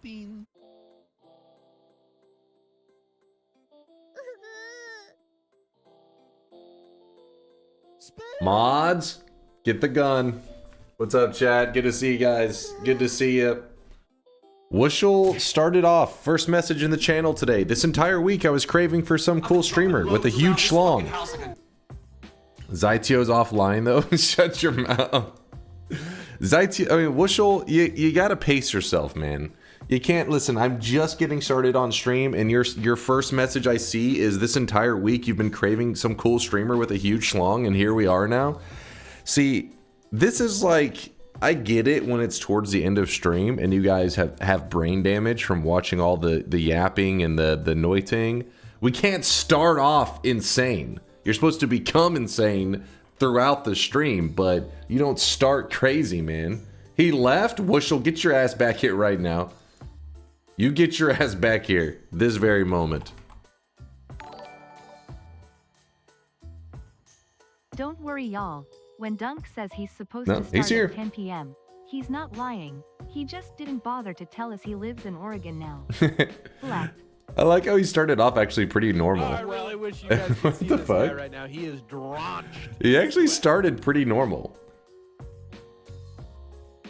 sleeping. Mods, get the gun. What's up, chat? Good to see you guys. Good to see you. Wushel started off. First message in the channel today. This entire week I was craving for some cool streamer with a huge schlong. Zytio's offline though. Shut your mouth. Zytio, I mean, Wushel, you gotta pace yourself, man. You can't listen. I'm just getting started on stream, and your first message I see is this entire week you've been craving some cool streamer with a huge schlong, and here we are now. See, this is like, I get it when it's towards the end of stream and you guys have brain damage from watching all the yapping and the noiting. We can't start off insane. You're supposed to become insane throughout the stream, but you don't start crazy, man. He left? Wushel, get your ass back here right now. You get your ass back here this very moment. Don't worry, y'all. When Dunk says he's supposed to start at 10 p.m., he's not lying. He just didn't bother to tell us he lives in Oregon now. Left. I like how he started off actually pretty normal. I really wish you guys could see this guy right now. He is drenched. He actually started pretty normal.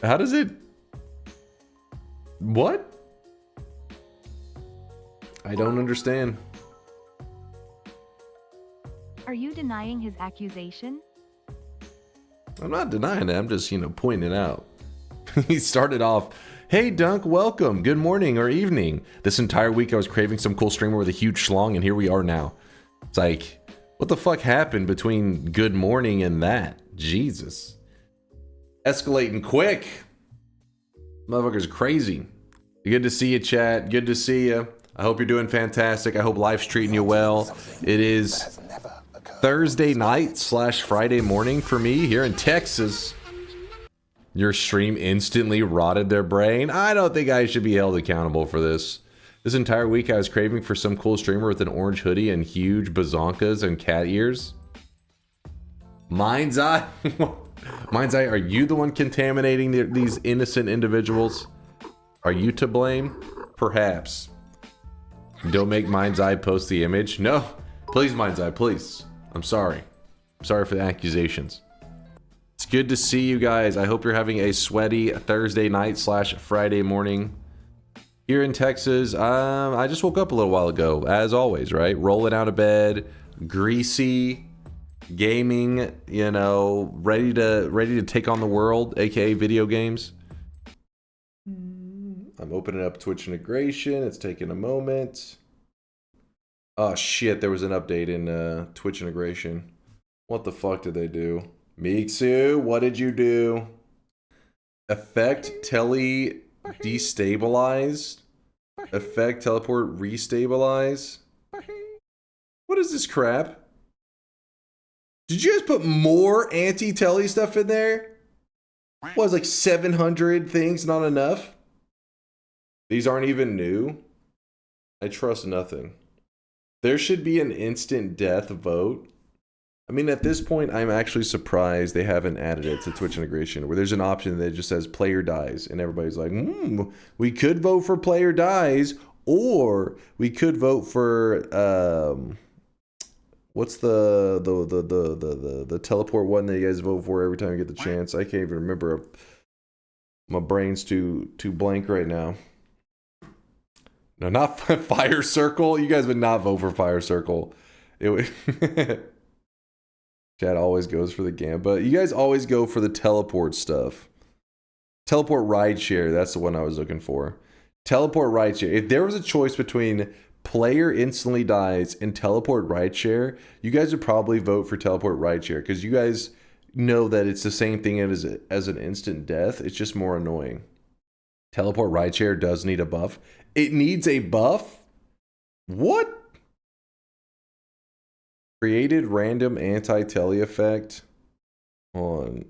How does it... What? I don't understand. Are you denying his accusation? I'm not denying it. I'm just, pointing it out. He started off, hey, Dunk, welcome. Good morning or evening. This entire week I was craving some cool streamer with a huge schlong, and here we are now. It's like, what the fuck happened between good morning and that? Jesus. Escalating quick. Motherfucker's crazy. Good to see you, chat. Good to see you. I hope you're doing fantastic. I hope life's treating you well. It is Thursday night / Friday morning for me here in Texas. Your stream instantly rotted their brain. I don't think I should be held accountable for this. This entire week I was craving for some cool streamer with an orange hoodie and huge bazonkas and cat ears. Mind's Eye? Mind's Eye, are you the one contaminating these innocent individuals? Are you to blame? Perhaps. Don't make Mind's Eye post the image. No, please, Mind's Eye, please. I'm sorry. I'm sorry for the accusations. It's good to see you guys. I hope you're having a sweaty Thursday night / Friday morning. Here in Texas, I just woke up a little while ago, as always, right? Rolling out of bed, greasy, gaming, ready to take on the world, aka video games. I'm opening up Twitch integration. It's taking a moment. Oh shit, there was an update in Twitch integration. What the fuck did they do? Mixu, what did you do? Effect tele destabilized. Effect teleport restabilize. What is this crap? Did you guys put more anti-tele stuff in there? What was like 700 things not enough? These aren't even new. I trust nothing. There should be an instant death vote. I mean, at this point, I'm actually surprised they haven't added it to Twitch integration, where there's an option that just says player dies, and everybody's like, we could vote for player dies, or we could vote for what's the teleport one that you guys vote for every time you get the chance? I can't even remember. My brain's too blank right now. No, not Fire Circle. You guys would not vote for Fire Circle. It would. Chad always goes for the Gamba. You guys always go for the teleport stuff. Teleport rideshare. That's the one I was looking for. Teleport rideshare. If there was a choice between player instantly dies and teleport rideshare, you guys would probably vote for teleport rideshare because you guys know that it's the same thing as an instant death. It's just more annoying. Teleport rideshare does need a buff. It needs a buff? What? Created random anti-tele effect. Hold on.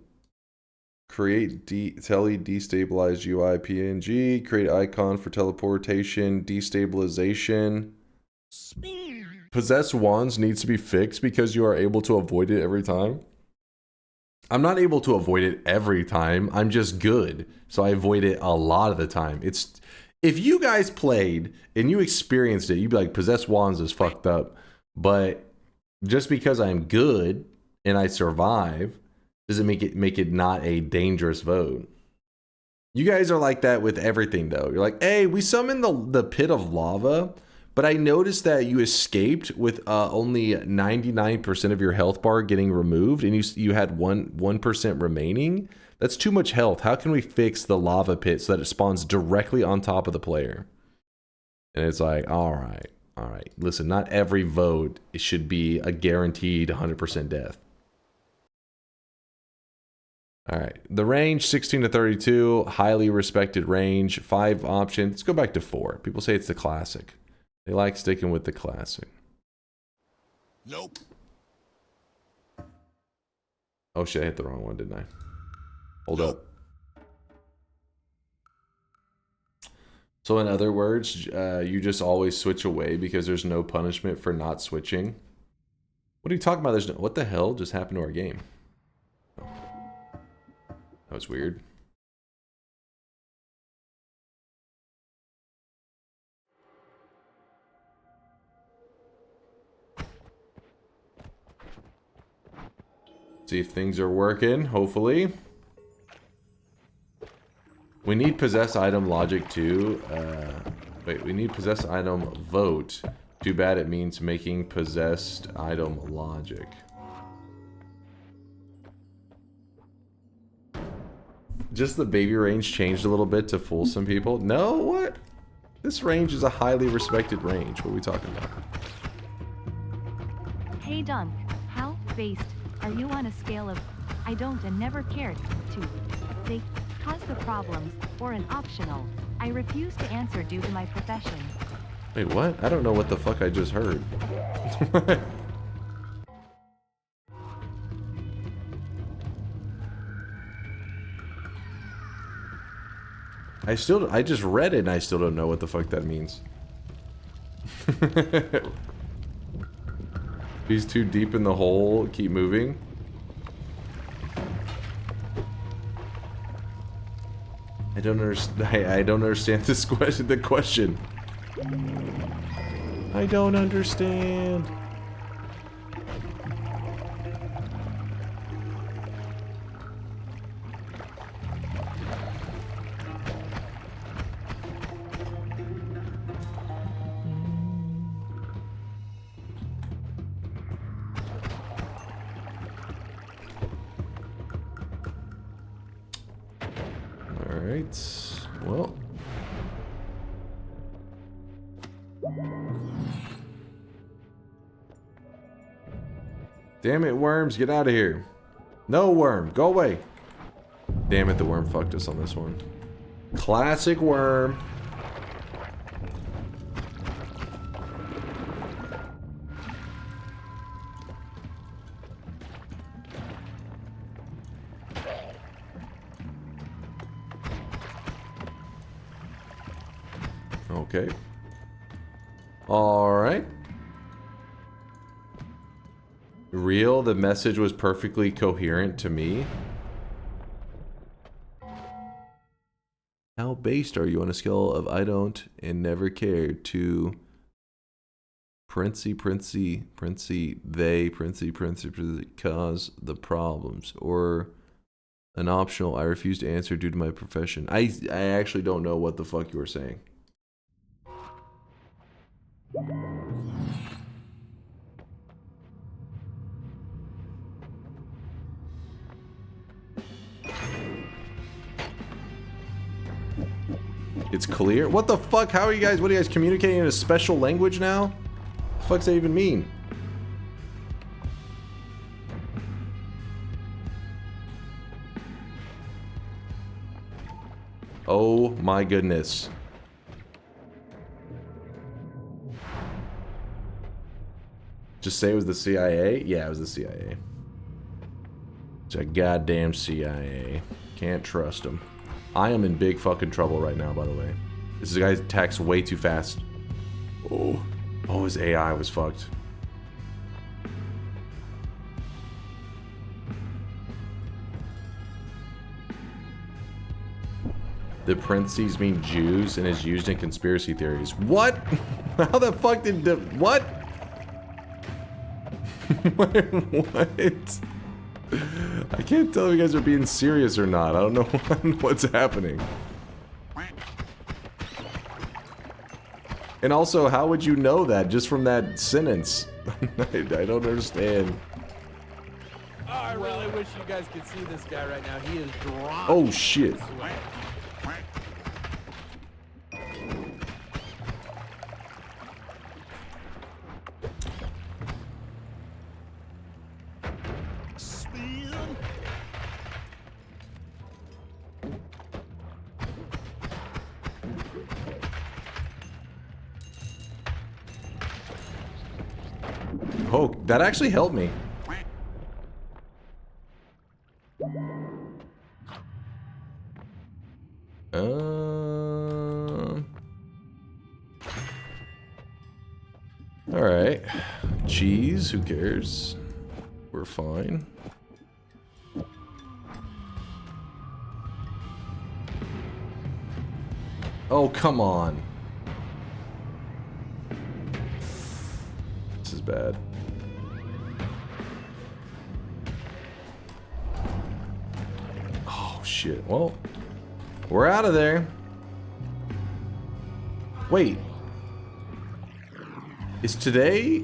Create tele destabilized UI PNG. Create icon for teleportation destabilization. Possess wands needs to be fixed because you are able to avoid it every time. I'm not able to avoid it every time. I'm just good, so I avoid it a lot of the time. It's if you guys played and you experienced it, you'd be like, possessed wands is fucked up. But just because I'm good and I survive doesn't make it not a dangerous vote. You guys are like that with everything, though. You're like, hey, we summoned the pit of lava, but I noticed that you escaped with only 99% of your health bar getting removed, and you had 1% remaining. That's too much health. How can we fix the lava pit so that it spawns directly on top of the player? And it's like, all right. Listen, not every vote it should be a guaranteed 100% death. All right, the range 16 to 32, highly respected range. 5 options. Let's go back to 4. People say it's the classic. They like sticking with the classic. Nope. Oh shit, I hit the wrong one, didn't I? Hold up. So in other words, you just always switch away because there's no punishment for not switching. What are you talking about? There's no, what the hell just happened to our game? Oh. That was weird. See if things are working, hopefully. We need possess item logic too. Wait, we need possess item vote. Too bad it means making possessed item logic. Just the baby range changed a little bit to fool some people. No, what? This range is a highly respected range. What are we talking about? Hey Dunk, how based are you on a scale of I don't and never cared to they cause the problems or an optional I refuse to answer due to my profession? Wait, what? I don't know what the fuck I just heard. I just read it and I still don't know what the fuck that means. He's too deep in the hole, keep moving. I don't understand this question. The question. I don't understand. Well, damn it, worms, get out of here. No worm, go away. Damn it, the worm fucked us on this one. Classic worm. Okay. All right. Real, the message was perfectly coherent to me. How based are you on a scale of I don't and never cared to Princey, they, cause the problems, or an optional I refuse to answer due to my profession? I actually don't know what the fuck you were saying. It's clear? What the fuck? How are you guys? What are you guys communicating in a special language now? What the fuck's that even mean? Oh my goodness. Just say it was the CIA? Yeah, it was the CIA. It's a goddamn CIA. Can't trust them. I am in big fucking trouble right now, by the way. This guy attacks way too fast. Oh, his AI was fucked. The parentheses mean Jews and is used in conspiracy theories. What? How the fuck did the... What? What? I can't tell if you guys are being serious or not. I don't know what's happening. And also, how would you know that just from that sentence? I don't understand. Oh, I really wish you guys could see this guy right now. He is drunk. Oh shit. Oh, that actually helped me. Alright. Cheese, who cares? We're fine. Oh, come on. This is bad. Oh, shit. Well, we're out of there. Wait. Is today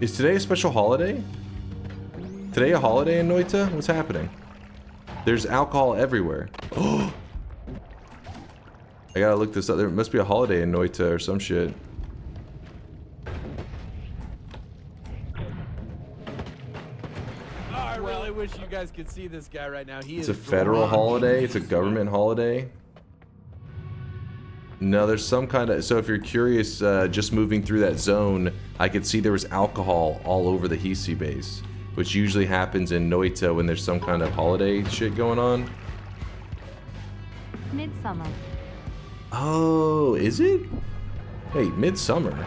a special holiday? Today a holiday in Noita? What's happening? There's alcohol everywhere. Oh! I gotta look this up. There must be a holiday in Noita or some shit. Oh, I really wish you guys could see this guy right now. He It's is a federal drunk. holiday. It's a government holiday. No, there's some kind of... So if you're curious, just moving through that zone, I could see there was alcohol all over the Hisi base, which usually happens in Noita when there's some kind of holiday shit going on. Midsummer. Oh, is it? Wait, midsummer.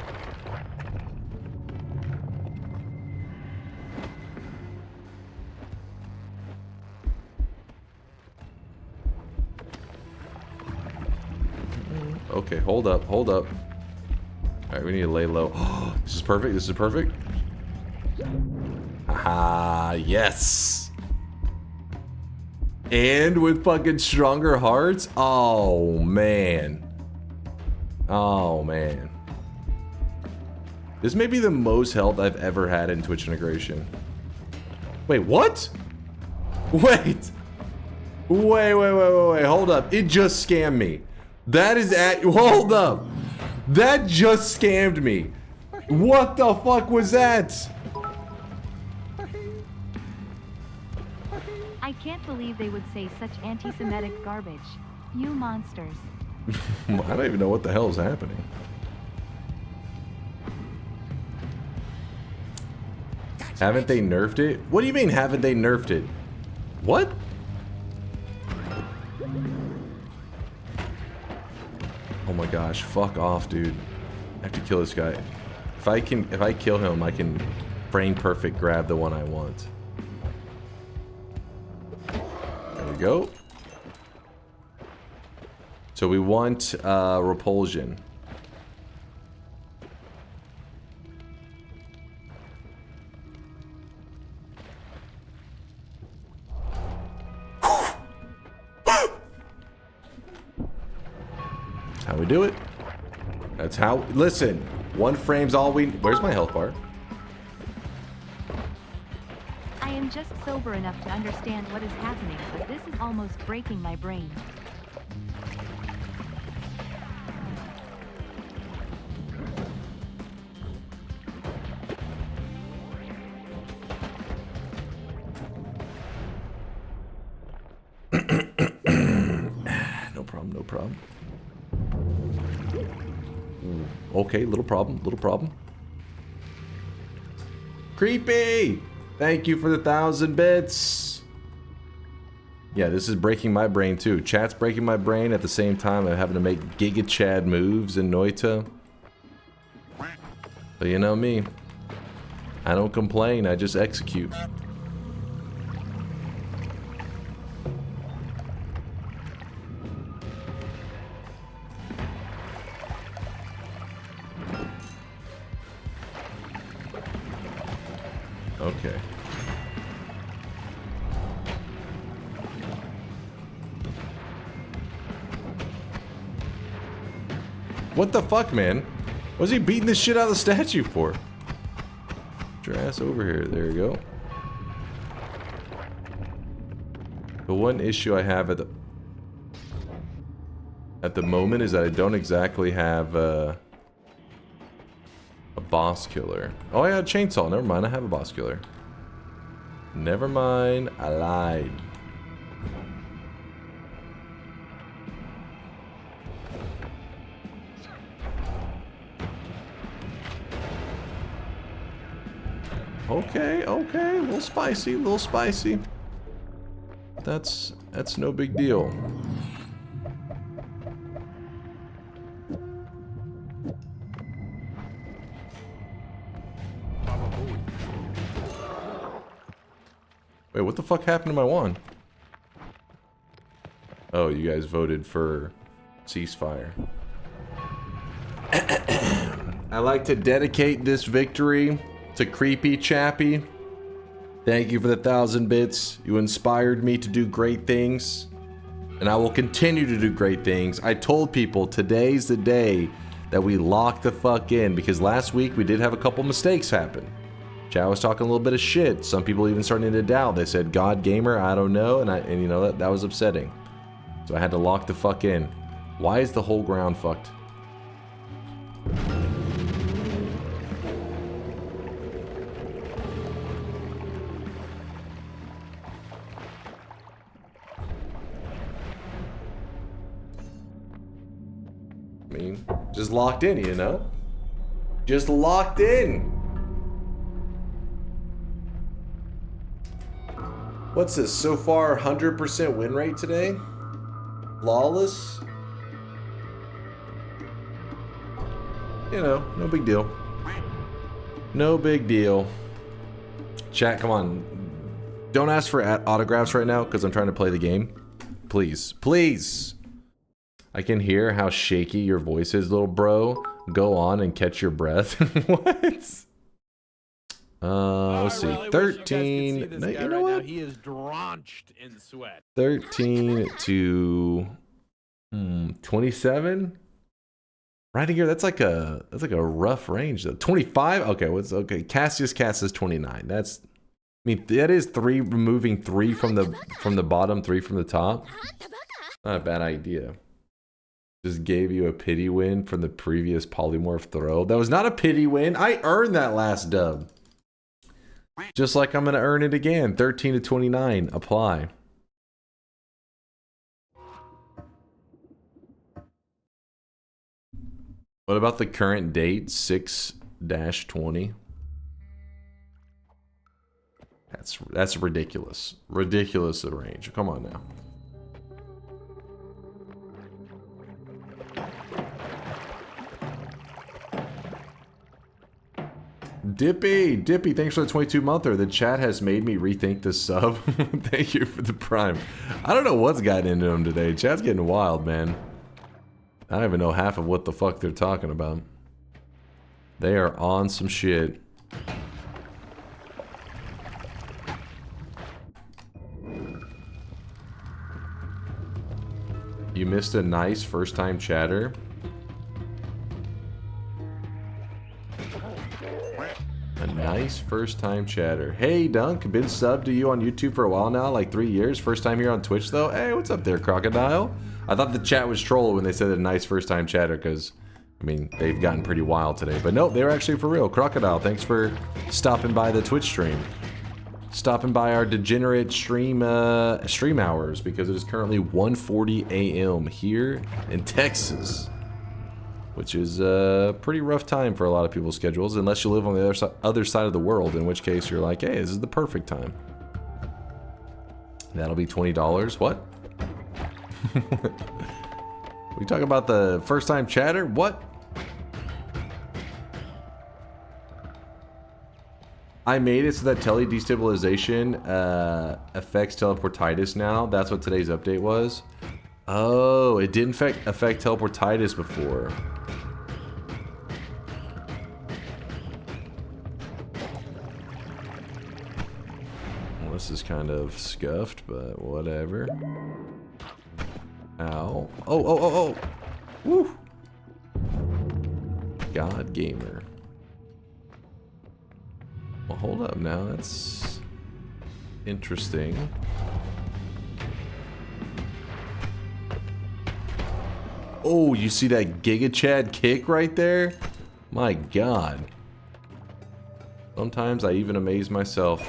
Okay, hold up, hold up. Alright, we need to lay low. This is perfect, this is perfect. Haha, yes! And with fucking stronger hearts? Oh, man. Oh, man. This may be the most health I've ever had in Twitch integration. Wait, what? Wait! Wait, hold up. It just scammed me. That is at... Hold up! That just scammed me. What the fuck was that? I can't believe they would say such anti-Semitic garbage. You monsters. I don't even know what the hell is happening. Haven't they nerfed it? What do you mean, haven't they nerfed it? What? Oh my gosh, fuck off, dude. I have to kill this guy. If I kill him, I can frame perfect grab the one I want. There we go. So we want repulsion. How we do it. That's how... Listen, one frame's all we... Where's my health bar? I am just sober enough to understand what is happening, but this is almost breaking my brain. No problem, no problem. Okay, little problem, little problem. Creepy! Thank you for the 1,000 bits. Yeah, this is breaking my brain too. Chat's breaking my brain at the same time. I'm having to make Giga Chad moves in Noita. But you know me. I don't complain, I just execute. Okay. What the fuck, man? What's he beating this shit out of the statue for? Get your ass over here. There you go. The one issue I have at the moment is that I don't exactly have a boss killer. Oh, I got a chainsaw. Never mind, I have a boss killer. Never mind, I lied. Okay, okay, a little spicy, a little spicy. That's no big deal. Wait, what the fuck happened to my wand? Oh, you guys voted for ceasefire. I like to dedicate this victory to Creepy Chappy. Thank you for the 1,000 bits. You inspired me to do great things. And I will continue to do great things. I told people today's the day that we lock the fuck in, because last week we did have a couple mistakes happen. Chad was talking a little bit of shit. Some people even starting to doubt. They said, God Gamer, I don't know. And you know, that was upsetting. So I had to lock the fuck in. Why is the whole ground fucked? I mean, just locked in, you know? Just locked in. What's this? So far, 100% win rate today? Flawless? You know, no big deal. No big deal. Chat, come on. Don't ask for autographs right now, because I'm trying to play the game. Please. Please! I can hear how shaky your voice is, little bro. Go on and catch your breath. What? Let's see. 13. No, you know what? He is drenched in sweat. 13 to 27. Right here, that's like a rough range though. 25. Okay, what's okay? Cassius Cass is 29. That's, I mean, that is removing 3 from the bottom, 3 from the top. Not a bad idea. Just gave you a pity win from the previous polymorph throw. That was not a pity win. I earned that last dub. Just like I'm going to earn it again. 13 to 29. Apply. What about the current date? 6-20. That's ridiculous. Ridiculous the range. Come on now. Dippy, thanks for the 22-monther. The chat has made me rethink this sub. Thank you for the prime. I don't know what's gotten into them today. Chat's getting wild, man. I don't even know half of what the fuck they're talking about. They are on some shit. You missed a nice first-time chatter. A nice first-time chatter. Hey, Dunk, been subbed to you on YouTube for a while now, like 3 years. First time here on Twitch, though. Hey, what's up there, Crocodile? I thought the chat was troll when they said a nice first-time chatter, because, I mean, they've gotten pretty wild today. But no, they were actually for real. Crocodile, thanks for stopping by the Twitch stream. Stopping by our degenerate stream hours, because it is currently 1:40 a.m. here in Texas. Which is a pretty rough time for a lot of people's schedules, unless you live on the other side of the world, in which case you're like, hey, this is the perfect time. That'll be $20. What? We talking about the first time chatter? What? I made it so that tele destabilization affects teleportitis now. That's what today's update was. Oh, it didn't affect teleportitis before. kind of scuffed, but whatever. Ow. Oh. Woo. God gamer. Well, hold up now. That's interesting. Oh, you see that Giga Chad kick right there? My God. Sometimes I even amaze myself.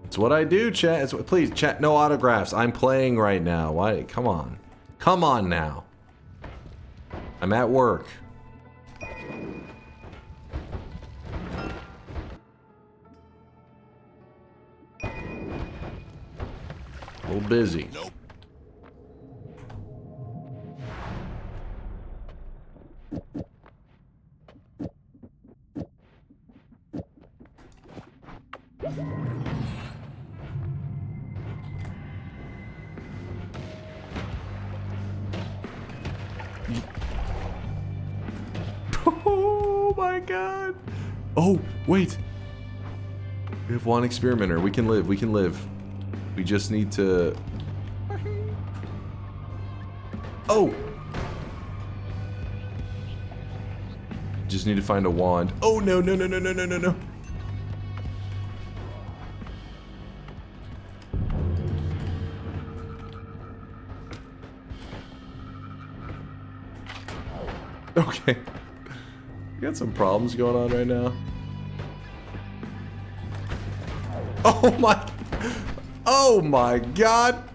It's what I do, chat. It's what, please, chat, no autographs. I'm playing right now. Why? Come on. Come on now. I'm at work. A little busy. Nope. Oh my God. Oh, wait. We have one experimenter. We can live. We can live. We just need to... Oh! Just need to find a wand. Oh, no. Okay. We got some problems going on right now. Oh my God.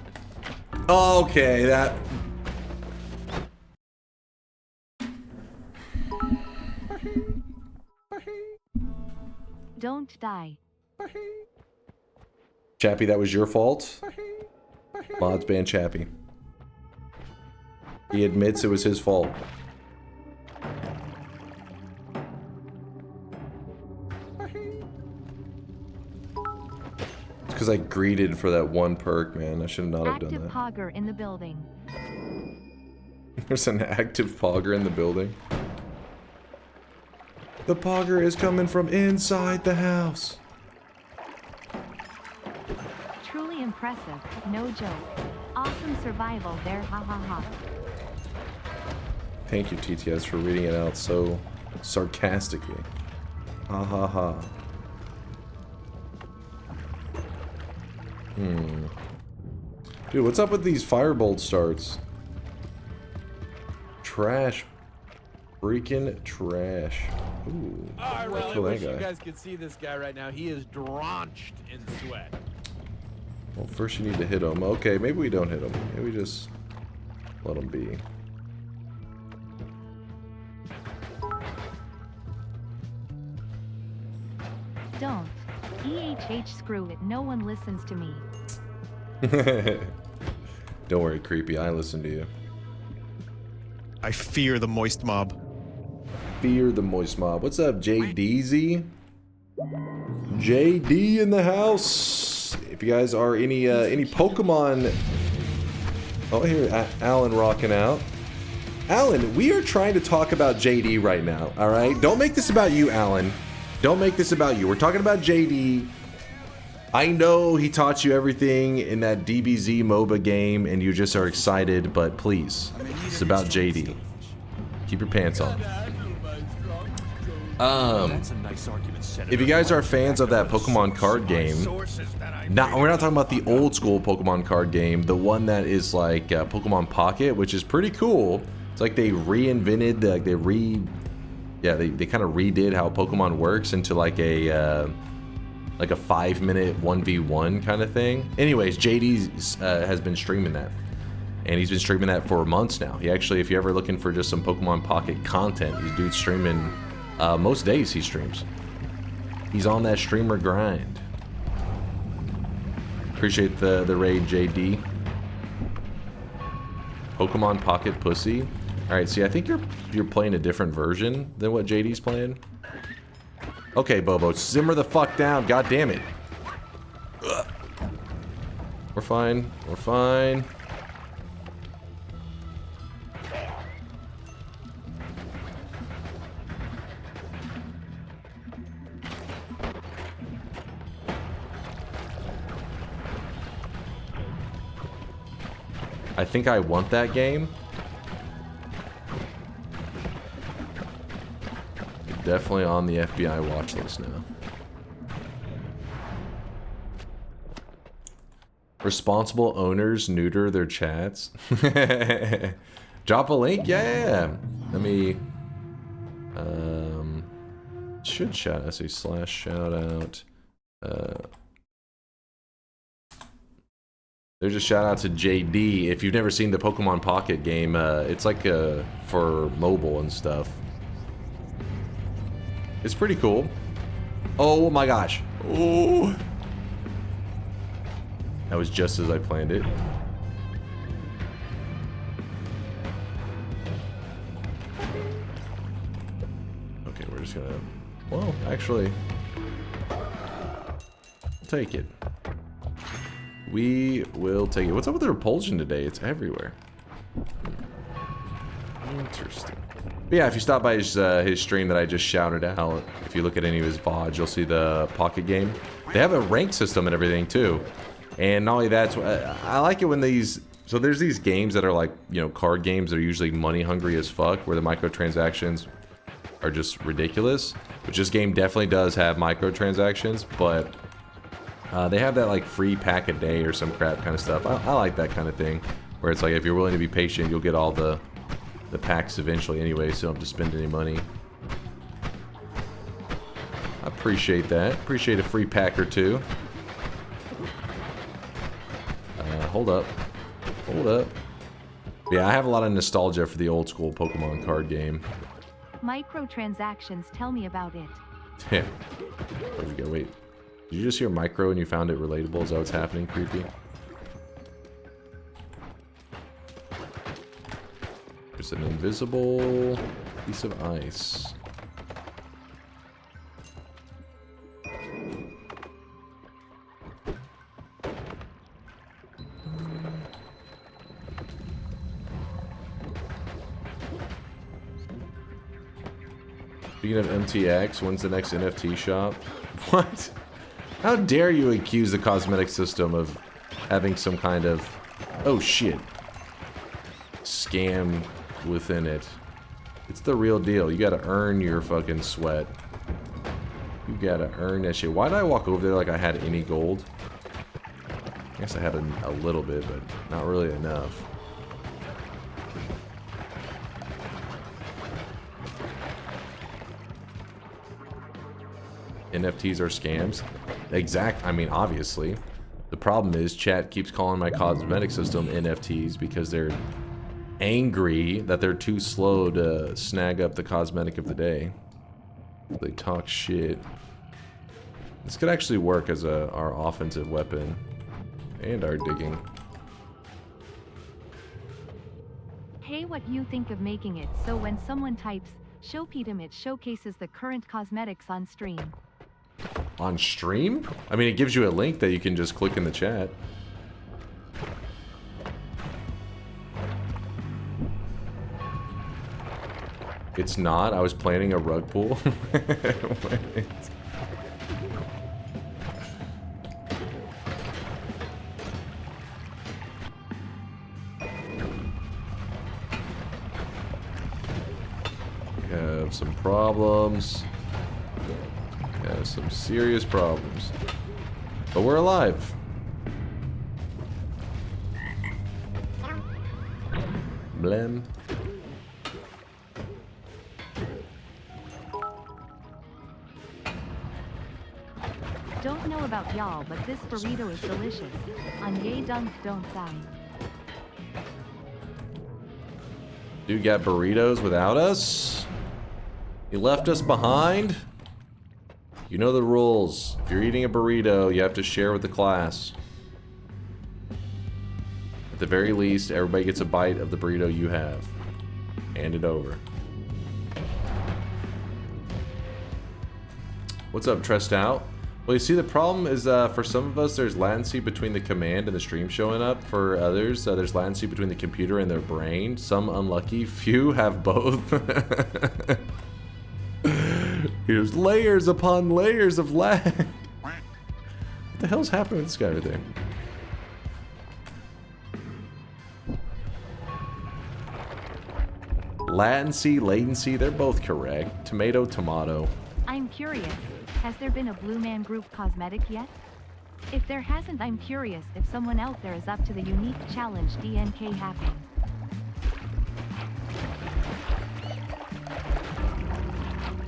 Okay, that... Don't die. Chappie, that was your fault. Mods ban Chappie. He admits it was his fault. Because I greeted for that one perk, man. I should not have done Active that. Pogger in the building. There's an active Pogger in the building. The Pogger is coming from inside the house. Truly impressive, no joke. Awesome survival there, ha ha ha. Thank you, TTS, for reading it out so sarcastically. Ha ha ha. Dude, what's up with these firebolt starts? Trash. Freaking trash. Ooh. I really kill that wish you guy. guys could see this guy right now. He is drenched in sweat. Well, first you need to hit him. Okay, maybe we don't hit him. Maybe we just let him be. Don't. EHH screw it, no one listens to me. Don't worry, creepy. I listen to you. I fear the moist mob. Fear the moist mob. What's up, JDZ? JD in the house. If you guys are any Pokemon... Oh, here, Alan rocking out. Alan, we are trying to talk about JD right now, alright? Don't make this about you, Alan. Don't make this about you. We're talking about JD. I know he taught you everything in that DBZ MOBA game and you just are excited, but please, it's about JD. Keep your pants on. If you guys are fans of that Pokemon card game, we're not talking about the old school Pokemon card game, the one that is like Pokemon Pocket, which is pretty cool. It's like they reinvented, like they kind of redid how Pokemon works into like a 5-minute 1v1 kind of thing. Anyways, JD has been streaming that. And he's been streaming that for months now. He actually, if you're ever looking for just some Pokemon Pocket content, this dude's streaming, most days he streams. He's on that streamer grind. Appreciate the raid, JD. Pokemon Pocket Pussy. Alright, see, I think you're playing a different version than what JD's playing. Okay, Bobo, simmer the fuck down, god damn it. Ugh. We're fine. We're fine. I think I want that game. Definitely on the FBI watch list now. Responsible owners neuter their chats. Drop a link? Yeah. Let me... should shout... I say / shout out. There's a shout out to JD. If you've never seen the Pokemon Pocket game, it's like for mobile and stuff. It's pretty cool. Oh my gosh. Oh. That was just as I planned it. Okay, we're just gonna... Well, actually... take it. We will take it. What's up with the repulsion today? It's everywhere. Interesting. But yeah, if you stop by his stream that I just shouted out, if you look at any of his VODs, you'll see the Pocket game. They have a rank system and everything too. And not only that, I like it when these... So there's these games that are like, you know, card games that are usually money hungry as fuck, where the microtransactions are just ridiculous. Which this game definitely does have microtransactions, but... they have that like free pack a day or some crap kind of stuff. I like that kind of thing. Where it's like if you're willing to be patient, you'll get all the packs eventually anyway, so you don't have to spend any money. I appreciate that. Appreciate a free pack or two. Hold up. Hold up. Yeah, I have a lot of nostalgia for the old school Pokemon card game. Microtransactions, tell me about it. Yeah. There we go, wait. Did you just hear micro and you found it relatable? Is that what's happening, creepy? There's an invisible piece of ice. Speaking of MTX, when's the next NFT shop? What? How dare you accuse the cosmetic system of having some kind of... Oh shit. Scam within it. It's the real deal. You gotta earn your fucking sweat. You gotta earn that shit. Why did I walk over there like I had any gold? I guess I had a little bit, but not really enough. NFTs are scams? I mean, obviously. The problem is chat keeps calling my cosmetic system NFTs because they're angry that they're too slow to snag up the cosmetic of the day. They talk shit. This could actually work as our offensive weapon. And our digging. Hey, what you think of making it so when someone types Showpetum, it showcases the current cosmetics on stream? On stream? I mean, it gives you a link that you can just click in the chat. It's not. I was planning a rug pull. Wait. We have some problems. Yeah, some serious problems. But we're alive. Blem. Don't know about y'all, but this burrito is delicious. On Yay Dunk, don't die. Dude got burritos without us? He left us behind? You know the rules. If you're eating a burrito, you have to share with the class. At the very least, everybody gets a bite of the burrito you have. Hand it over. What's up, Tressed Out? Well, you see, the problem is for some of us, there's latency between the command and the stream showing up. For others, there's latency between the computer and their brain. Some unlucky, few have both. Here's layers upon layers of lag. What the hell's happening with this guy right there? Latency, they're both correct. Tomato, tomato. I'm curious, has there been a Blue Man Group cosmetic yet? If there hasn't, I'm curious if someone out there is up to the unique challenge DNK hacking.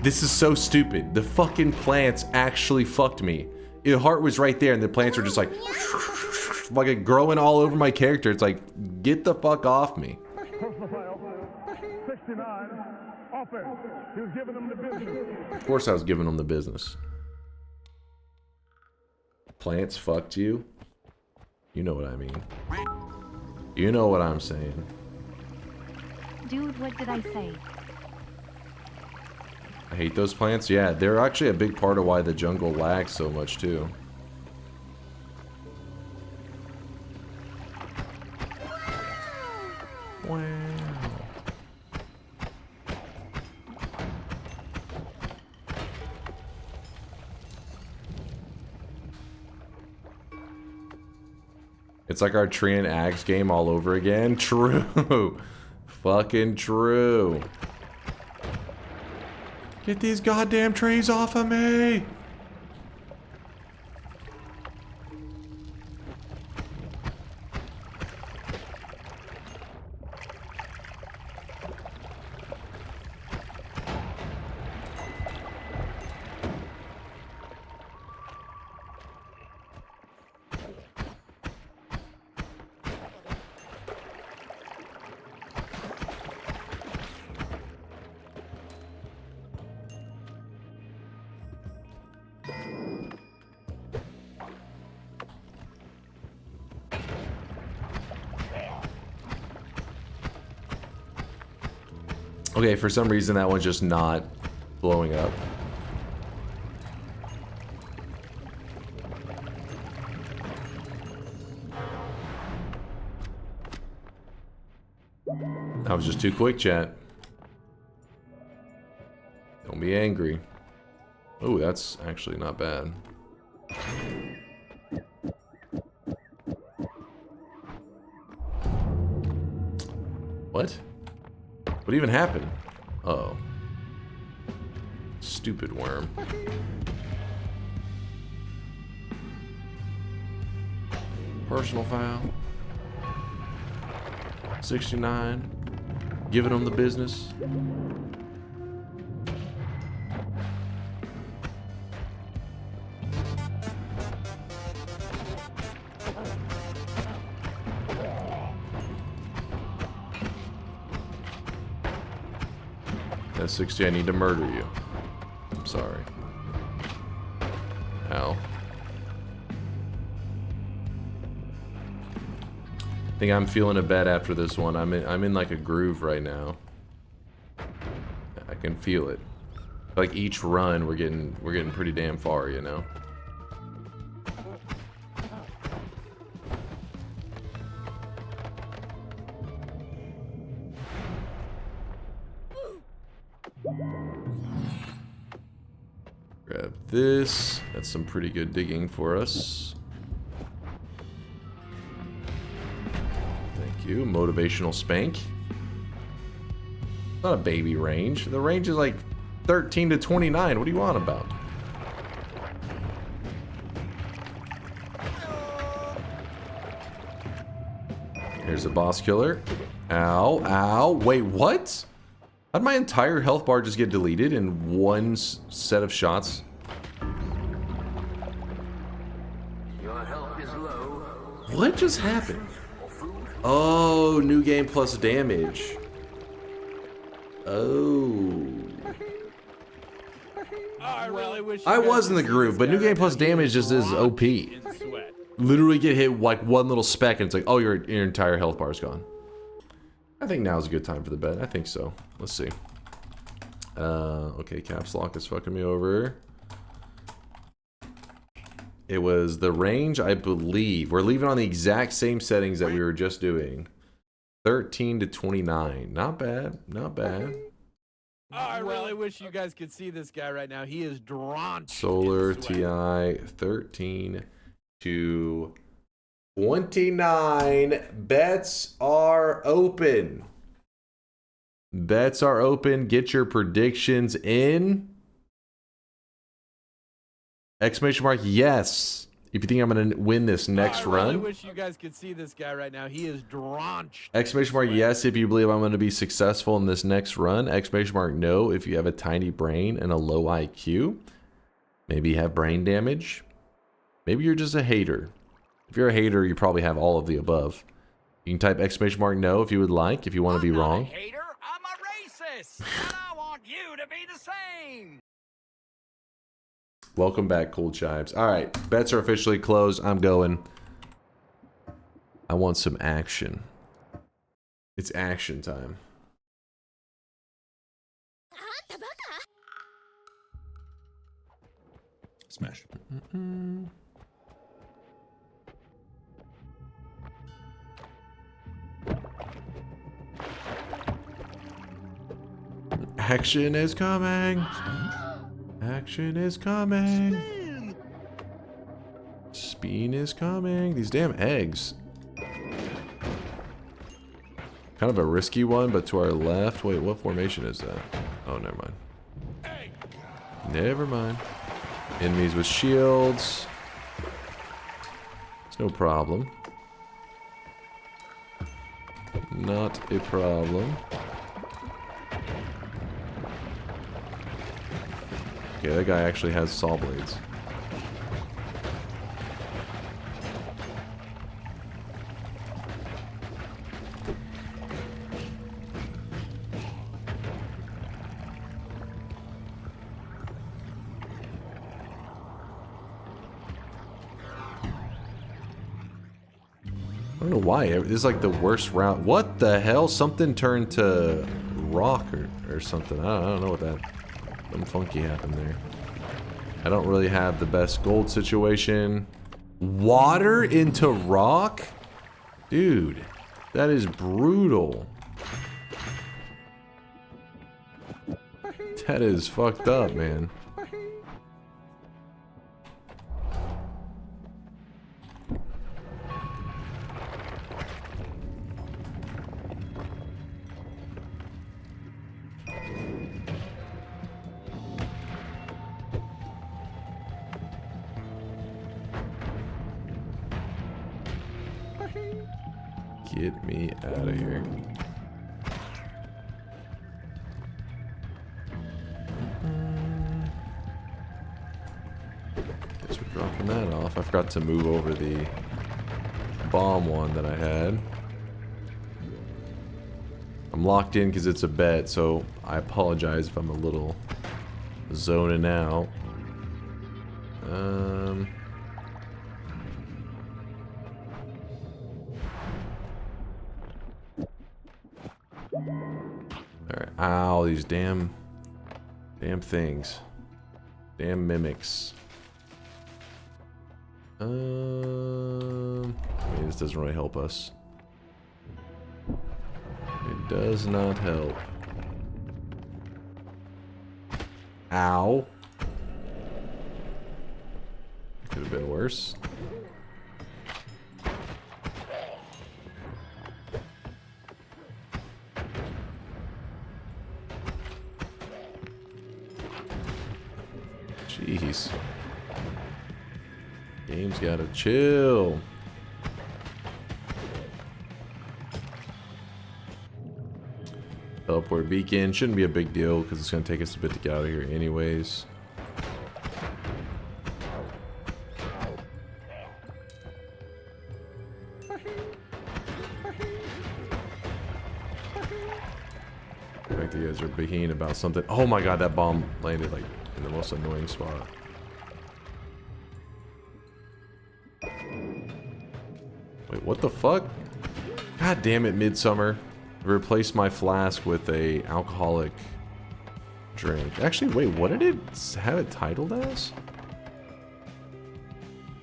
This is so stupid. The fucking plants actually fucked me. Your heart was right there and the plants were just like growing all over my character. It's like, get the fuck off me. 69, offense. He was giving them the business. Of course I was giving them the business. Plants fucked you? You know what I mean. You know what I'm saying. Dude, what did I say? I hate those plants. Yeah, they're actually a big part of why the jungle lags so much too. Wow. It's like our tree and axe game all over again. True. Fucking true. Get these goddamn trees off of me! Okay, for some reason that one's just not blowing up. That was just too quick, chat. Don't be angry. Oh, that's actually not bad. What? What even happened? Uh-oh. Stupid worm. Personal foul. 69. Giving them the business. That's 60, I need to murder you. I'm sorry. Ow. I think I'm feeling a bet after this one. I'm in like a groove right now. I can feel it. Like each run we're getting pretty damn far, you know. Grab this. That's some pretty good digging for us. Thank you. Motivational spank. Not a baby range. The range is like 13 to 29. What do you want about? Here's a boss killer. Ow, ow. Wait, what? How'd my entire health bar just get deleted in one set of shots? Your health is low. What just happened? Oh, new game plus damage. Oh. I really wish I was in the groove, but new game plus damage just is OP. Literally get hit like one little speck and it's like, oh, your entire health bar is gone. I think now's a good time for the bet. I think so. Let's see. Okay, caps lock is fucking me over. It was the range, I believe. We're leaving on the exact same settings that we were just doing. 13 to 29. Not bad. Not bad. Oh, I really wish you guys could see this guy right now. He is drenched Solar in sweat. TI 13 to 29. Bets are open. Bets are open. Get your predictions in. Exclamation mark, yes. If you think I'm going to win this next I really run. wish you guys could see this guy right now. He is drenched. Exclamation mark, yes, if you believe I'm going to be successful in this next run. Exclamation mark, no, if you have a tiny brain and a low IQ. Maybe you have brain damage. Maybe you're just a hater. If you're a hater, you probably have all of the above. You can type exclamation mark, no, if you would like, if you want to be wrong. I'm not a hater, I'm a racist, and I want you to be the same. Welcome back, Cool Chives. All right, bets are officially closed. I'm going. I want some action. It's action time. Smash. Action is coming. Action is coming. Spin is coming. These damn eggs. Kind of a risky one, but to our left. Wait, what formation is that? Oh, never mind. Never mind. Enemies with shields. It's no problem. Not a problem. Okay, that guy actually has saw blades. I don't know why. This is like the worst route. What the hell? Something turned to rock or something. I don't know what that... Something funky happened there. I don't really have the best gold situation. Water into rock? Dude, that is brutal. That is fucked up, man. Get me out of here. Guess we're dropping that off. I forgot to move over the bomb one that I had. I'm locked in because it's a bet, so I apologize if I'm a little zoning out. Alright, ow, these damn things. Damn mimics. I mean, this doesn't really help us. It does not help. Ow. Could have been worse. Jeez. Game's gotta chill. Teleport beacon. Shouldn't be a big deal because it's gonna take us a bit to get out of here anyways. I think you guys are being about something. Oh my god, that bomb landed like in the most annoying spot. Wait, what the fuck? God damn it, Midsummer. Replace my flask with a alcoholic drink. Actually, wait, what did it have it titled as?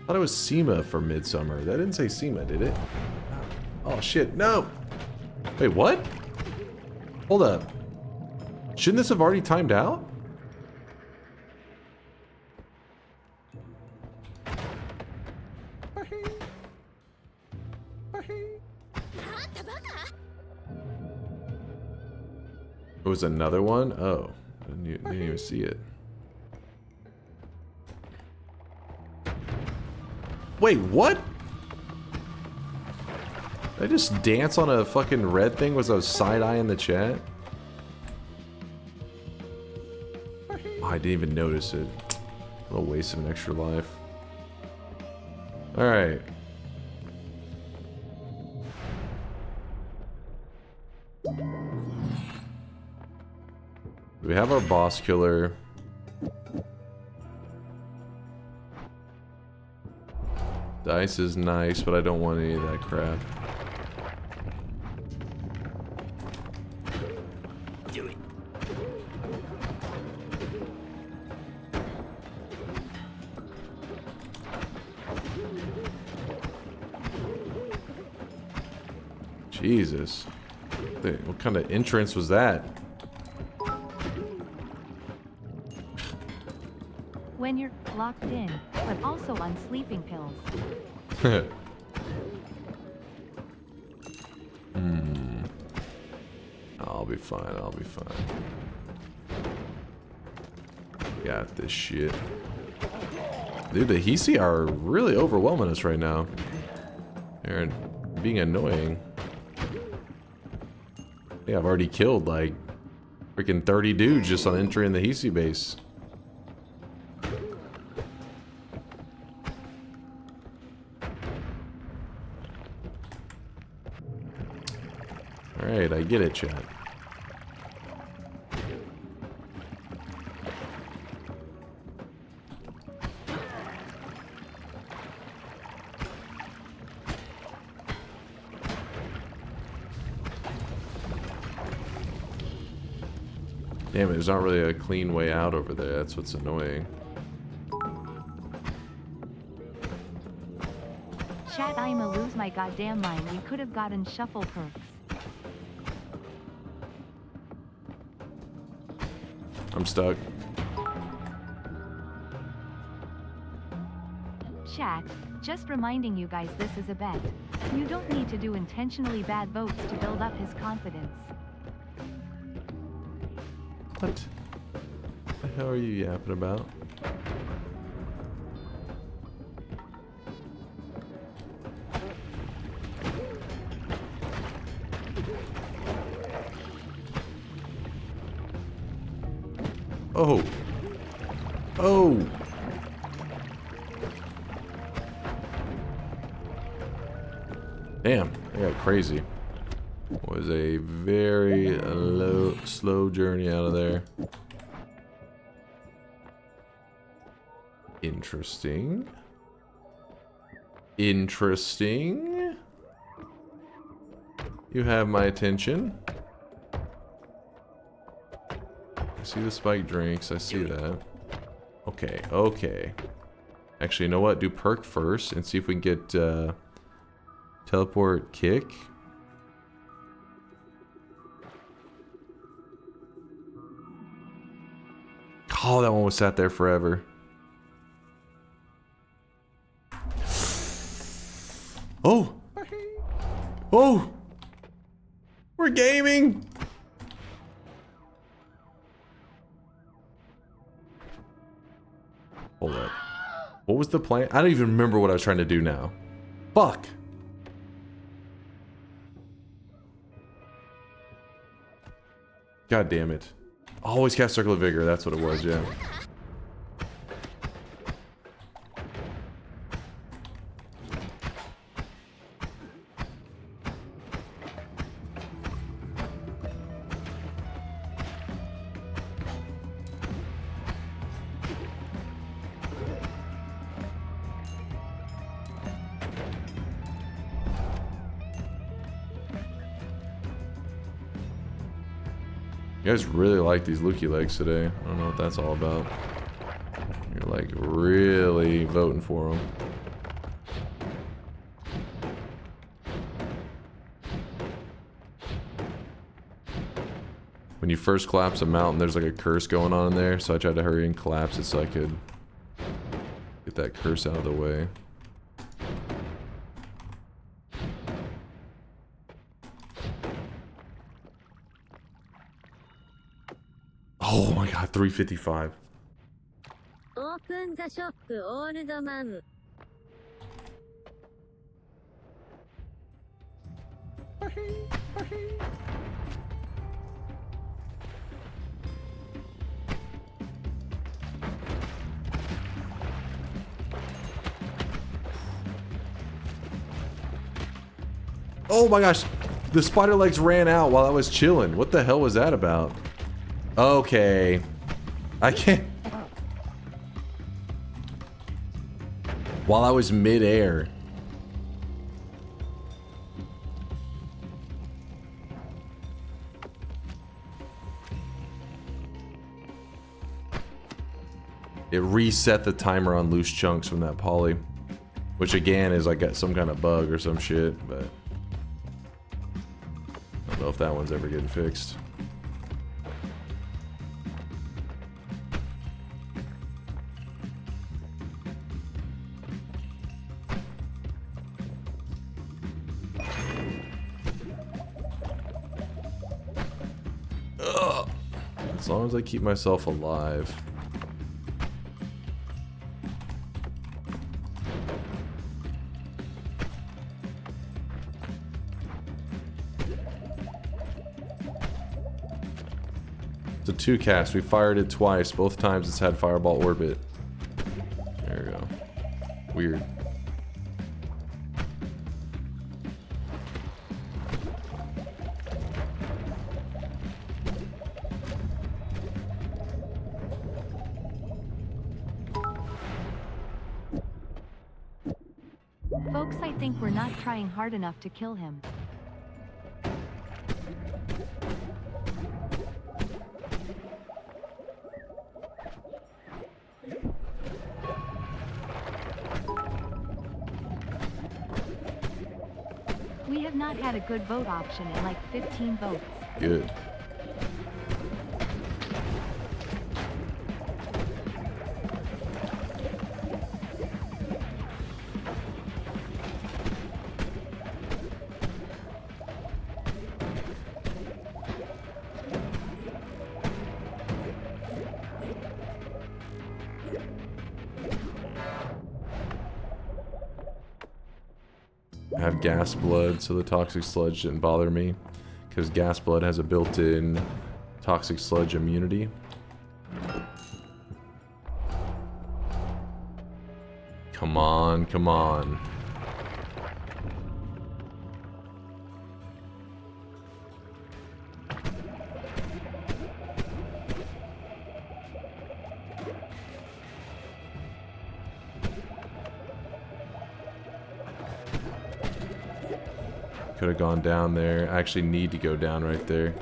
thought it was SEMA for Midsummer. That didn't say SEMA, did it? Oh shit, no! Wait, what? Hold up. Shouldn't this have already timed out? It was another one? Oh, didn't even see it. Wait, what? Did I just dance on a fucking red thing? Was I side-eyeing the chat? Oh, I didn't even notice it. A waste of an extra life. Alright. We have our boss killer. Dice is nice, but I don't want any of that crap. Do it. Jesus. What kind of entrance was that? When you're locked in, but also on sleeping pills. I'll be fine, I'll be fine. Got this shit. Dude, the Hisi are really overwhelming us right now. They're being annoying. I think I've already killed like freaking 30 dudes just on entering the Hisi base. Alright, I get it, chat. Damn it, there's not really a clean way out over there. That's what's annoying. Chat, I'ma lose my goddamn mind. We could have gotten shuffle perks. I'm stuck. Chat, just reminding you guys this is a bet. You don't need to do intentionally bad votes to build up his confidence. What the hell are you yapping about? Oh. Oh. Damn, I got crazy. Was a very slow journey out of there. Interesting. Interesting. You have my attention. I see the spiked drinks. I see that. Okay, okay. Actually, you know what? Do perk first and see if we can get teleport kick. Oh, that one was sat there forever. Oh! Oh! We're gaming! Hold up. What was the plan? I don't even remember what I was trying to do now. Fuck! God damn it. Always cast Circle of Vigor, that's what it was, yeah. You guys really like these Lukey legs today. I don't know what that's all about. You're like really voting for them. When you first collapse a mountain, there's like a curse going on in there, so I tried to hurry and collapse it so I could get that curse out of the way. Oh my god, 355. Open the shop, old man. Oh my gosh, the spider legs ran out while I was chilling. What the hell was that about? Okay. I can't. While I was mid-air. It reset the timer on loose chunks from that poly. Which again is like some kind of bug or some shit, but I don't know if that one's ever getting fixed. Ugh. As long as I keep myself alive. It's a 2 cast. We fired it twice. Both times it's had fireball orbit. There we go. Weird. Folks, I think we're not trying hard enough to kill him. We have not had a good vote option in like 15 votes. Good. I have gas blood, so the toxic sludge didn't bother me, because gas blood has a built-in toxic sludge immunity. Come on, come on. Could have gone down there. I actually need to go down right there.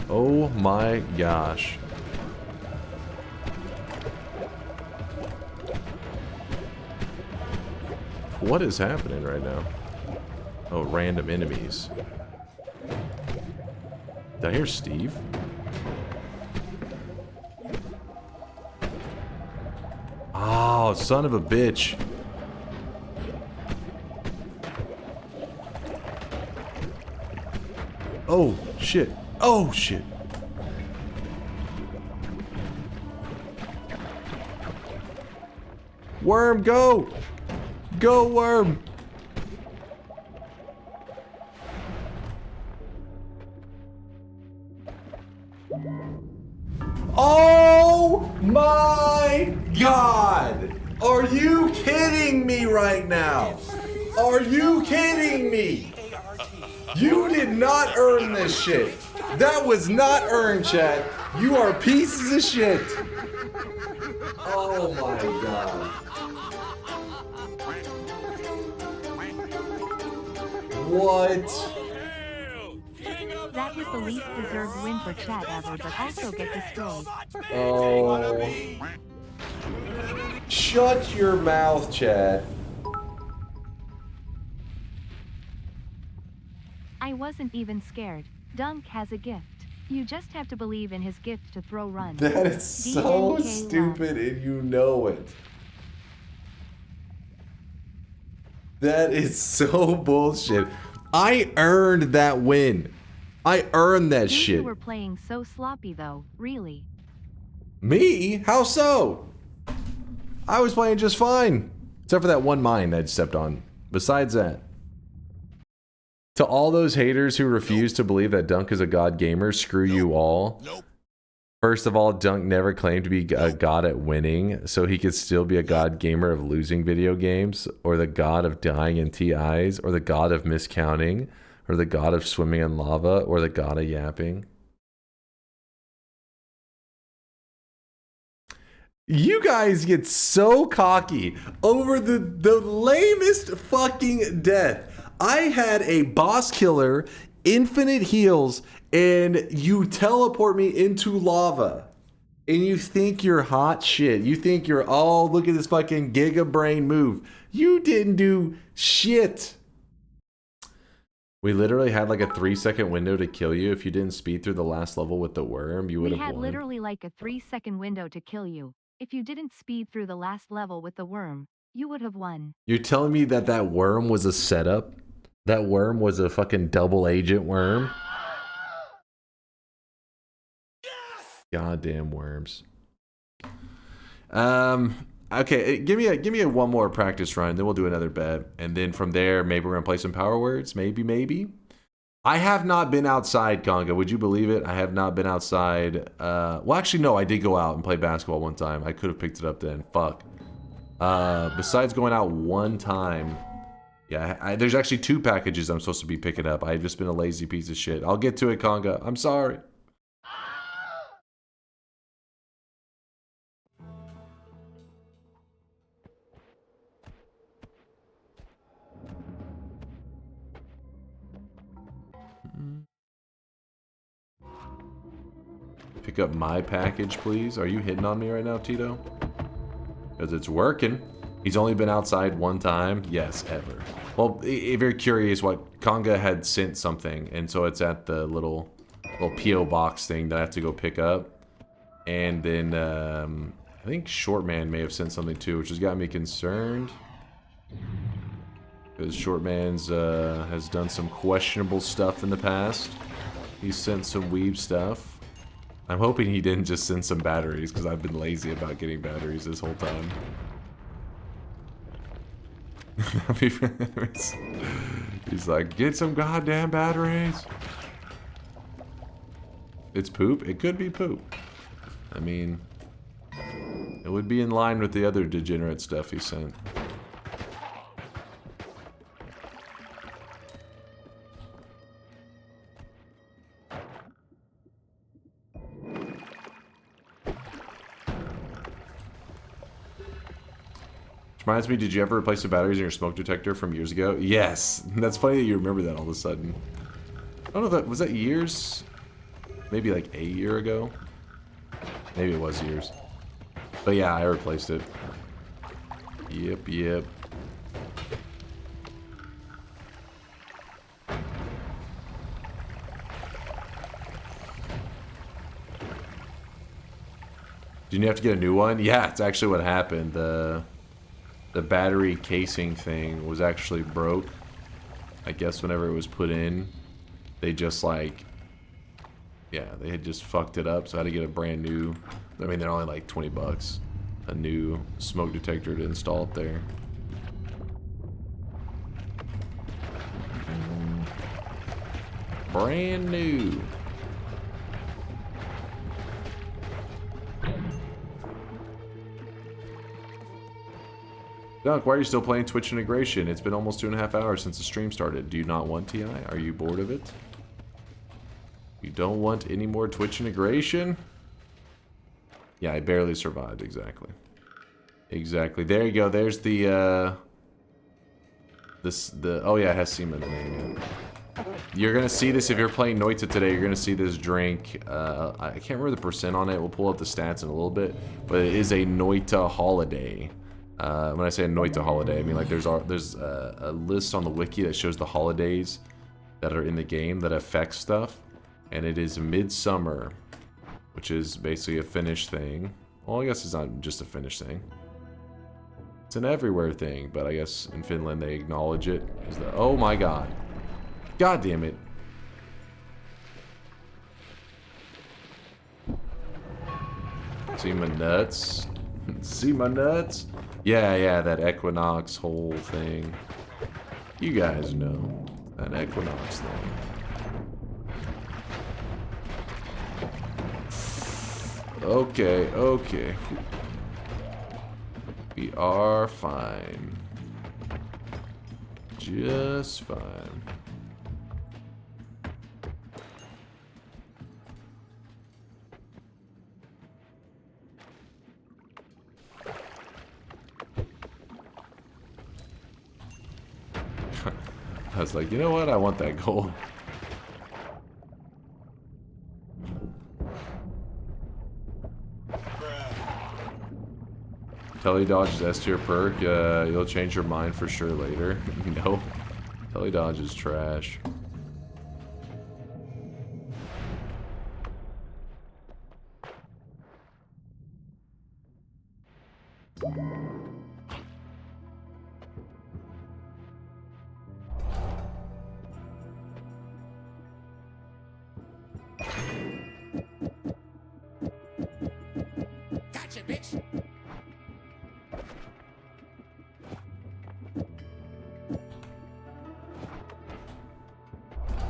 Oh my gosh. What is happening right now? Oh, random enemies. Did I hear Steve? Oh, son of a bitch. Oh, shit. Oh, shit. Worm, go! Go, worm! Oh my God! Are you kidding me right now? Are you kidding me? You did not earn this shit. That was not earned, chat. You are pieces of shit. Oh my God. What? That was the least deserved win for chat ever, but also get destroyed. Oh. Shut your mouth, Chad. I wasn't even scared. Dunk has a gift. You just have to believe in his gift to throw run. That is so stupid and you know it. That is so bullshit. I earned that win. I earned that shit. You were playing so sloppy though, really. Me? How so? I was playing just fine. Except for that one mine I'd stepped on. Besides that. To all those haters who refuse to believe that Dunk is a god gamer, screw you all. First of all, Dunk never claimed to be a god at winning, so he could still be a god gamer of losing video games, or the god of dying in TIs, or the god of miscounting, or the god of swimming in lava, or the god of yapping. You guys get so cocky over the lamest fucking death. I had a boss killer, infinite heals, and you teleport me into lava. And you think you're hot shit. You think you're, oh, look at this fucking giga brain move. You didn't do shit. We literally had like a 3-second window to kill you. If you didn't speed through the last level with the worm, you would have won. We had literally like a 3-second window to kill you. If you didn't speed through the last level with the worm, you would have won. You're telling me that that worm was a setup? That worm was a fucking double agent worm? Yes! Goddamn worms. Okay, give me a one more practice run, then we'll do another bet, and then from there maybe we're gonna play some power words. Maybe. I have not been outside, Conga. Would you believe it? I have not been outside. Well, actually, no. I did go out and play basketball one time. I could have picked it up then. Fuck. Besides going out one time, yeah, there's actually 2 packages I'm supposed to be picking up. I've just been a lazy piece of shit. I'll get to it, Conga. I'm sorry. Pick up my package, please. Are you hitting on me right now, Tito? Because it's working. He's only been outside one time. Yes, ever. Well, if you're curious, what Conga had sent something, and so it's at the little P.O. box thing that I have to go pick up. And then I think Shortman may have sent something too, which has got me concerned. Because Shortman's has done some questionable stuff in the past. He's sent some weeb stuff. I'm hoping he didn't just send some batteries, because I've been lazy about getting batteries this whole time. He's like, get some goddamn batteries. It's poop? It could be poop. I mean, it would be in line with the other degenerate stuff he sent. Reminds me, did you ever replace the batteries in your smoke detector from years ago? Yes. That's funny that you remember that all of a sudden. I don't know if that was that years? Maybe like a year ago? Maybe it was years. But yeah, I replaced it. Yep. Didn't you have to get a new one? Yeah, it's actually what happened. The battery casing thing was actually broke. I guess whenever it was put in, they just like, yeah, they had just fucked it up, so I had to get a brand new, I mean, they're only like 20 bucks, a new smoke detector to install it there. Brand new. Dunk, why are you still playing Twitch integration? It's been almost 2.5 hours since the stream started. Do you not want TI? Are you bored of it? You don't want any more Twitch integration? Yeah, I barely survived, exactly. Exactly. There you go. There's the, oh yeah, it has semen in the name. You're gonna see this if you're playing Noita today. You're gonna see this drink. I can't remember the percent on it. We'll pull up the stats in a little bit. But it is a Noita holiday. When I say a Noita holiday, I mean like there's a list on the wiki that shows the holidays that are in the game that affect stuff, and it is midsummer, which is basically a Finnish thing. Well, I guess it's not just a Finnish thing. It's an everywhere thing, but I guess in Finland they acknowledge it as the. Oh my god! God damn it! See my nuts? See my nuts? Yeah, that equinox whole thing. You guys know that equinox thing. Okay. We are fine. Just fine. I was like, you know what? I want that gold. Teledodge is S tier perk. You'll change your mind for sure later. No. Teledodge is trash. Gotcha, bitch.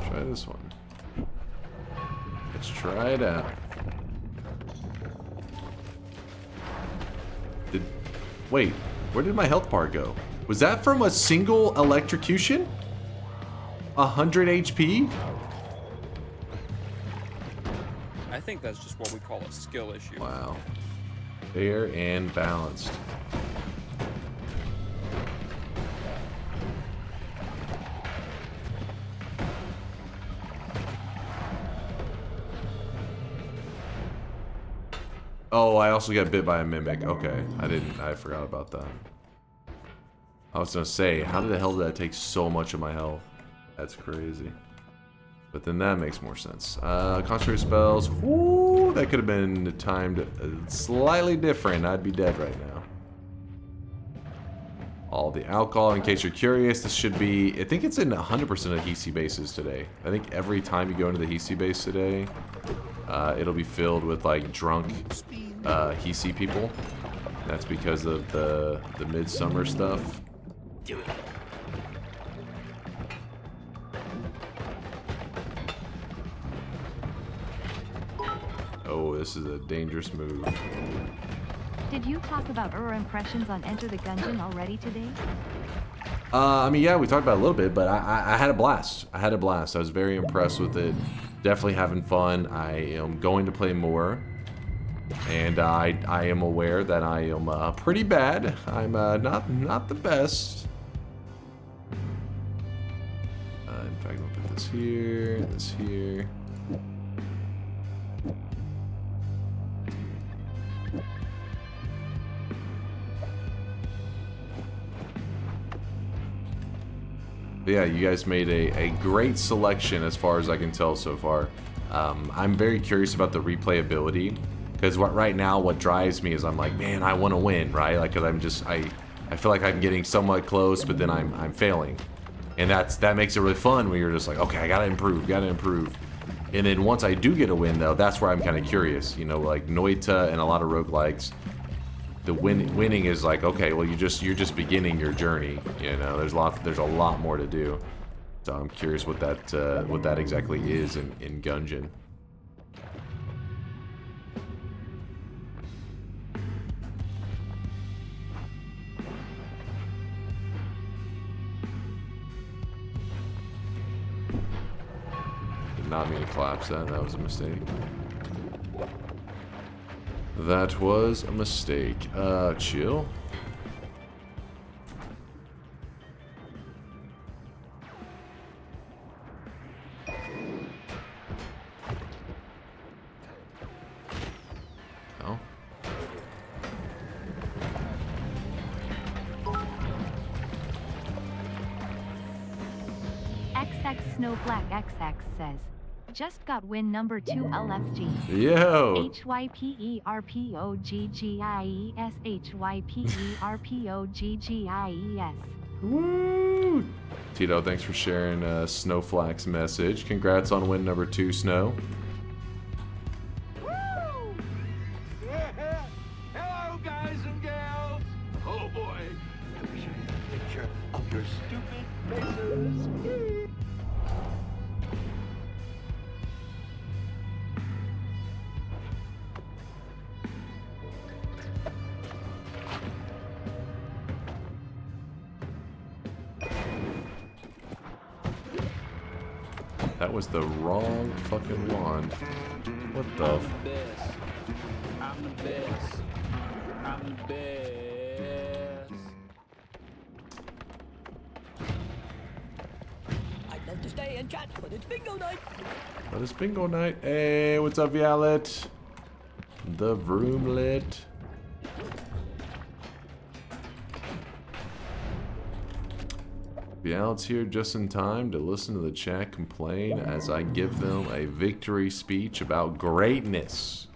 Try this one. Let's try it out. Wait, where did my health bar go? Was that from a single electrocution? 100 HP? I think that's just what we call a skill issue. Wow. Fair and balanced. Oh, I also got bit by a mimic. Okay, I forgot about that. I was gonna say, how the hell did that take so much of my health? That's crazy. But then that makes more sense. Concentrate spells. Woo, that could have been timed slightly different. I'd be dead right now. All the alcohol, in case you're curious, this should be, I think it's in 100% of Hisi bases today. I think every time you go into the Hisi base today, it'll be filled with like drunk Hisi people. That's because of the midsummer stuff. Do it. Oh, this is a dangerous move. Did you talk about impressions on Enter the Gungeon already today? I mean, yeah, we talked about it a little bit, but I had a blast. I had a blast. I was very impressed with it. Definitely having fun. I am going to play more. And I am aware that I am pretty bad. I'm not the best. In fact, I'll put this here, this here. But yeah, you guys made a great selection as far as I can tell so far. I'm very curious about the replayability, because right now what drives me is I'm like, man, I want to win, right? Like, cause I feel like I'm getting somewhat close, but then I'm failing, and that makes it really fun when you're just like, okay, I gotta improve. And then once I do get a win, though, that's where I'm kind of curious. You know, like Noita and a lot of roguelikes. The winning is like, okay, well, you're just beginning your journey. You know, there's a lot more to do. So I'm curious what that exactly is in Gungeon. Did not mean to collapse that. That was a mistake. That was a mistake. Chill. Oh. Snowflake XX says, just got win number 2 LFG. Yo. HYPERPOGGIES HYPERPOGGIES. Woo! Tito, thanks for sharing Snowflake's message. Congrats on win number 2, Snow. Hello, guys and gals. Oh boy, let me show you a picture of your stupid faces. That was the wrong fucking wand. What the f- I'm the best. I'm the best. I'd love to stay and chat, but it's bingo night. But it's bingo night. Hey, what's up, Violet? The Vroomlet. Violet's here just in time to listen to the chat complain as I give them a victory speech about greatness.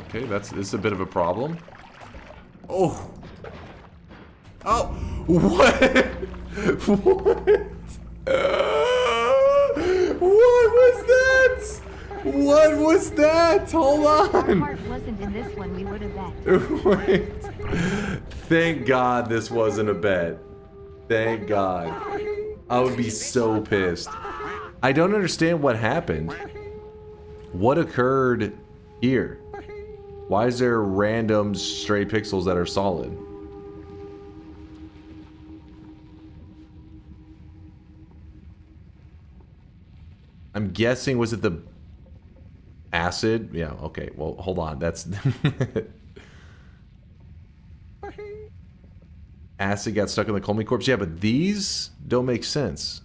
Okay, this is a bit of a problem. Oh! Oh! What? What? What was that? What was that? Hold Our on! heart wasn't in this one, we would have bet. Wait. Thank God this wasn't a bet. Thank God. I would be so pissed. I don't understand what happened. What occurred here? Why is there random stray pixels that are solid? I'm guessing, was it the acid? Yeah, okay. Well, hold on. That's... Acid got stuck in the Colmy corpse. Yeah, but these don't make sense.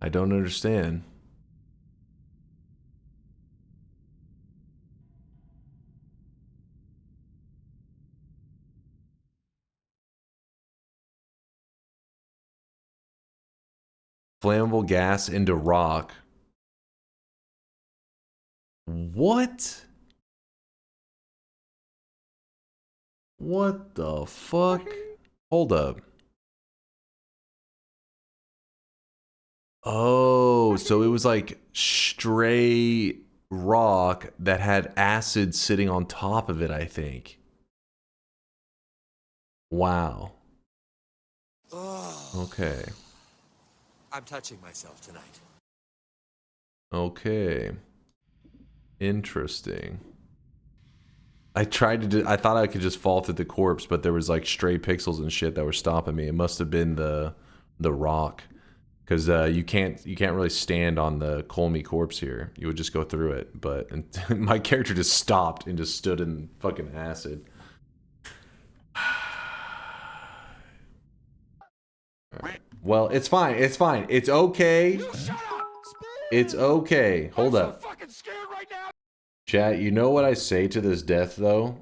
I don't understand. Flammable gas into rock. What? What the fuck? Hold up. Oh, so it was like stray rock that had acid sitting on top of it, I think. Wow. Okay. I'm touching myself tonight. Okay. Interesting. I tried to do, I thought I could just fall through the corpse, but there was like stray pixels and shit that were stopping me. It must have been the rock. Because you can't really stand on the Colmy corpse here. You would just go through it. But my character just stopped and just stood in fucking acid. Right. Well, it's fine. It's fine. It's okay. It's okay. Hold up. Chat, you know what I say to this death though?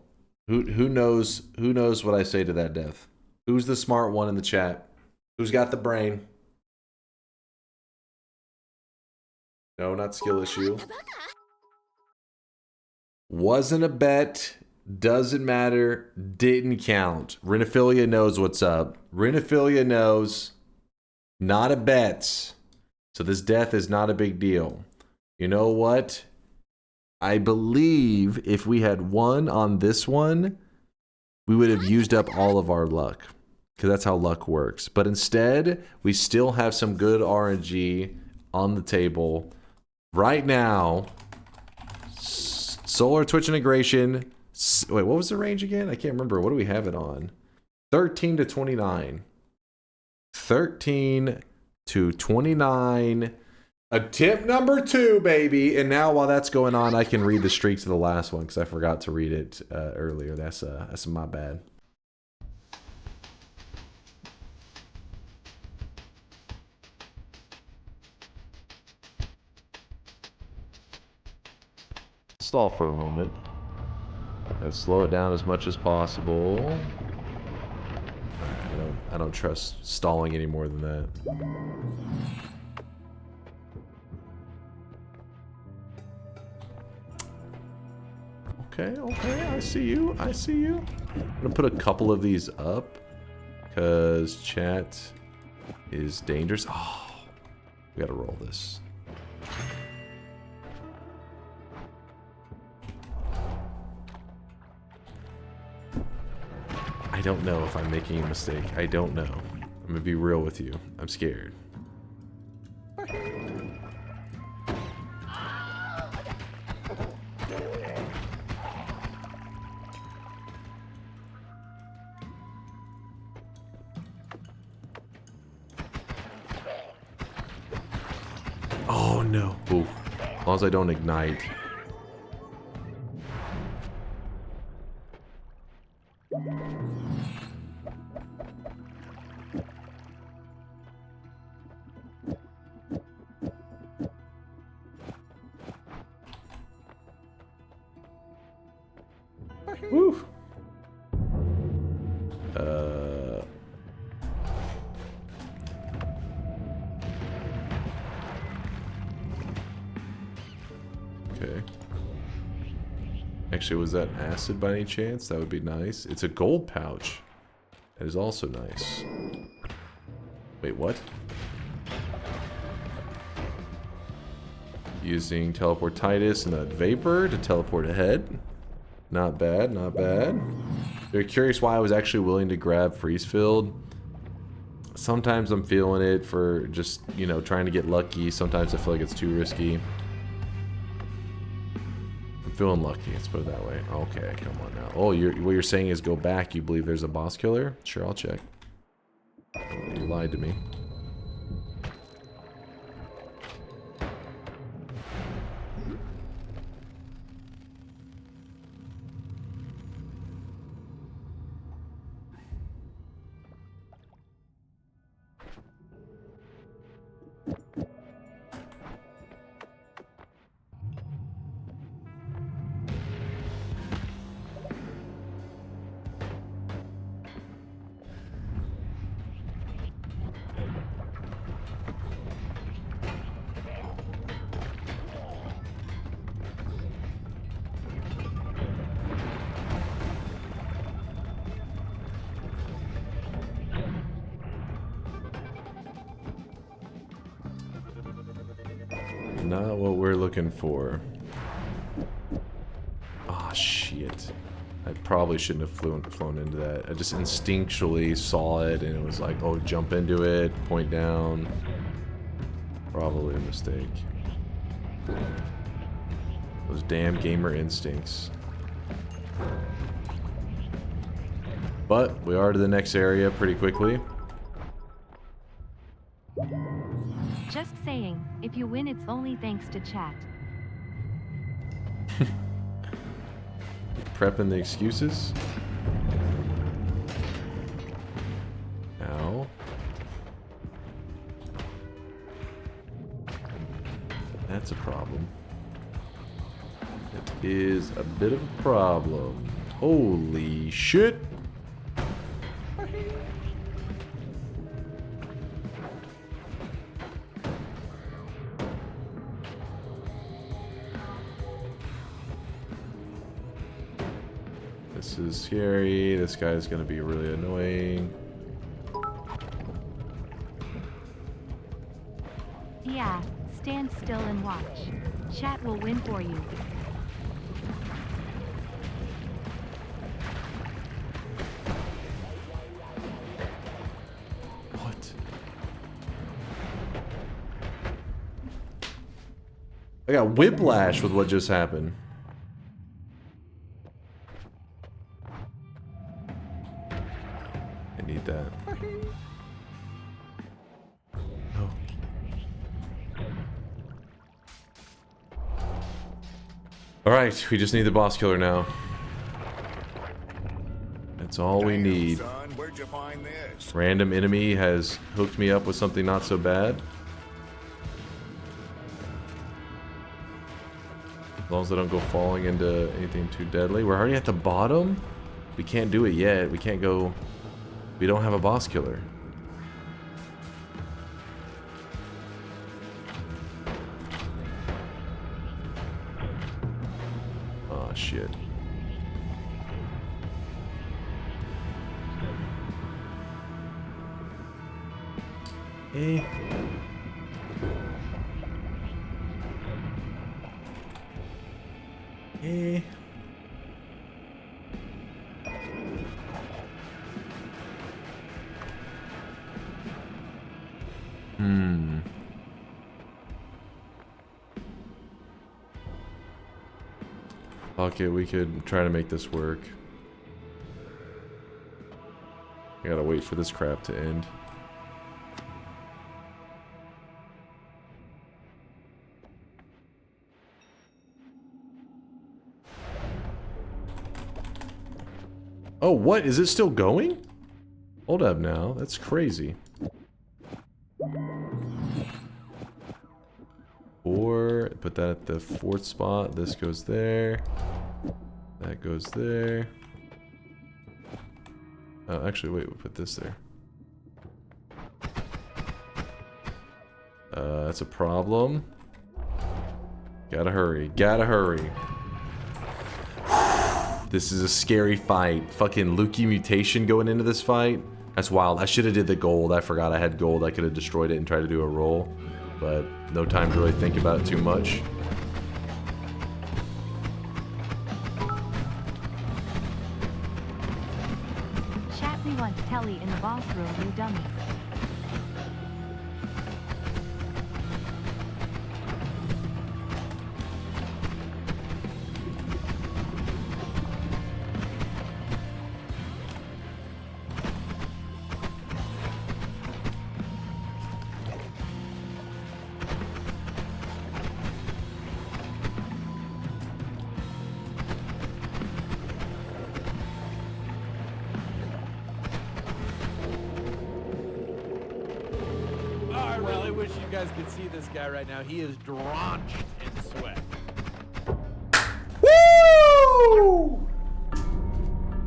Who knows what I say to that death? Who's the smart one in the chat? Who's got the brain? No, not skill issue. Wasn't a bet. Doesn't matter. Didn't count. Renophilia knows what's up. Renophilia knows. Not a bet. So this death is not a big deal. You know what? I believe if we had won on this one, we would have used up all of our luck. Because that's how luck works. But instead, we still have some good RNG on the table. Right now, Solar Twitch integration. Wait, what was the range again? I can't remember. What do we have it on? 13 to 29. 13 to 29. Attempt number 2, baby. And now while that's going on, I can read the streak to the last one because I forgot to read it earlier. That's my bad. Stall for a moment. Let's slow it down as much as possible. I don't trust stalling any more than that. Okay, I see you. I'm gonna put a couple of these up because chat is dangerous. Oh, we gotta roll this. I don't know if I'm making a mistake. I don't know. I'm gonna be real with you. I'm scared. Oh no. Ooh. As long as I don't ignite. Woo. Okay. Actually, was that acid by any chance? That would be nice. It's a gold pouch. That is also nice. Wait, what? Using teleportitis and a vapor to teleport ahead. Not bad, not bad. You're curious why I was actually willing to grab freeze filled. Sometimes I'm feeling it for just, you know, trying to get lucky. Sometimes I feel like it's too risky. I'm feeling lucky, let's put it that way. Okay, come on now. Oh, what you're saying is go back. You believe there's a boss killer? Sure, I'll check. You lied to me. Not what we're looking for. Oh shit. I probably shouldn't have flown into that. I just instinctually saw it and it was like, oh, jump into it, point down. Probably a mistake. Those damn gamer instincts. But we are to the next area pretty quickly. Just saying, if you win it's only thanks to chat. Prepping the excuses. Ow. That's a problem. It is a bit of a problem. Holy shit. This is scary. This guy's gonna be really annoying. Yeah, stand still and watch. Chat will win for you. What? I got whiplash with what just happened. I need that. Oh, Alright, we just need the boss killer now. That's all we need. Son, where'd you find this? Random enemy has hooked me up with something not so bad. As long as I don't go falling into anything too deadly. We're already at the bottom? We can't do it yet. We can't go... We don't have a boss killer. Oh, shit. Eh. Eh. Okay, we could try to make this work. I gotta wait for this crap to end. Oh, what? Is it still going? Hold up now. That's crazy. Or put that at the 4th spot. This goes there. That goes there. Actually, wait. We'll put this there. That's a problem. Gotta hurry. Gotta hurry. This is a scary fight. Fucking Lukey mutation going into this fight. That's wild. I should have did the gold. I forgot I had gold. I could have destroyed it and tried to do a roll. But no time to really think about it too much. Chat, we want Telly in the boss room, you dummies. Could see this guy right now. He is drenched in sweat. Woo!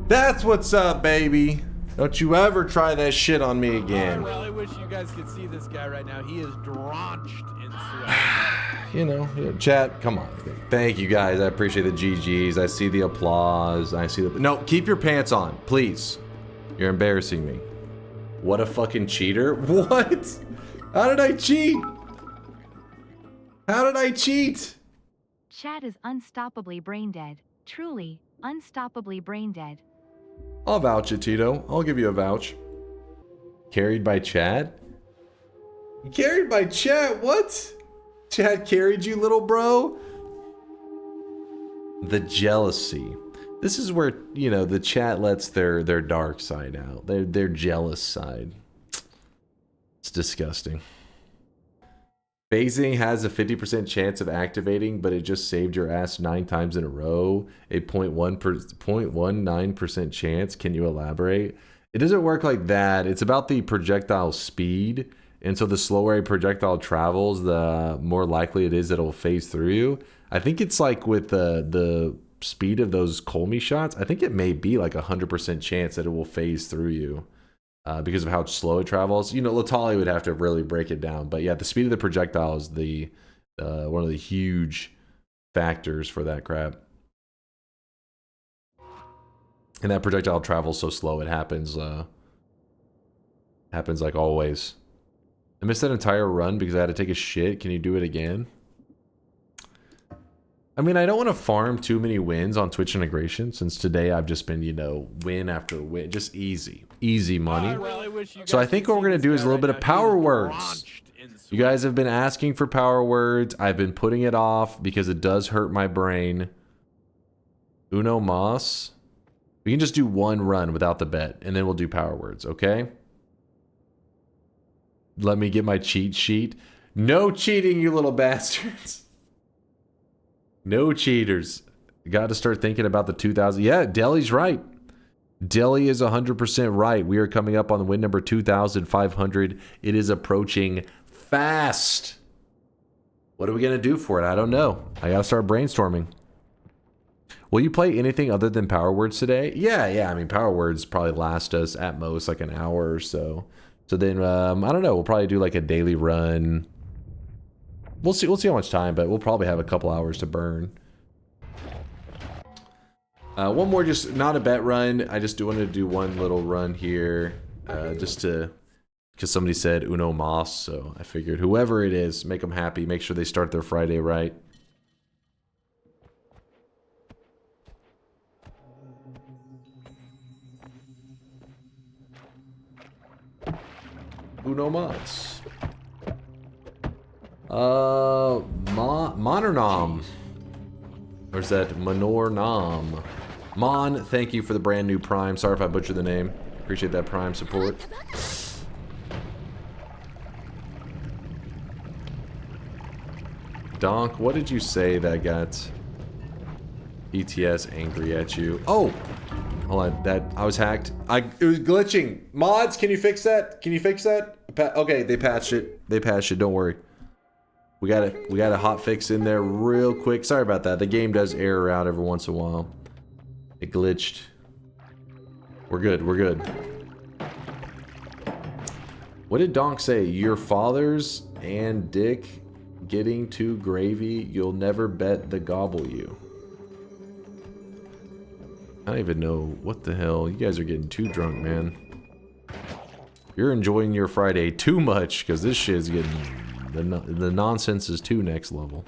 That's what's up, baby. Don't you ever try that shit on me again. I really wish you guys could see this guy right now. He is drenched in sweat. You know, chat, come on. Thank you guys. I appreciate the GGs. I see the applause. I see the... No, keep your pants on, please. You're embarrassing me. What a fucking cheater. What? How did I cheat? How did I cheat? Chat is unstoppably brain dead. Truly, unstoppably brain dead. I'll vouch it, Tito. I'll give you a vouch. Carried by Chad? Carried by Chad? What? Chad carried you, little bro? The jealousy. This is where, you know, the chat lets their dark side out. Their jealous side. It's disgusting. Phasing has a 50% chance of activating, but it just saved your ass 9 times in a row. A 0.19% chance. Can you elaborate? It doesn't work like that. It's about the projectile speed. And so the slower a projectile travels, the more likely it is that it'll phase through you. I think it's like with the speed of those Colmy shots, I think it may be like 100% chance that it will phase through you. Because of how slow it travels. You know, Latali would have to really break it down. But yeah, the speed of the projectile is the one of the huge factors for that crap. And that projectile travels so slow, it happens like always. I missed that entire run because I had to take a shit. Can you do it again? I mean, I don't want to farm too many wins on Twitch integration since today I've just been, you know, win after win. Just easy money. So I think what we're going to do is a little bit of power words. You guys have been asking for power words. I've been putting it off because it does hurt my brain. Uno Mas. We can just do one run without the bet and then we'll do power words, okay? Let me get my cheat sheet. No cheating, you little bastards. No cheaters. Got to start thinking about the 2000. Yeah, Deli's right. Deli is 100% right. We are coming up on the win number 2,500. It is approaching fast. What are we going to do for it? I don't know. I got to start brainstorming. Will you play anything other than Power Words today? Yeah. I mean, Power Words probably last us at most like an hour or so. So then, I don't know. We'll probably do like a daily run. We'll see how much time, but we'll probably have a couple hours to burn. One more, just not a bet run. I just wanted to do one little run here, just to, because somebody said Uno Mas, so I figured whoever it is, make them happy. Make sure they start their Friday right. Uno Mas. Mon or Nom? Or is that Manor Nom? Mon, thank you for the brand new Prime. Sorry if I butchered the name. Appreciate that Prime support. Donk, what did you say that got ETS angry at you? Oh! Hold on, I was hacked. It was glitching. Mods, can you fix that? Can you fix that? Okay, they patched it. They patched it, don't worry. We got a hot fix in there real quick. Sorry about that. The game does error out every once in a while. It glitched. We're good, we're good. What did Donk say? Your father's and dick getting too gravy, you'll never bet the gobble you. I don't even know what the hell. You guys are getting too drunk, man. You're enjoying your Friday too much, because this shit's getting... The nonsense is too next level.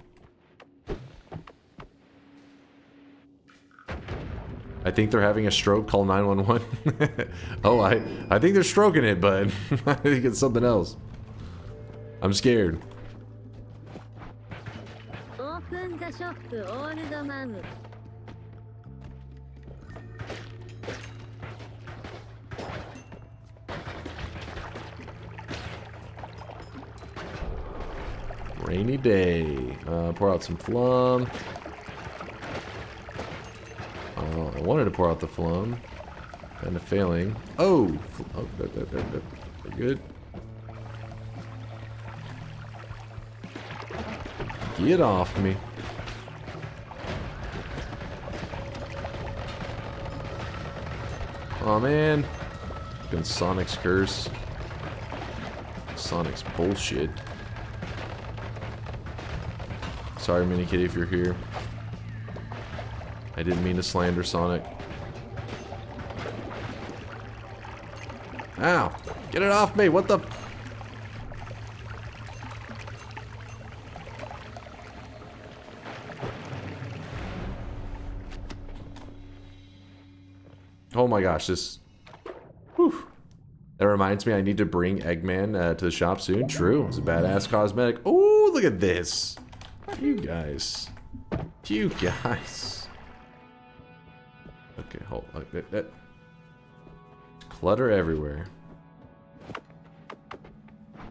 I think they're having a stroke. Call 911. Oh, I think they're stroking it, but I think it's something else. I'm scared. Open the shop, old man. Rainy day. Pour out some flum. I wanted to pour out the flum. Kind of failing. Oh! Oh, we're good. Get off me. Oh man. Fucking Sonic's curse. Sonic's bullshit. Sorry, Mini Kitty, if you're here. I didn't mean to slander Sonic. Ow! Get it off me! What the... Oh my gosh, this... Whew. That reminds me, I need to bring Eggman to the shop soon. True, it's a badass cosmetic. Oh, look at this! You guys. You guys. Okay, hold on. Clutter everywhere.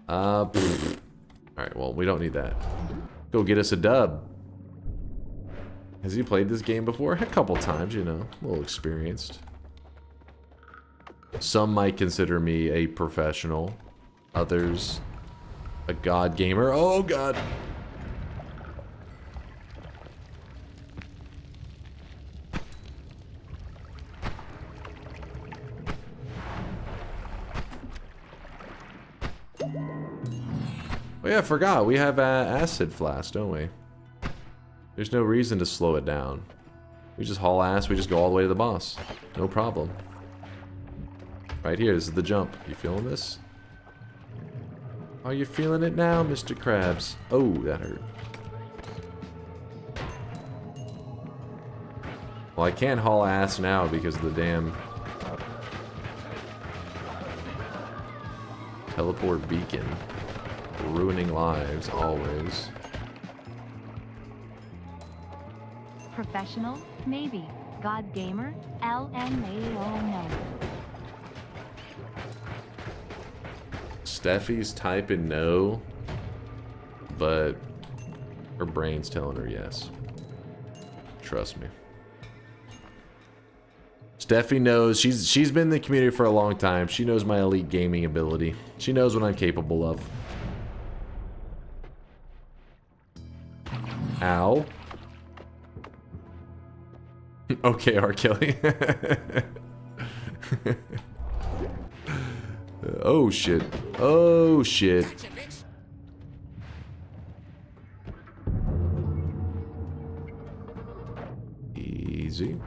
Alright, well, we don't need that. Go get us a dub. Has he played this game before? A couple times, you know. A little experienced. Some might consider me a professional. Others, a god gamer. Oh, God. Oh yeah, I forgot. We have acid flask, don't we? There's no reason to slow it down. We just haul ass, we just go all the way to the boss. No problem. Right here, this is the jump. You feeling this? Are you feeling it now, Mr. Krabs? Oh, that hurt. Well, I can't haul ass now because of the damn... teleport beacon. Ruining lives, always. Professional? Maybe. God gamer? LMAO no. Steffi's typing no, but her brain's telling her yes. Trust me. Steffi knows. She's been in the community for a long time. She knows my elite gaming ability. She knows what I'm capable of. Ow. Okay, R. Kelly. Oh shit. Oh shit. Easy.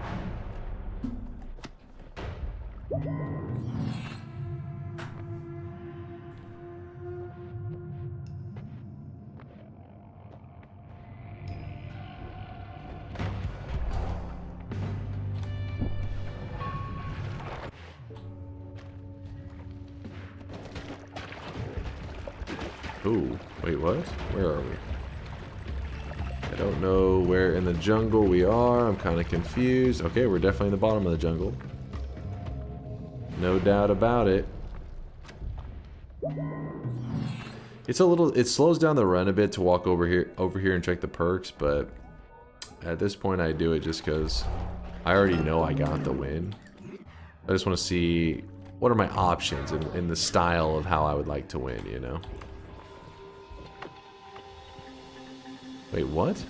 Ooh, wait, what? Where are we? I don't know where in the jungle we are. I'm kind of confused. Okay, we're definitely in the bottom of the jungle. No doubt about it. It's a little, it slows down the run a bit to walk over here and check the perks, but at this point I do it just because I already know I got the win. I just want to see what are my options in the style of how I would like to win, you know? Wait, what?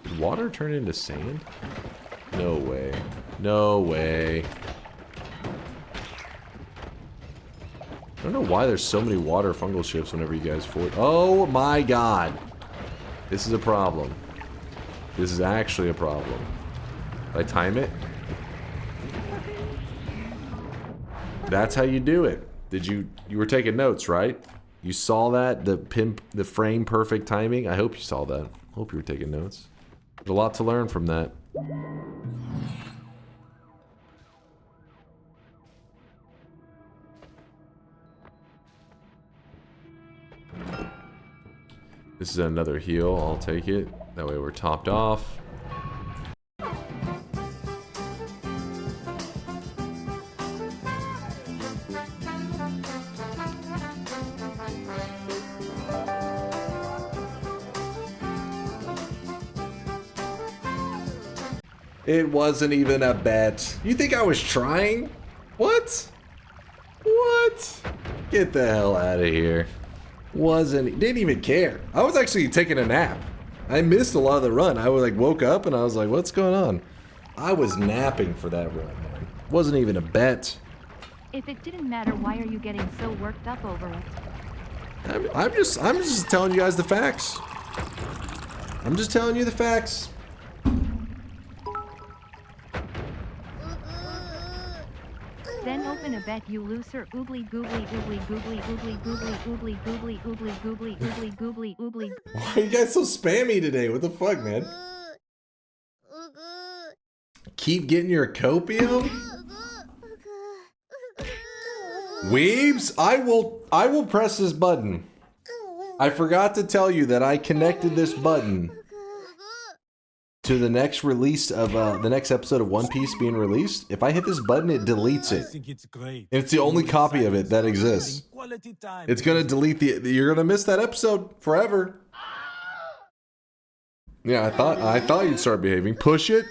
Did water turn into sand? No way. No way. I don't know why there's so many water fungal ships whenever you guys fort. Oh my god. This is a problem. This is actually a problem. Did I time it? That's how you do it. Did you were taking notes, right? You saw that? The frame perfect timing? I hope you saw that. Hope you were taking notes. There's a lot to learn from that. This is another heal. I'll take it. That way we're topped off. It wasn't even a bet. You think I was trying? What? What? Get the hell out of here. Didn't even care. I was actually taking a nap. I missed a lot of the run. I was like, woke up and I was like, what's going on? I was napping for that run, man. Wasn't even a bet. If it didn't matter, why are you getting so worked up over it? I'm just telling you guys the facts. I'm just telling you the facts. Then open a bet, you loser. Oogly googly oogly googly oogly googly oogly googly oogly googly oogly googly oogly. Why are you guys so spammy today? What the fuck, man? Keep getting your copium? Weebs, I will press this button. I forgot to tell you that I connected this button to the next release of the next episode of One Piece being released. If I hit this button, it deletes it. And it's the only copy of it that exists. It's gonna delete you're gonna miss that episode forever. Yeah, I thought you'd start behaving. Push it.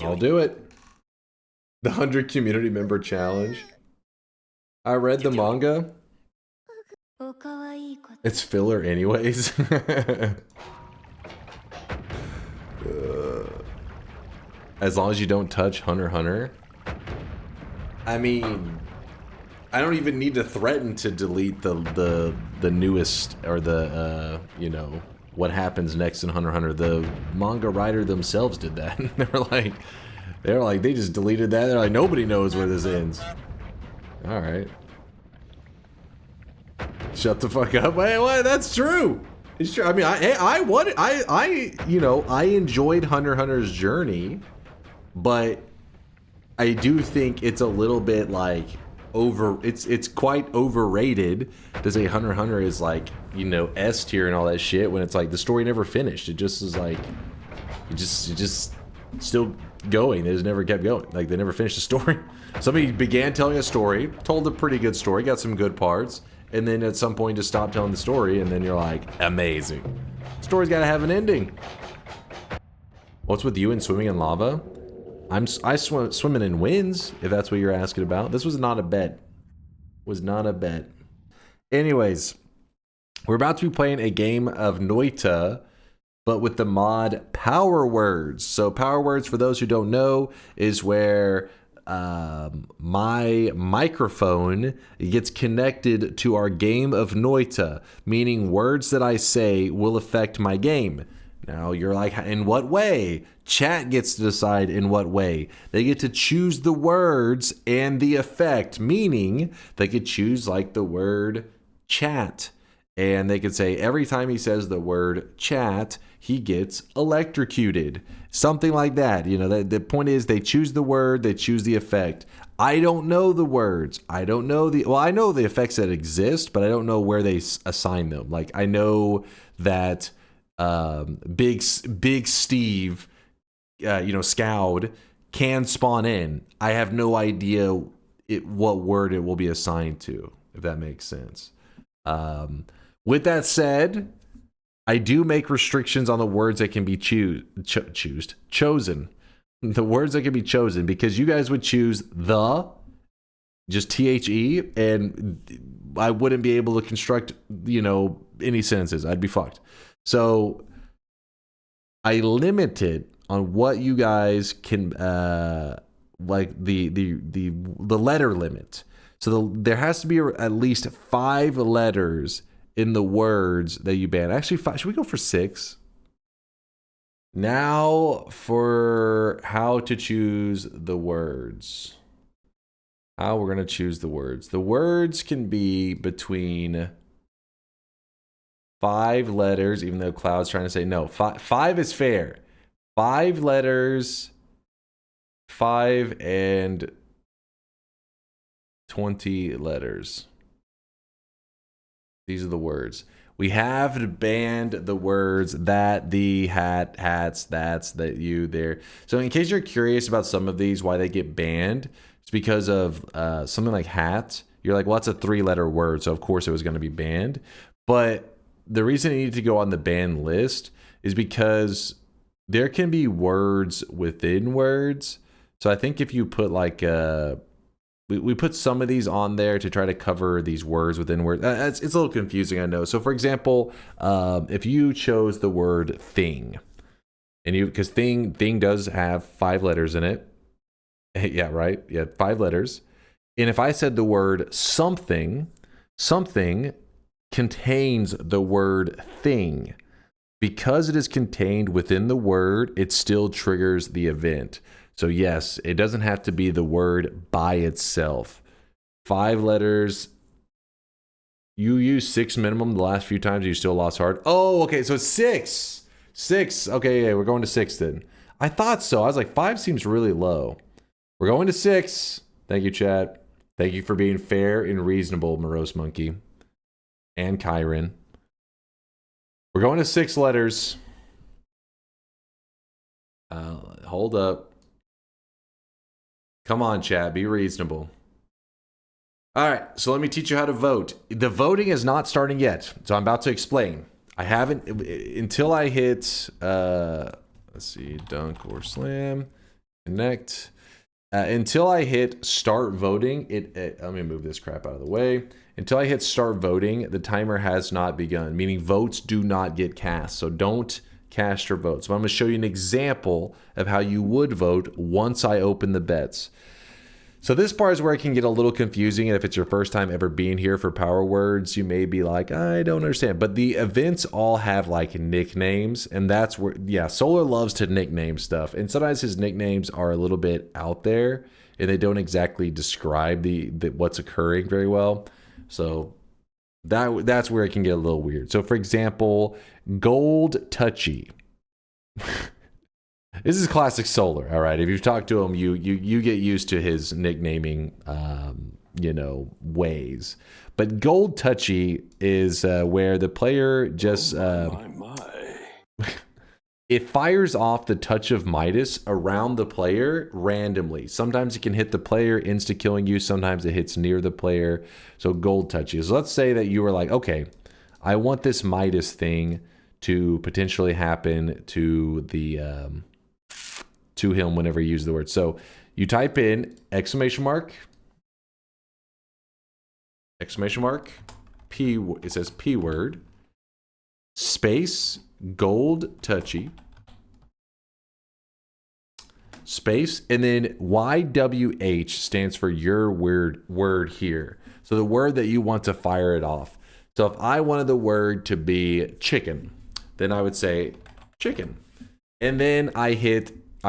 I'll do it. The 100 community member challenge. I read the manga. It's filler anyways. As long as you don't touch Hunter x Hunter. I mean, I don't even need to threaten to delete the newest or the you know, what happens next in Hunter x Hunter. The manga writer themselves did that. they were like they just deleted that. They're like, nobody knows where this ends. All right. Shut the fuck up. Wait, what? That's true. It's true. I mean, I enjoyed Hunter x Hunter's journey, but I do think it's a little bit like it's quite overrated to say Hunter x Hunter is like, you know, S tier and all that shit when it's like the story never finished. It just is like it just still going. It just never kept going. Like they never finished the story. Somebody began telling a story, told a pretty good story, got some good parts, and then at some point just stopped telling the story, and then you're like, amazing. Story's gotta have an ending. What's with you and swimming in lava? swimming in wins, if that's what you're asking about. This was not a bet. Was not a bet. Anyways, we're about to be playing a game of Noita, but with the mod Power Words. So Power Words, for those who don't know, is where my microphone gets connected to our game of Noita, meaning words that I say will affect my game. Now you're like, in what way? Chat gets to decide in what way. They get to choose the words and the effect, meaning they could choose like the word chat. And they could say every time he says the word chat, he gets electrocuted. Something like that. You know, the point is they choose the word, they choose the effect. I don't know the words. I don't know well, I know the effects that exist, but I don't know where they assign them. Like, I know that Big Steve, Scowd, can spawn in. I have no idea what word it will be assigned to, if that makes sense. With that said, I do make restrictions on the words that can be chosen. The words that can be chosen, because you guys would choose just THE, and I wouldn't be able to construct, any sentences. I'd be fucked. So I limited on what you guys can, like the letter limit. So there has to be at least 5 letters in the words that you ban. Actually, 5. Should we go for 6? Now for how to choose the words. How we're going to choose the words. The words can be between 5 letters, even though Cloud's trying to say no. 5 is fair. 5 letters, 5 and 20 letters. These are the words. We have banned the words that, the, hat, hats, that's, that, you, there. So in case you're curious about some of these, why they get banned, it's because of something like hat. You're like, well, that's a 3-letter word, so of course it was going to be banned. But the reason it needed to go on the ban list is because there can be words within words. So I think if you put like we put some of these on there to try to cover these words within words. It's a little confusing, I know. So for example, if you chose the word thing, and because thing does have 5 letters in it. Yeah, right. Yeah, 5 letters. And if I said the word something contains the word thing. Because it is contained within the word, it still triggers the event. So yes, it doesn't have to be the word by itself. 5 letters. You use 6 minimum the last few times, you still lost hard. Oh, okay, so it's 6. 6. Okay, yeah, we're going to 6 then. I thought so. I was like, 5 seems really low. We're going to 6. Thank you, chat. Thank you for being fair and reasonable, Morose Monkey. And Kyron. We're going to 6 letters. Hold up. Come on, chat. Be reasonable. All right. So let me teach you how to vote. The voting is not starting yet. So I'm about to explain. I haven't until I hit. Let's see. DunkOrSlam. Connect. Until I hit start voting. Let me move this crap out of the way. Until I hit start voting, the timer has not begun, meaning votes do not get cast. So don't cast your votes. So I'm going to show you an example of how you would vote once I open the bets. So this part is where it can get a little confusing. And if it's your first time ever being here for Power Words, you may be like, I don't understand. But the events all have like nicknames. And that's where, yeah, Solar loves to nickname stuff. And sometimes his nicknames are a little bit out there and they don't exactly describe the what's occurring very well. So that's where it can get a little weird. So for example, Gold Touchy. This is classic Solar, all right? If you've talked to him, you get used to his nicknaming, ways. But Gold Touchy is where the player just... It fires off the Touch of Midas around the player randomly. Sometimes it can hit the player, insta-killing you. Sometimes it hits near the player. So Gold Touchy. So let's say that you were like, okay, I want this Midas thing to potentially happen to the to him whenever you use the word. So you type in exclamation mark, P, it says P word, space, gold touchy, space, and then YWH stands for your word here. So the word that you want to fire it off. So if I wanted the word to be chicken, then I would say chicken. And then I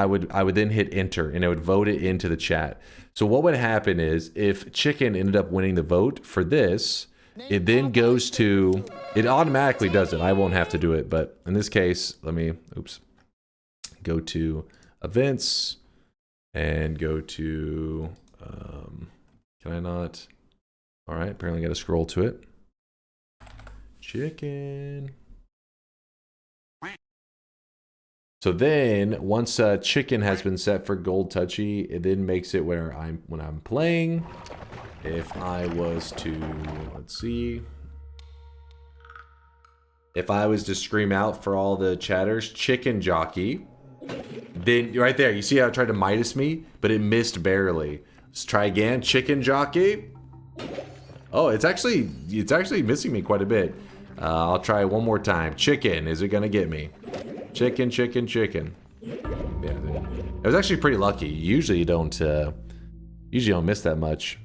would then hit enter, and it would vote it into the chat. So what would happen is if chicken ended up winning the vote for this, it then goes to, it automatically does it. I won't have to do it, but in this case, let me, go to events and go to, can I not? All right, apparently I got to scroll to it. Chicken. So then, once chicken has been set for gold touchy, it then makes it where when I'm playing, if I was to, let's see, if I was to scream out for all the chatters, chicken jockey, then right there, you see how it tried to Midas me, but it missed barely. Let's try again, chicken jockey. Oh, it's actually missing me quite a bit. I'll try one more time. Chicken, is it gonna get me? Chicken, chicken, chicken. Yeah, it was actually pretty lucky. Usually you don't miss that much.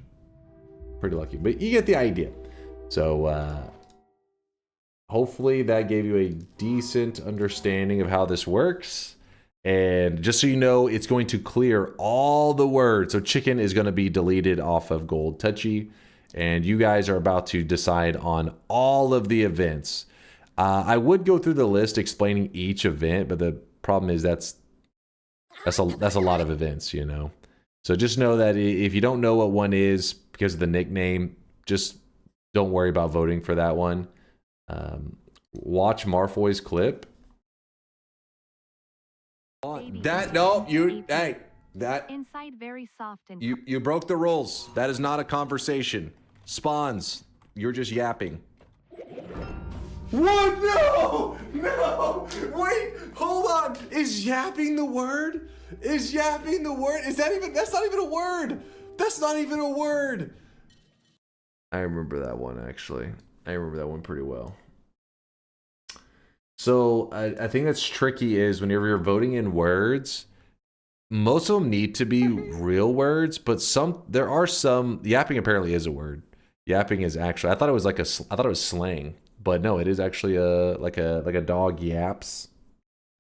Pretty lucky, but you get the idea. So hopefully that gave you a decent understanding of how this works. And just so you know, it's going to clear all the words. So chicken is going to be deleted off of gold touchy. And you guys are about to decide on all of the events. I would go through the list explaining each event, but the problem is that's a lot of events, you know. So just know that if you don't know what one is because of the nickname, just don't worry about voting for that one. Watch Marfoy's clip. Inside very soft and You broke the rules. That is not a conversation. Spawns, you're just yapping. What? No! No! Wait, hold on. Is yapping the word? Is yapping the word? That's not even a word. That's not even a word. I remember that one, actually. I remember that one pretty well. So I think that's tricky is whenever you're voting in words, most of them need to be real words, but there are some. Yapping apparently is a word. Yapping is actually. I thought it was slang, but no, it is actually like a dog yaps,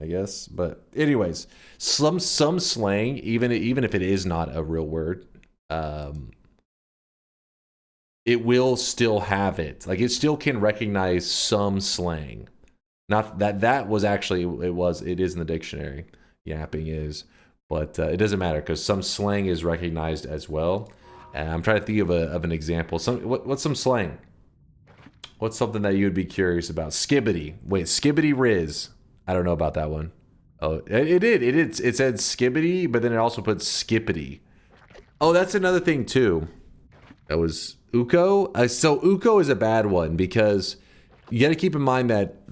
I guess. But anyways, some slang, even if it is not a real word, it will still have it. Like it still can recognize some slang. Not that was actually it is in the dictionary. Yapping is. But it doesn't matter because some slang is recognized as well. And I'm trying to think of an example. What's some slang? What's something that you would be curious about? Skibbity. Wait, skibbity riz. I don't know about that one. Oh, it did. It said skibbity, but then it also put skippity. Oh, that's another thing too. That was uko. So uko is a bad one because you got to keep in mind that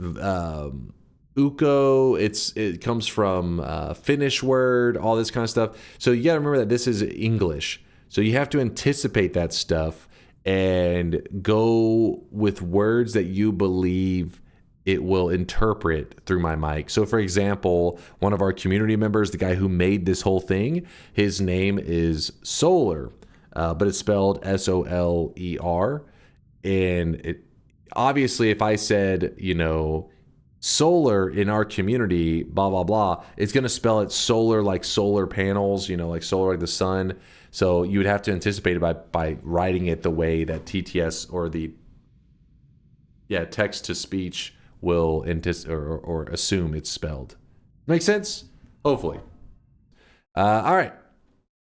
uko, it comes from Finnish word, all this kind of stuff. So you got to remember that this is English. So you have to anticipate that stuff and go with words that you believe it will interpret through my mic. So for example, one of our community members, the guy who made this whole thing, his name is Solar, but it's spelled S-O-L-E-R. And obviously if I said, solar in our community, blah, blah, blah, it's going to spell it solar like solar panels, like solar like the sun. So you would have to anticipate it by writing it the way that TTS or the text to speech will or assume it's spelled. Make sense? Hopefully. All right.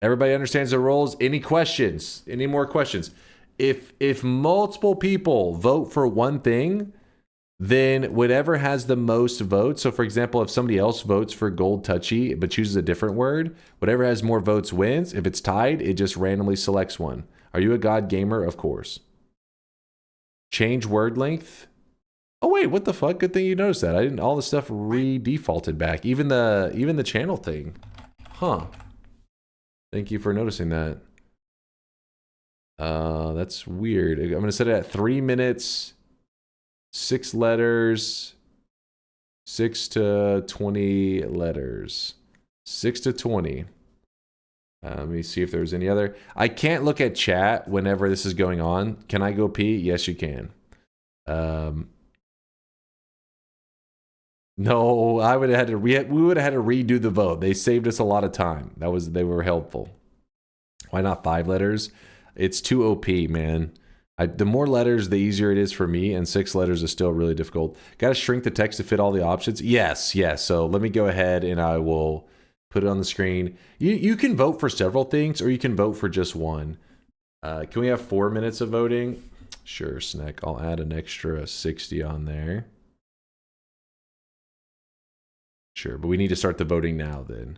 Everybody understands the rules. Any questions? Any more questions? If multiple people vote for one thing, then whatever has the most votes, so for example, if somebody else votes for gold touchy but chooses a different word, whatever has more votes wins. If it's tied, it just randomly selects one. Are you a god gamer? Of course. Change word length. Oh wait, what the fuck? Good thing you noticed that. I didn't. All the stuff re-defaulted back. Even the channel thing. Huh. Thank you for noticing that. That's weird. I'm gonna set it at 3 minutes, 6 letters, 6 to 20 letters. 6 to 20. Let me see if there's any other. I can't look at chat whenever this is going on. Can I go pee? Yes, you can. No, I would have had to we would have had to redo the vote. They saved us a lot of time. They were helpful. Why not 5 letters? It's too OP, man. The more letters, the easier it is for me, and 6 letters is still really difficult. Got to shrink the text to fit all the options? Yes. So let me go ahead and I will put it on the screen. You can vote for several things, or you can vote for just one. Can we have 4 minutes of voting? Sure, Snack. I'll add an extra 60 on there. Sure, but we need to start the voting now then.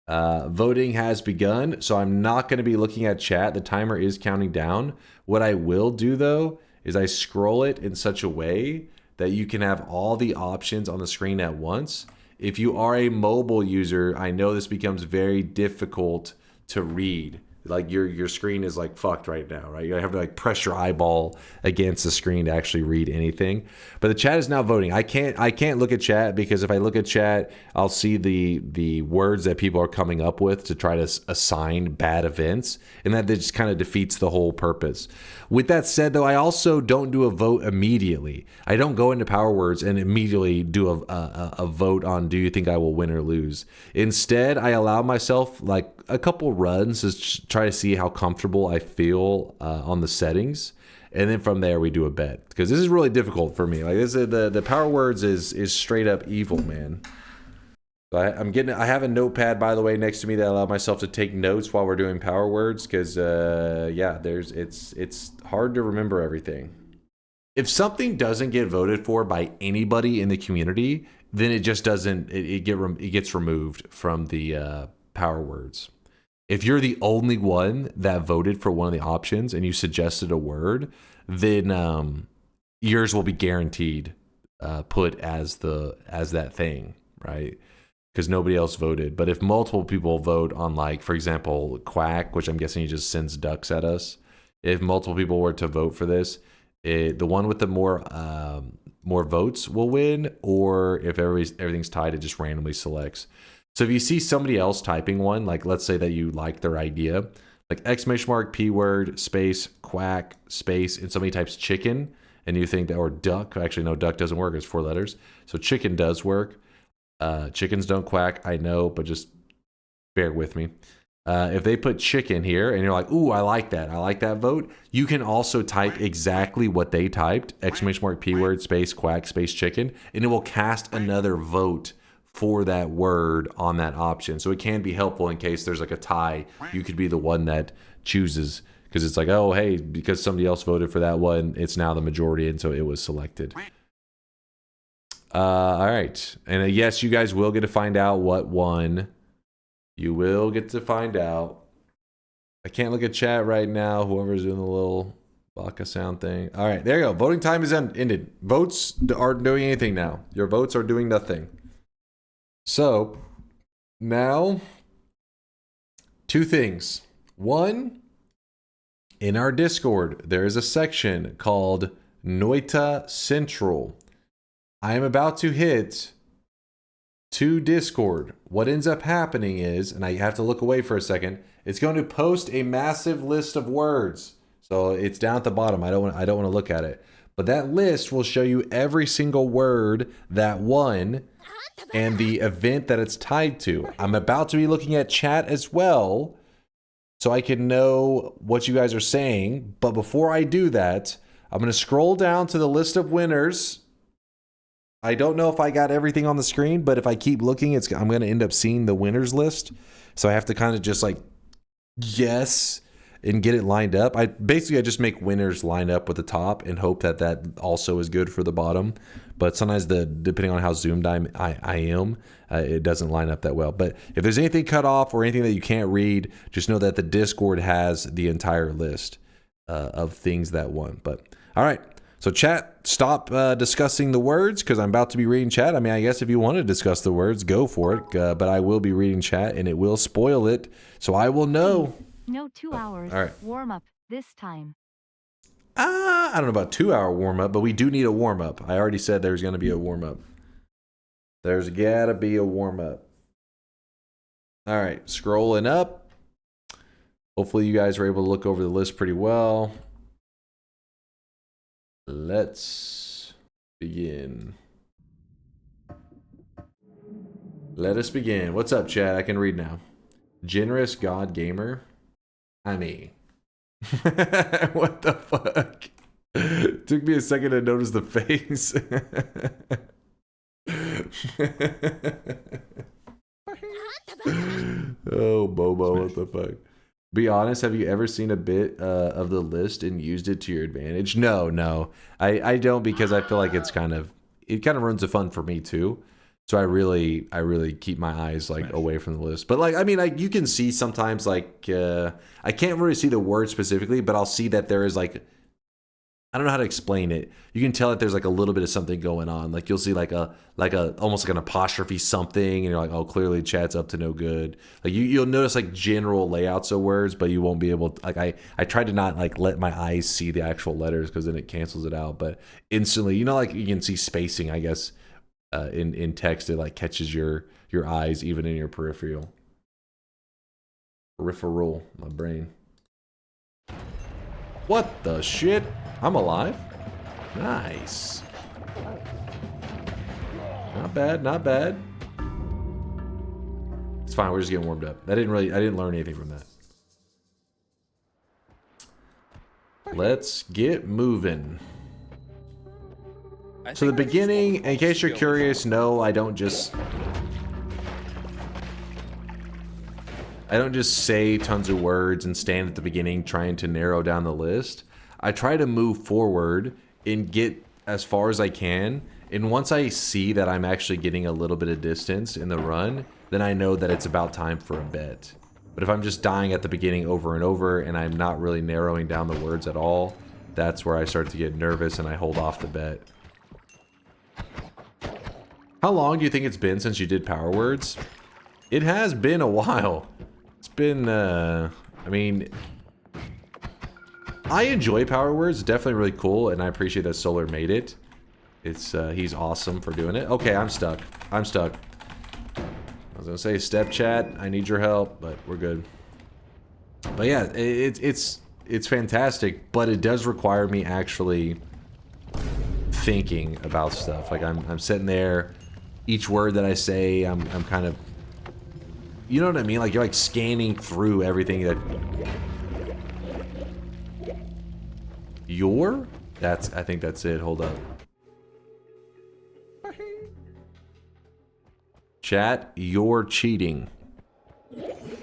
Voting has begun, so I'm not going to be looking at chat. The timer is counting down. What I will do, though, is I scroll it in such a way that you can have all the options on the screen at once. If you are a mobile user, I know this becomes very difficult to read. Like your screen is like fucked right now, right? You have to like press your eyeball against the screen to actually read anything. But the chat is now voting. I can't look at chat, because if I look at chat, I'll see the words that people are coming up with to try to assign bad events, and that just kind of defeats the whole purpose. With that said, though, I also don't do a vote immediately. I don't go into Power Words and immediately do a vote on do you think I will win or lose. Instead, I allow myself like a couple runs to try to see how comfortable I feel on the settings, and then from there we do a bet, because this is really difficult for me. Like this is the Power Words is straight up evil, man. So I have a notepad, by the way, next to me that allow myself to take notes while we're doing Power Words, because yeah, it's hard to remember everything. If something doesn't get voted for by anybody in the community, then it just doesn't. It gets removed from the Power Words. If you're the only one that voted for one of the options and you suggested a word, then yours will be guaranteed put as that thing, right? Because nobody else voted. But if multiple people vote on, like, for example, quack, which I'm guessing he just sends ducks at us. If multiple people were to vote for this, the one with the more votes will win, or if everything's tied, it just randomly selects. So if you see somebody else typing one, like let's say that you like their idea, like exclamation mark, P word, space, quack, space, and somebody types chicken, and you think that, or duck, actually no, duck doesn't work, it's 4 letters. So chicken does work. Chickens don't quack, I know, but just bear with me. If they put chicken here and you're like, ooh, I like that vote, you can also type exactly what they typed, exclamation mark, P word, space, quack, space, chicken, and it will cast another vote for that word on that option. So it can be helpful in case there's like a tie. You could be the one that chooses, because it's like, oh, hey, because somebody else voted for that one, it's now the majority, and so it was selected. All right. And yes, you guys will get to find out what won. You will get to find out. I can't look at chat right now. Whoever's doing the little Baka sound thing. All right, there you go. Voting time is ended. Votes aren't doing anything now. Your votes are doing nothing. So, now, 2 things. One, in our Discord, there is a section called Noita Central. I am about to hit to Discord. What ends up happening is, and I have to look away for a second, it's going to post a massive list of words. So it's down at the bottom. I don't want to look at it. But that list will show you every single word that won and the event that it's tied to. I'm about to be looking at chat as well, so I can know what you guys are saying. But before I do that, I'm going to scroll down to the list of winners. I don't know if I got everything on the screen, but if I keep looking, I'm going to end up seeing the winners list. So I have to kind of just like guess and get it lined up. I just make winners line up with the top and hope that that also is good for the bottom. But sometimes depending on how zoomed I am, it doesn't line up that well. But if there's anything cut off or anything that you can't read, just know that the Discord has the entire list of things that won. But all right. So So chat, stop discussing the words because I'm about to be reading chat. I mean, I guess if you want to discuss the words, go for it. But I will be reading chat and it will spoil it. So I will know. No 2 hours. All right. Warm up this time. I don't know about 2 hour warm up, but we do need a warm up. I already said there's going to be a warm up. There's gotta be a warm up. All right, scrolling up. Hopefully you guys were able to look over the list pretty well. Let's begin. Let us begin. What's up, chat? I can read now. Generous God Gamer. I mean. What the fuck? Took me a second to notice the face. Oh, Bobo, what the fuck? Be honest, have you ever seen a bit of the list and used it to your advantage? No. I don't, because I feel like it kind of ruins the fun for me too. So I really keep my eyes like away from the list. But like, I mean, you can see sometimes like, I can't really see the word specifically, but I'll see that there is like, I don't know how to explain it. You can tell that there's like a little bit of something going on. Like you'll see like a almost like an apostrophe something, and you're like, oh, clearly chat's up to no good. Like you'll notice like general layouts of words, but you won't be able to, like I try to not like let my eyes see the actual letters because then it cancels it out. But instantly, you know, like you can see spacing, I guess, in text, it like catches your eyes even in your peripheral, my brain. What the shit? I'm alive. Nice. Not bad, not bad. It's fine, we're just getting warmed up. I didn't learn anything from that. Let's get moving. So the beginning, in case you're curious, no, I don't just say tons of words and stand at the beginning trying to narrow down the list. I try to move forward and get as far as I can. And once I see that I'm actually getting a little bit of distance in the run, then I know that it's about time for a bet. But if I'm just dying at the beginning over and over and I'm not really narrowing down the words at all, that's where I start to get nervous and I hold off the bet. How long do you think it's been since you did power words? It has been a while. It's been, I mean, I enjoy power words. It's definitely really cool, and I appreciate that Solar made it. It's, he's awesome for doing it. Okay, I'm stuck. I was gonna say, step chat, I need your help, but we're good. But yeah, it's fantastic, but it does require me actually thinking about stuff. Like I'm sitting there, each word that I say, I'm kind of, you know what I mean? Like you're like scanning through everything that I think that's it. Hold up. Chat, you're cheating.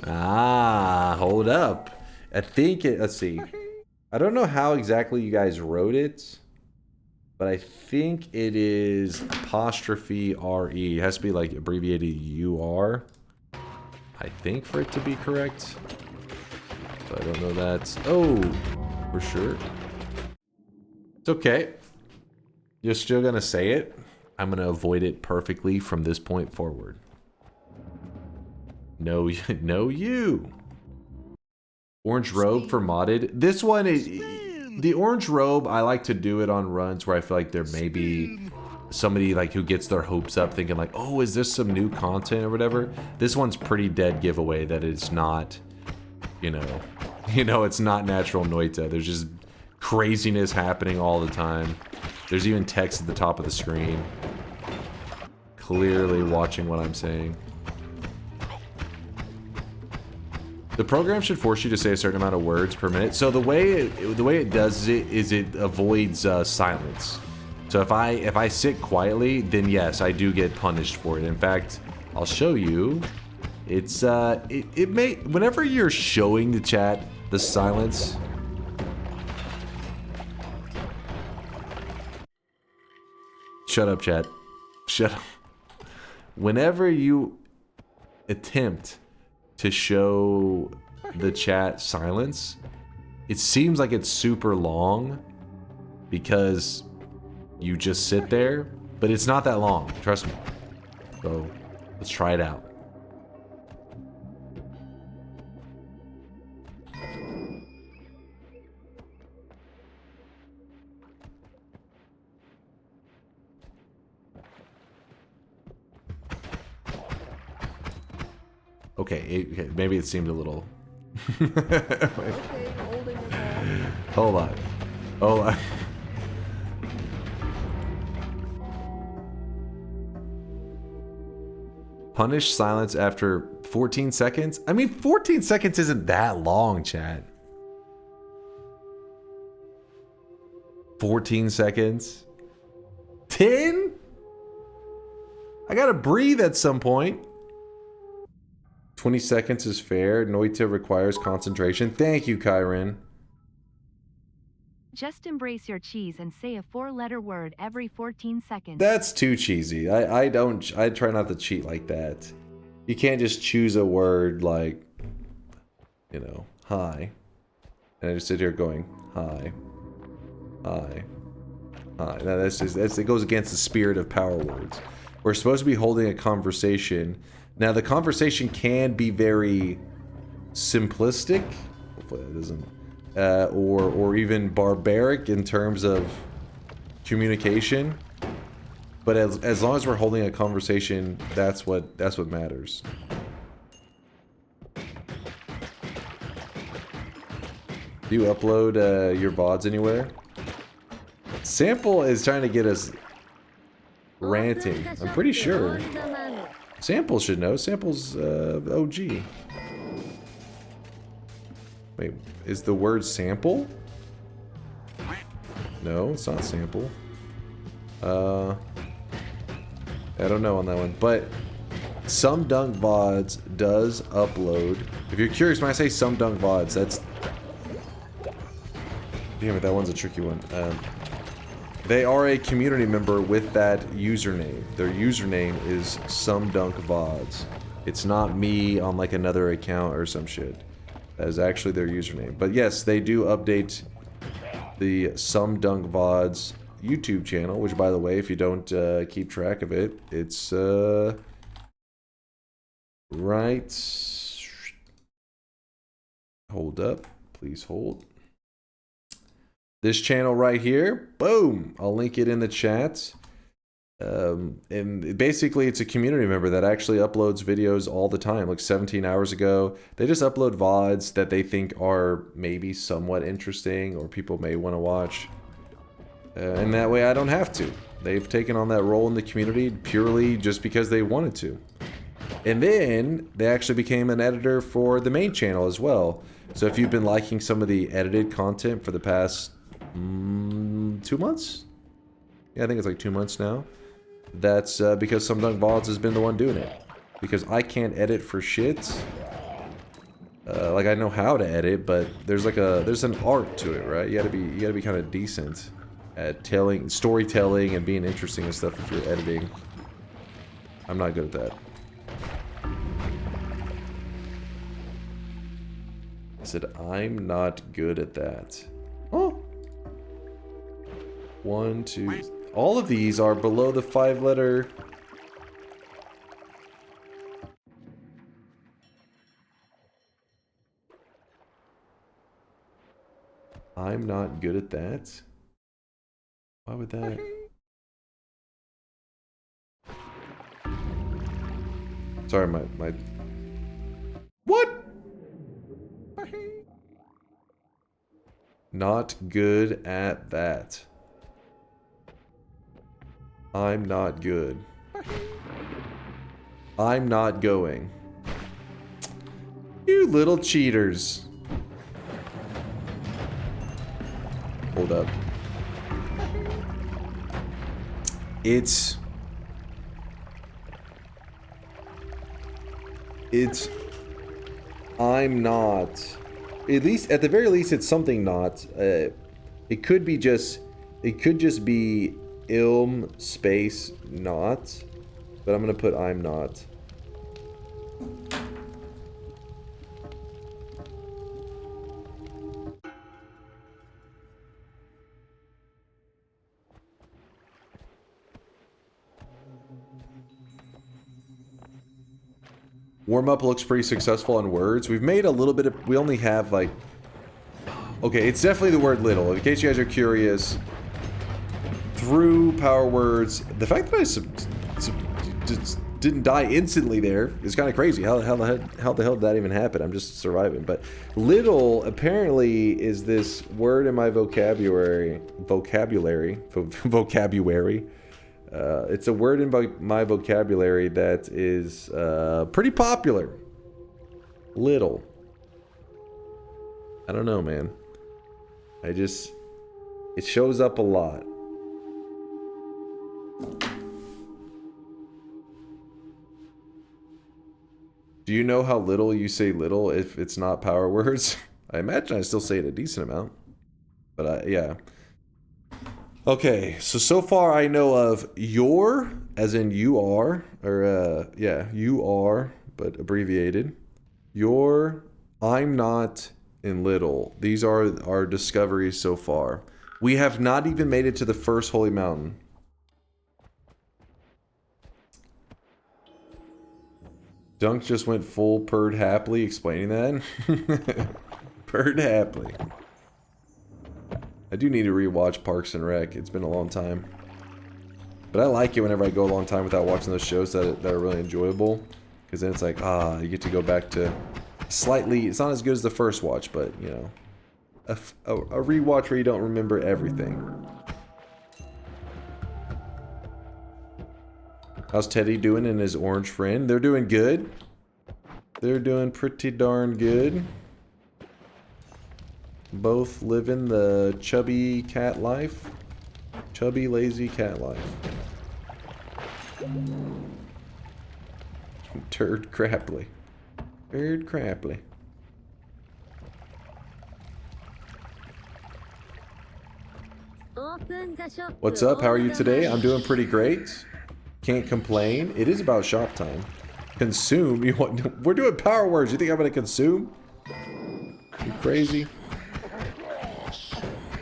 Ah, hold up. I think it, let's see. I don't know how exactly you guys wrote it, but I think it is apostrophe RE. It has to be like abbreviated UR, I think, for it to be correct. So I don't know that. Oh, for sure. It's okay. You're still gonna say it. I'm gonna avoid it perfectly from this point forward. No, no, you. Orange robe for modded. This one is the orange robe. I like to do it on runs where I feel like there may be somebody like who gets their hopes up, thinking like, oh, is this some new content or whatever. This one's pretty dead giveaway that it's not. You know, it's not natural Noita. There's just craziness happening all the time. There's even text at the top of the screen. Clearly watching what I'm saying. The program should force you to say a certain amount of words per minute. So the way it does it is it avoids silence. So if I sit quietly, then yes, I do get punished for it. In fact, I'll show you. It's it may, whenever you're showing the chat the silence. Shut up, chat. Shut up. Whenever you attempt to show the chat silence, it seems like it's super long because you just sit there, but it's not that long, trust me. So let's try it out. Okay, maybe it seemed a little. Hold on. Hold on. Punish silence after 14 seconds? I mean, 14 seconds isn't that long, chat. 14 seconds? 10? I gotta breathe at some point. 20 seconds is fair. Noita requires concentration. Thank you, Kyron. Just embrace your cheese and say a 4-letter word every 14 seconds. That's too cheesy. I try not to cheat like that. You can't just choose a word like, you know, hi. And I just sit here going, hi. Hi. Hi. Now it goes against the spirit of power words. We're supposed to be holding a conversation. Now the conversation can be very simplistic. Hopefully that doesn't. Or even barbaric in terms of communication, but as long as we're holding a conversation, that's what matters. Do you upload your VODs anywhere? Sample is trying to get us ranting. I'm pretty sure. Sample should know. Sample's OG. Wait, is the word sample? No, it's not sample. I don't know on that one, but some Dunk VODs does upload. If you're curious, when I say some Dunk VODs, that's... Damn it, that one's a tricky one. They are a community member with that username. Their username is some Dunk VODs. It's not me on like another account or some shit. That is actually their username. But yes, they do update the Some Dunk VODs YouTube channel, which by the way, if you don't keep track of it, it's right. Hold up. Please hold. This channel right here. Boom. I'll link it in the chat. And basically it's a community member that actually uploads videos all the time. Like 17 hours ago, they just upload VODs that they think are maybe somewhat interesting or people may want to watch. And that way I don't have to. They've taken on that role in the community purely just because they wanted to. And then they actually became an editor for the main channel as well. So if you've been liking some of the edited content for the past 2 months? Yeah, I think it's like 2 months now. That's because Some Dunk VODs has been the one doing it. Because I can't edit for shit. Like I know how to edit, but there's an art to it, right? You gotta be kind of decent at storytelling and being interesting and stuff if you're editing. I'm not good at that. I said I'm not good at that. Oh. 1, 2. All of these are below the 5-letter. I'm not good at that. Why would that? Sorry, my what? Not good at that. I'm not good. I'm not going. You little cheaters. Hold up. It's I'm not. At least, at the very least, it's something not. It could just be ilm space not, but I'm gonna put I'm not. Warm-up looks pretty successful on words. We've made a little bit of... We only have, like... Okay, it's definitely the word little. In case you guys are curious, through power words, the fact that I just didn't die instantly there is kind of crazy. How the hell did that even happen? I'm just surviving. But little apparently is this word in my vocabulary. It's a word in my vocabulary that is pretty popular. Little. I don't know, man. It shows up a lot. Do you know how little you say little if it's not power words? I imagine I still say it a decent amount. But yeah. Okay, so far I know of your, as in you are, or yeah, you are, but abbreviated. Your, I'm not, and little. These are our discoveries so far. We have not even made it to the first holy mountain. Dunk just went full purred happily explaining that. Purred happily. I do need to rewatch Parks and Rec. It's been a long time. But I like it whenever I go a long time without watching those shows that are really enjoyable. Because then it's like, you get to go back to slightly... It's not as good as the first watch, but, you know. A rewatch where you don't remember everything. How's Teddy doing and his orange friend? They're doing good. They're doing pretty darn good. Both living the chubby cat life. Chubby, lazy cat life. Turd crapply. Turd crapply. What's up? How are you today? I'm doing pretty great. Can't complain. It is about shop time. Consume? You want? We're doing power words. You think I'm gonna consume? You crazy?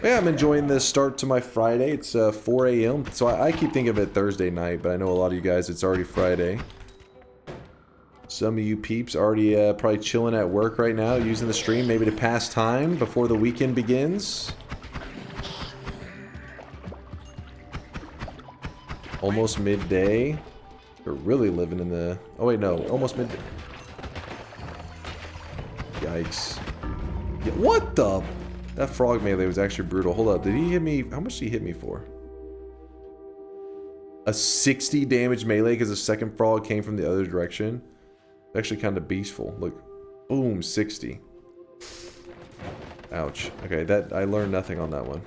Yeah, I'm enjoying this start to my Friday. It's 4 a.m. So I keep thinking of it Thursday night, but I know a lot of you guys, it's already Friday. Some of you peeps already probably chilling at work right now, using the stream maybe to pass time before the weekend begins. Almost midday. We're really living in the... Oh wait, no. Almost midday. Yikes. Yeah, what the... That frog melee was actually brutal. Hold up. Did he hit me? How much did he hit me for? A 60 damage melee because the second frog came from the other direction. Actually kind of beastful. Look. Boom. 60. Ouch. Okay, that I learned nothing on that one.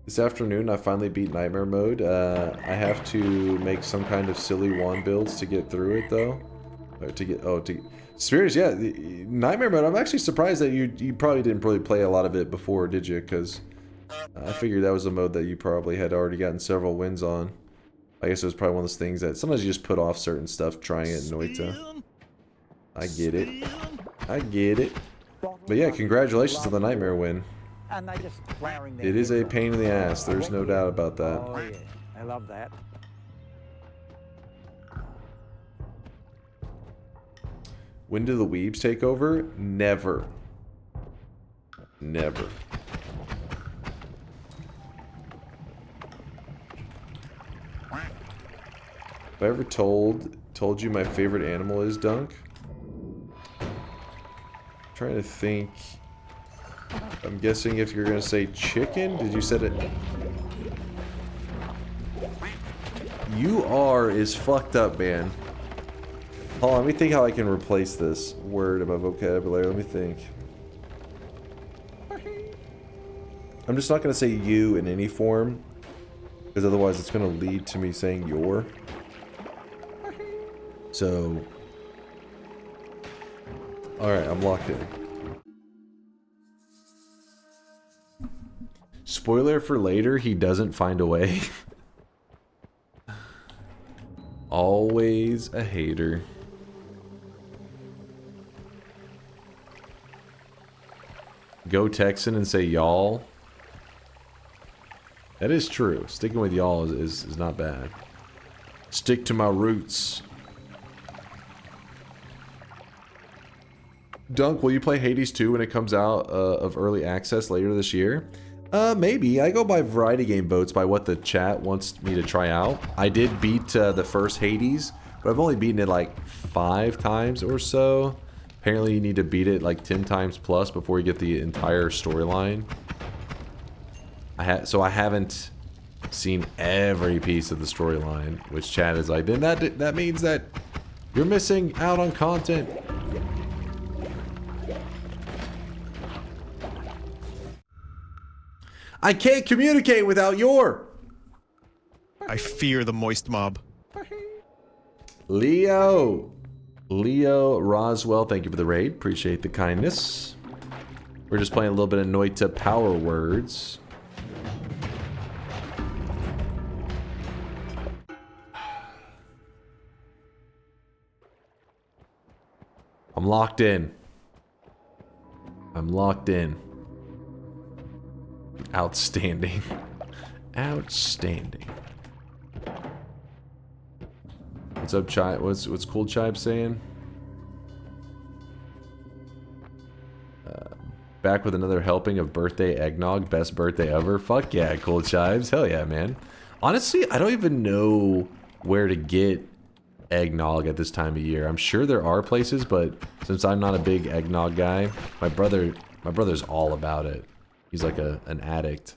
This afternoon, I finally beat Nightmare Mode. I have to make some kind of silly wand builds to get through it, though. Or Spirits, yeah. Nightmare Mode, I'm actually surprised that you probably didn't really play a lot of it before, did you? Because I figured that was a mode that you probably had already gotten several wins on. I guess it was probably one of those things that sometimes you just put off certain stuff trying it in Noita. I get it. I get it. But yeah, congratulations on the Nightmare win. It is a pain in the ass, there's no doubt about that. Oh yeah, I love that. When do the weebs take over? Never. Never. Have I ever told you my favorite animal is, Dunk? I'm trying to think. I'm guessing if you're gonna say chicken, did you said it? You are is fucked up, man. Hold on, let me think how I can replace this word in my vocabulary. Let me think. I'm just not gonna say you in any form, because otherwise it's gonna lead to me saying your. So, alright, I'm locked in. Spoiler for later, he doesn't find a way. Always a hater. Go Texan and say y'all. That is true. Sticking with y'all is not bad. Stick to my roots. Dunk, will you play Hades 2 when it comes out of early access later this year? Maybe. I go by variety game votes by what the chat wants me to try out. I did beat the first Hades, but I've only beaten it like 5 times or so. Apparently you need to beat it like 10 times plus before you get the entire storyline. So I haven't seen every piece of the storyline, which chat is like, then that means that you're missing out on content. I can't communicate without your. I fear the moist mob. Leo Roswell, thank you for the raid. Appreciate the kindness. We're just playing a little bit of Noita Power Words. I'm locked in. I'm locked in. Outstanding. Outstanding. What's up, Chibe? What's Cool Chibe saying? Back with another helping of birthday eggnog. Best birthday ever. Fuck yeah, Cool Chibes. Hell yeah, man. Honestly, I don't even know where to get eggnog at this time of year. I'm sure there are places, but since I'm not a big eggnog guy, my brother's all about it. He's like an addict.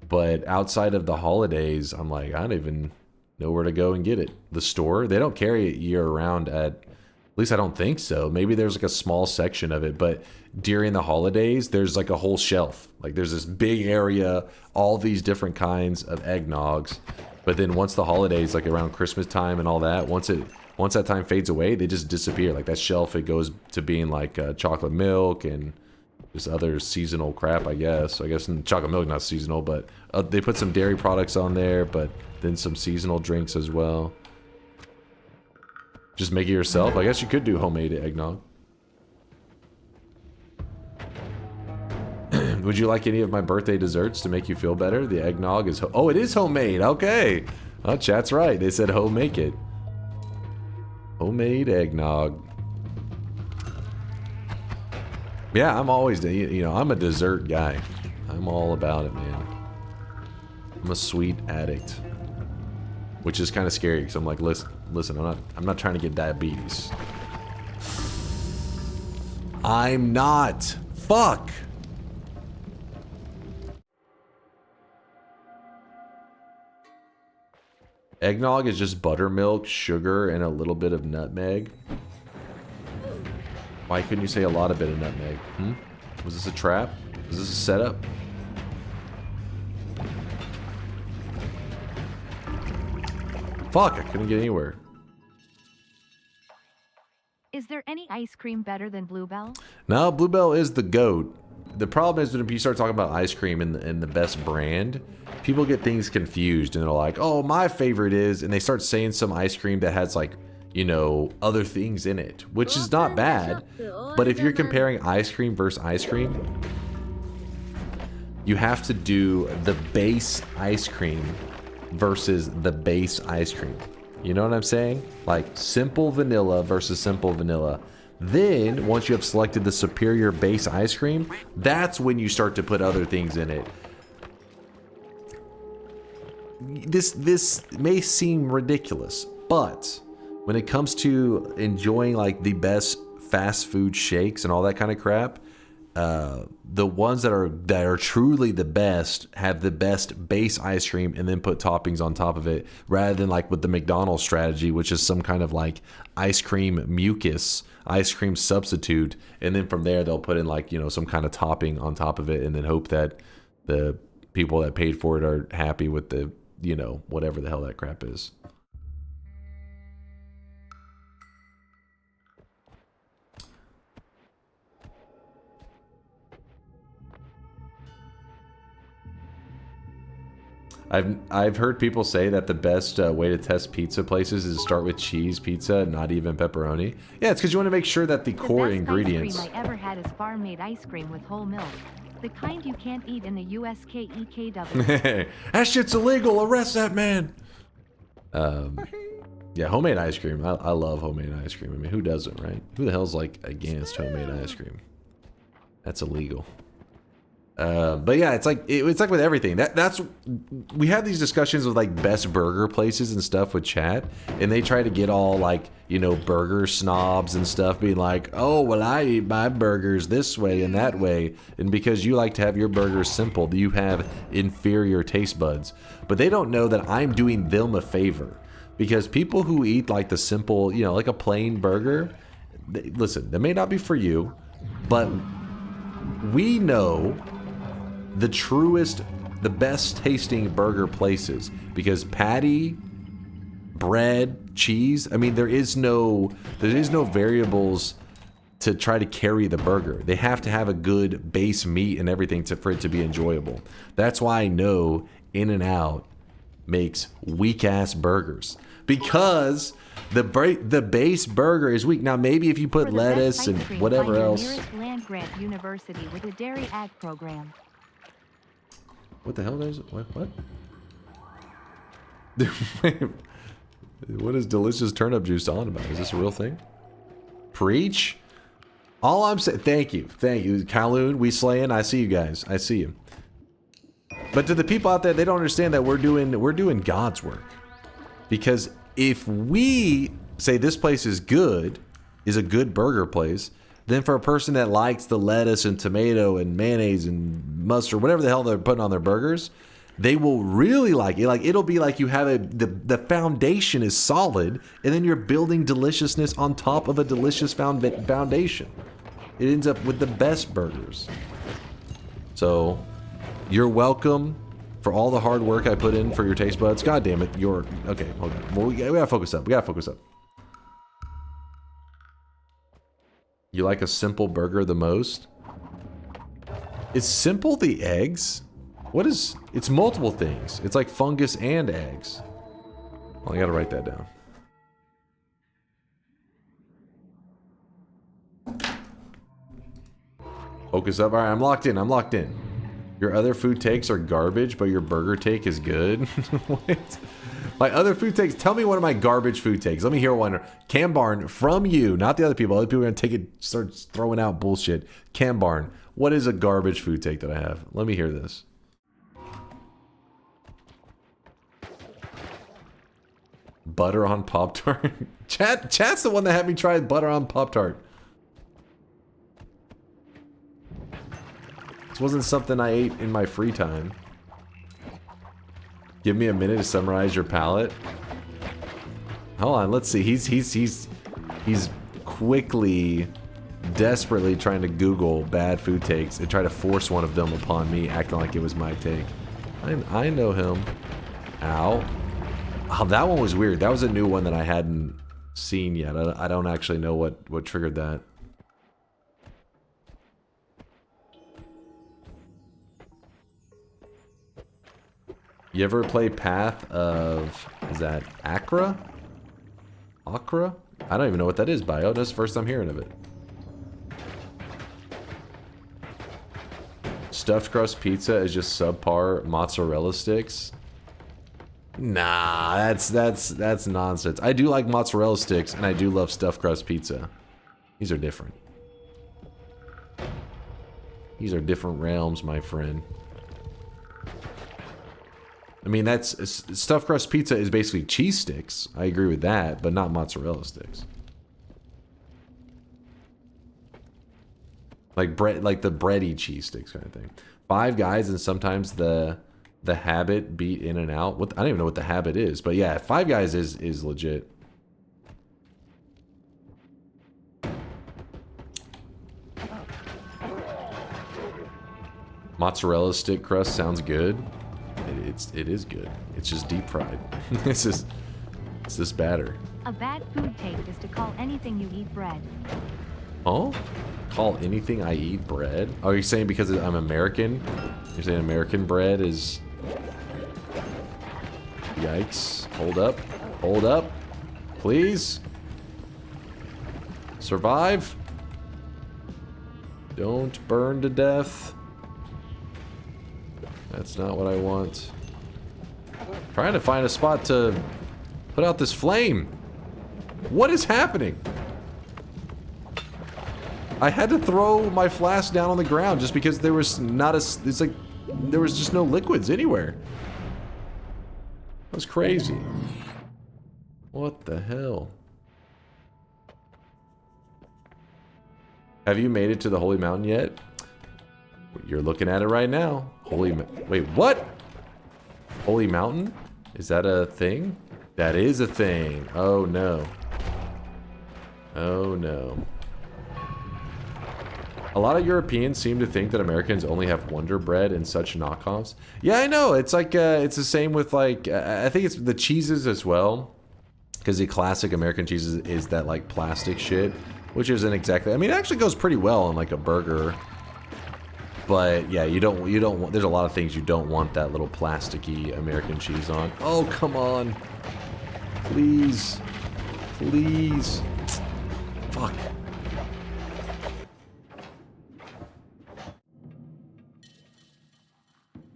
But outside of the holidays, I'm like, I don't even know where to go and get it. The store, they don't carry it year round at least I don't think so. Maybe there's like a small section of it, but during the holidays, there's like a whole shelf. Like there's this big area, all these different kinds of eggnogs. But then once the holidays, like around Christmas time and all that, once that time fades away, they just disappear. Like that shelf, it goes to being like chocolate milk and just other seasonal crap, I guess. I guess chocolate milk not seasonal, but they put some dairy products on there, but then some seasonal drinks as well. Just make it yourself. I guess you could do homemade eggnog. Would you like any of my birthday desserts to make you feel better? The eggnog is... Oh, it is homemade. Okay. Oh, chat's right. They said make it. Homemade eggnog. Yeah, I'm always... You know, I'm a dessert guy. I'm all about it, man. I'm a sweet addict. Which is kind of scary because I'm like, listen, I'm not trying to get diabetes. I'm not. Fuck. Eggnog is just buttermilk, sugar, and a little bit of nutmeg. Why couldn't you say a lot of bit of nutmeg? Was this a trap? Was this a setup? Fuck, I couldn't get anywhere. Is there any ice cream better than Bluebell? No, Bluebell is the GOAT. The problem is when you start talking about ice cream and the best brand, people get things confused and they're like, oh, my favorite is, and they start saying some ice cream that has like, you know, other things in it, which is not bad. But if you're comparing ice cream versus ice cream, you have to do the base ice cream versus the base ice cream. You know what I'm saying? Like simple vanilla versus simple vanilla. Then, once you have selected the superior base ice cream, that's when you start to put other things in it. This may seem ridiculous, but when it comes to enjoying like the best fast food shakes and all that kind of crap, the ones that are truly the best have the best base ice cream and then put toppings on top of it, rather than like with the McDonald's strategy, which is some kind of like ice cream mucus, ice cream substitute, and then from there they'll put in like, you know, some kind of topping on top of it and then hope that the people that paid for it are happy with the, you know, whatever the hell that crap is. I've heard people say that the best way to test pizza places is to start with cheese pizza, not even pepperoni. Yeah, it's because you want to make sure that the core ingredients. The best ice cream I ever had is farm-made ice cream with whole milk. The kind you can't eat in the USKEKW. That shit's illegal. Arrest that man. Yeah, homemade ice cream. I love homemade ice cream. I mean, who doesn't, right? Who the hell's like against homemade ice cream? That's illegal. But yeah, it's like with everything. That's we have these discussions with like best burger places and stuff with chat, and they try to get all like, you know, burger snobs and stuff, being like, oh well, I eat my burgers this way and that way, and because you like to have your burgers simple, you have inferior taste buds. But they don't know that I'm doing them a favor, because people who eat like the simple, you know, like a plain burger, listen, that may not be for you, but we know the truest, the best tasting burger places, because patty, bread, cheese, I mean, there is no variables to try to carry the burger. They have to have a good base meat and everything for it to be enjoyable. That's why I know In-N-Out makes weak ass burgers, because the base burger is weak. Now maybe if you put lettuce and whatever else. Land grant university with a dairy ag program. What the hell is it? What? What is delicious turnip juice on about? Is this a real thing? Preach? All I'm saying, thank you, Kowloon, we slaying. I see you guys. I see you. But to the people out there, they don't understand that we're doing God's work. Because if we say this place is a good burger place, then for a person that likes the lettuce and tomato and mayonnaise and mustard, whatever the hell they're putting on their burgers, they will really like it. Like, it'll be like you have the foundation is solid, and then you're building deliciousness on top of a delicious foundation. It ends up with the best burgers. So, you're welcome for all the hard work I put in for your taste buds. God damn it, okay, hold on. Well, we gotta focus up. You like a simple burger the most? Is simple the eggs? What is... It's multiple things. It's like fungus and eggs. Well, I gotta write that down. Focus up. Alright, I'm locked in. Your other food takes are garbage, but your burger take is good? What? My other food takes, tell me one of my garbage food takes. Let me hear one. Cam Barn, from you, not the other people. Other people are going to take it, start throwing out bullshit. Cam Barn, what is a garbage food take that I have? Let me hear this. Butter on Pop-Tart? Chat's the one that had me try butter on Pop-Tart. This wasn't something I ate in my free time. Give me a minute to summarize your palate. Hold on, let's see. He's quickly, desperately trying to Google bad food takes and try to force one of them upon me, acting like it was my take. I know him. Ow. Oh, that one was weird. That was a new one that I hadn't seen yet. I don't actually know what triggered that. You ever play Path of... Is that Accra? Accra? I don't even know what that is, Bio. That's the first time hearing of it. Stuffed crust pizza is just subpar mozzarella sticks? Nah, that's nonsense. I do like mozzarella sticks, and I do love stuffed crust pizza. These are different. These are different realms, my friend. I mean, stuffed crust pizza is basically cheese sticks. I agree with that, but not mozzarella sticks. Like bread, like the bready cheese sticks kind of thing. Five Guys, and sometimes the Habit beat In-N-Out. I don't even know what the Habit is, but yeah, Five Guys is legit. Mozzarella stick crust sounds good. It is good. It's just deep fried. It's just batter. A bad food take is to call anything you eat bread. Huh? Call anything I eat bread? Oh, you're saying because I'm American? You're saying American bread is... Yikes. Hold up. Hold up. Please. Survive. Don't burn to death. That's not what I want. Trying to find a spot to put out this flame. What is happening? I had to throw my flask down on the ground just because there was not a... It's like there was just no liquids anywhere. That was crazy. What the hell? Have you made it to the Holy Mountain yet? You're looking at it right now. Wait, what? Holy Mountain? Is that a thing? That is a thing. Oh no. Oh no. A lot of Europeans seem to think that Americans only have Wonder Bread and such knockoffs. Yeah, I know. It's like, it's the same with like, I think it's the cheeses as well. Because the classic American cheese is that like plastic shit. Which isn't exactly, I mean, it actually goes pretty well on like a burger. But yeah, you don't want, there's a lot of things you don't want that little plasticky American cheese on. Oh, come on. Please. Please. Fuck.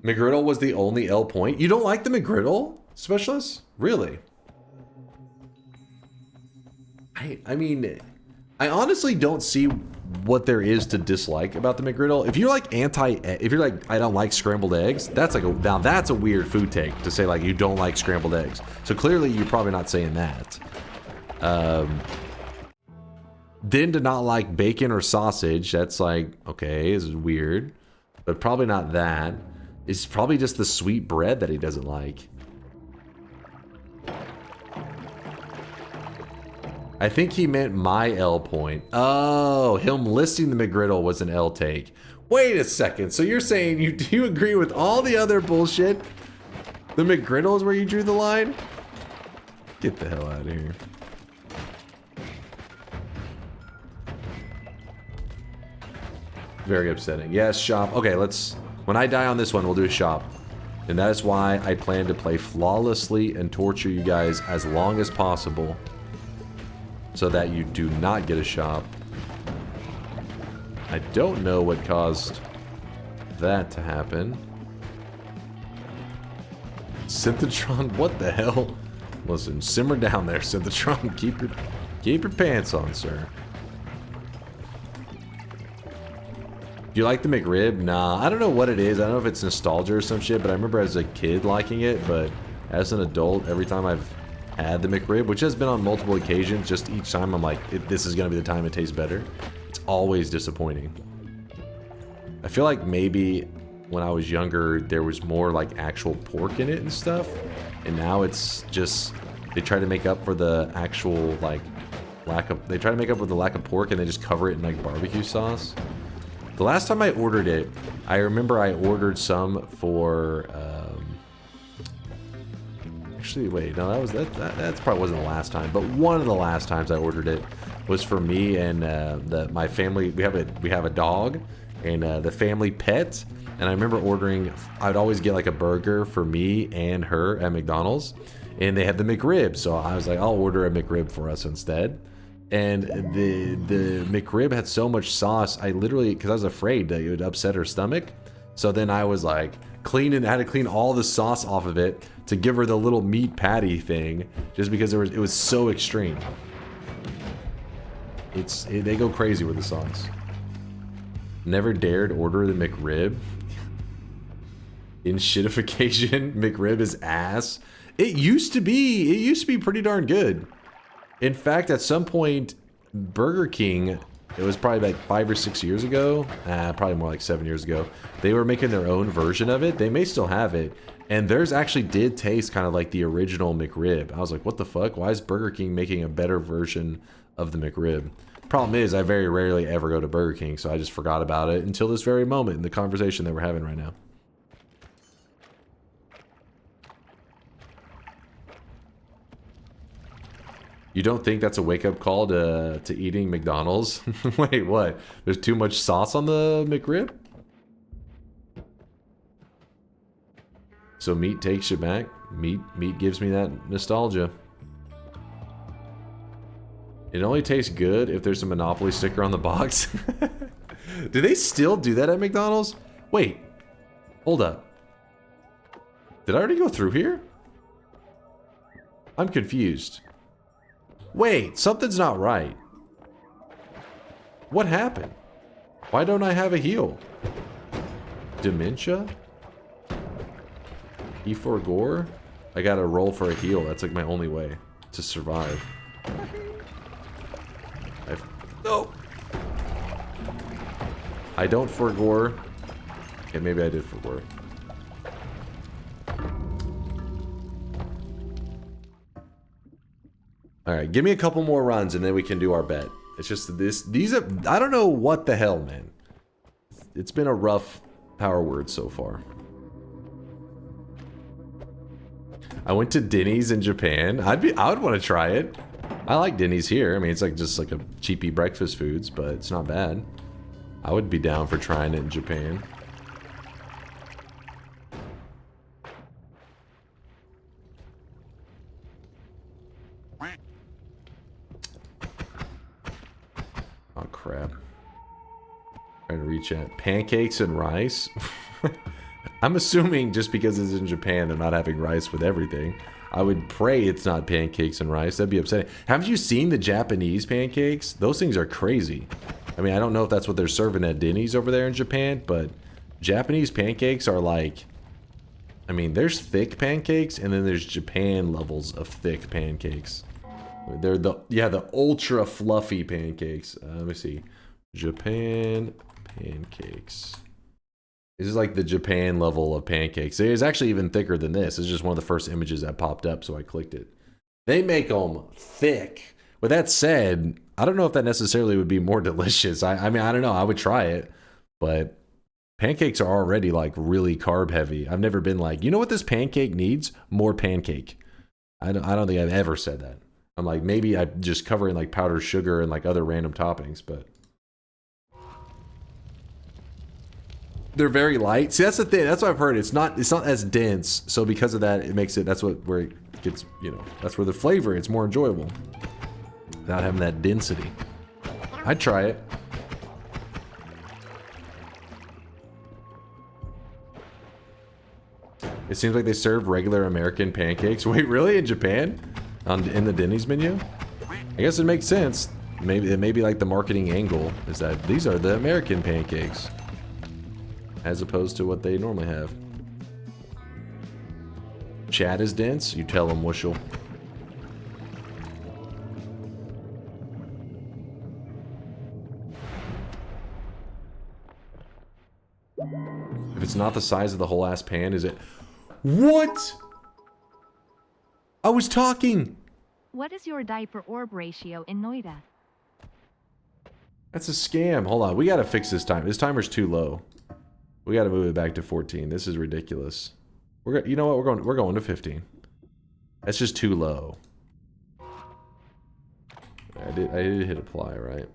McGriddle was the only L point. You don't like the McGriddle, Specialist? Really? I mean, I honestly don't see what there is to dislike about the McGriddle. If you're like if you're like, I don't like scrambled eggs, that's like now that's a weird food take to say like you don't like scrambled eggs. So clearly you're probably not saying that. Then to not like bacon or sausage, that's like, okay, this is weird. But probably not that. It's probably just the sweet bread that he doesn't like. I think he meant my L point. Oh, him listing the McGriddle was an L take. Wait a second. So you're saying you agree with all the other bullshit? The McGriddle is where you drew the line? Get the hell out of here. Very upsetting. Yes, shop. Okay, let's... When I die on this one, we'll do a shop. And that is why I plan to play flawlessly and torture you guys as long as possible. So that you do not get a shop. I don't know what caused that to happen. Synthotron, what the hell? Listen, simmer down there, Synthotron. Keep your pants on, sir. Do you like the McRib? Nah, I don't know what it is. I don't know if it's nostalgia or some shit, but I remember as a kid liking it, but as an adult, every time I've had the McRib, which has been on multiple occasions, just each time I'm like, this is gonna be the time it tastes better. It's always disappointing. I feel like maybe when I was younger, there was more like actual pork in it and stuff, and now it's just, they try to make up for the actual like lack of, they try to make up for the lack of pork and they just cover it in like barbecue sauce. The last time I ordered it, I remember I ordered some for, actually, wait, no, that probably wasn't the last time, but one of the last times I ordered it was for me and my family. We have a dog and the family pet, and I remember ordering. I'd always get like a burger for me and her at McDonald's, and they had the McRib, so I was like, I'll order a McRib for us instead. And the McRib had so much sauce, I literally, because I was afraid that it would upset her stomach, so then I was like I had to clean all the sauce off of it to give her the little meat patty thing, just because it was so extreme. They go crazy with the sauce. Never dared order the McRib. In shitification, McRib is ass. It used to be pretty darn good. In fact, at some point, Burger King, it was probably like 5 or 6 years ago, probably more like 7 years ago, they were making their own version of it. They may still have it, and theirs actually did taste kind of like the original McRib. I was like, what the fuck? Why is Burger King making a better version of the McRib? Problem is, I very rarely ever go to Burger King, so I just forgot about it until this very moment in the conversation that we're having right now. You don't think that's a wake-up call to eating McDonald's? Wait, what? There's too much sauce on the McRib? So meat takes you back? Meat gives me that nostalgia. It only tastes good if there's a Monopoly sticker on the box. Do they still do that at McDonald's? Wait. Hold up. Did I already go through here? I'm confused. Wait, something's not right. What happened? Why don't I have a heal? Dementia? E for gore? I gotta roll for a heal. That's like my only way to survive. No! I don't for gore. Okay, maybe I did for gore. Alright, give me a couple more runs and then we can do our bet. It's just these are, I don't know what the hell, man. It's been a rough power word so far. I went to Denny's in Japan. I would want to try it. I like Denny's here. I mean, it's like just like a cheapy breakfast foods, but it's not bad. I would be down for trying it in Japan. Oh crap. Trying to reach out. Pancakes and rice? I'm assuming just because it's in Japan they're not having rice with everything. I would pray it's not pancakes and rice. That'd be upsetting. Haven't you seen the Japanese pancakes? Those things are crazy. I mean, I don't know if that's what they're serving at Denny's over there in Japan, but Japanese pancakes are like... I mean, there's thick pancakes and then there's Japan levels of thick pancakes. They're the ultra fluffy pancakes. Let me see. Japan pancakes. This is like the Japan level of pancakes. It's actually even thicker than this. It's just one of the first images that popped up, so I clicked it. They make them thick. With that said, I don't know if that necessarily would be more delicious. I mean, I don't know. I would try it. But pancakes are already like really carb heavy. I've never been like, you know what this pancake needs? More pancake. I don't think I've ever said that. I'm like, maybe I just cover in like powdered sugar and like other random toppings, but they're very light. See, that's the thing. That's what I've heard. It's not as dense. So because of that, it makes it, where it gets, you know, that's where the flavor, it's more enjoyable without having that density. I'd try it. It seems like they serve regular American pancakes. Wait, really? In Japan? In the Denny's menu? I guess it makes sense. Maybe it may be like the marketing angle is that these are the American pancakes as opposed to what they normally have. Chat is dense? You tell them, Wushel. If it's not the size of the whole ass pan, is it? What? I was talking. What is your diaper orb ratio in Noita? That's a scam. Hold on. We got to fix this time. This timer's too low. We got to move it back to 14. This is ridiculous. You know what? We're going to 15. That's just too low. I did hit apply, right?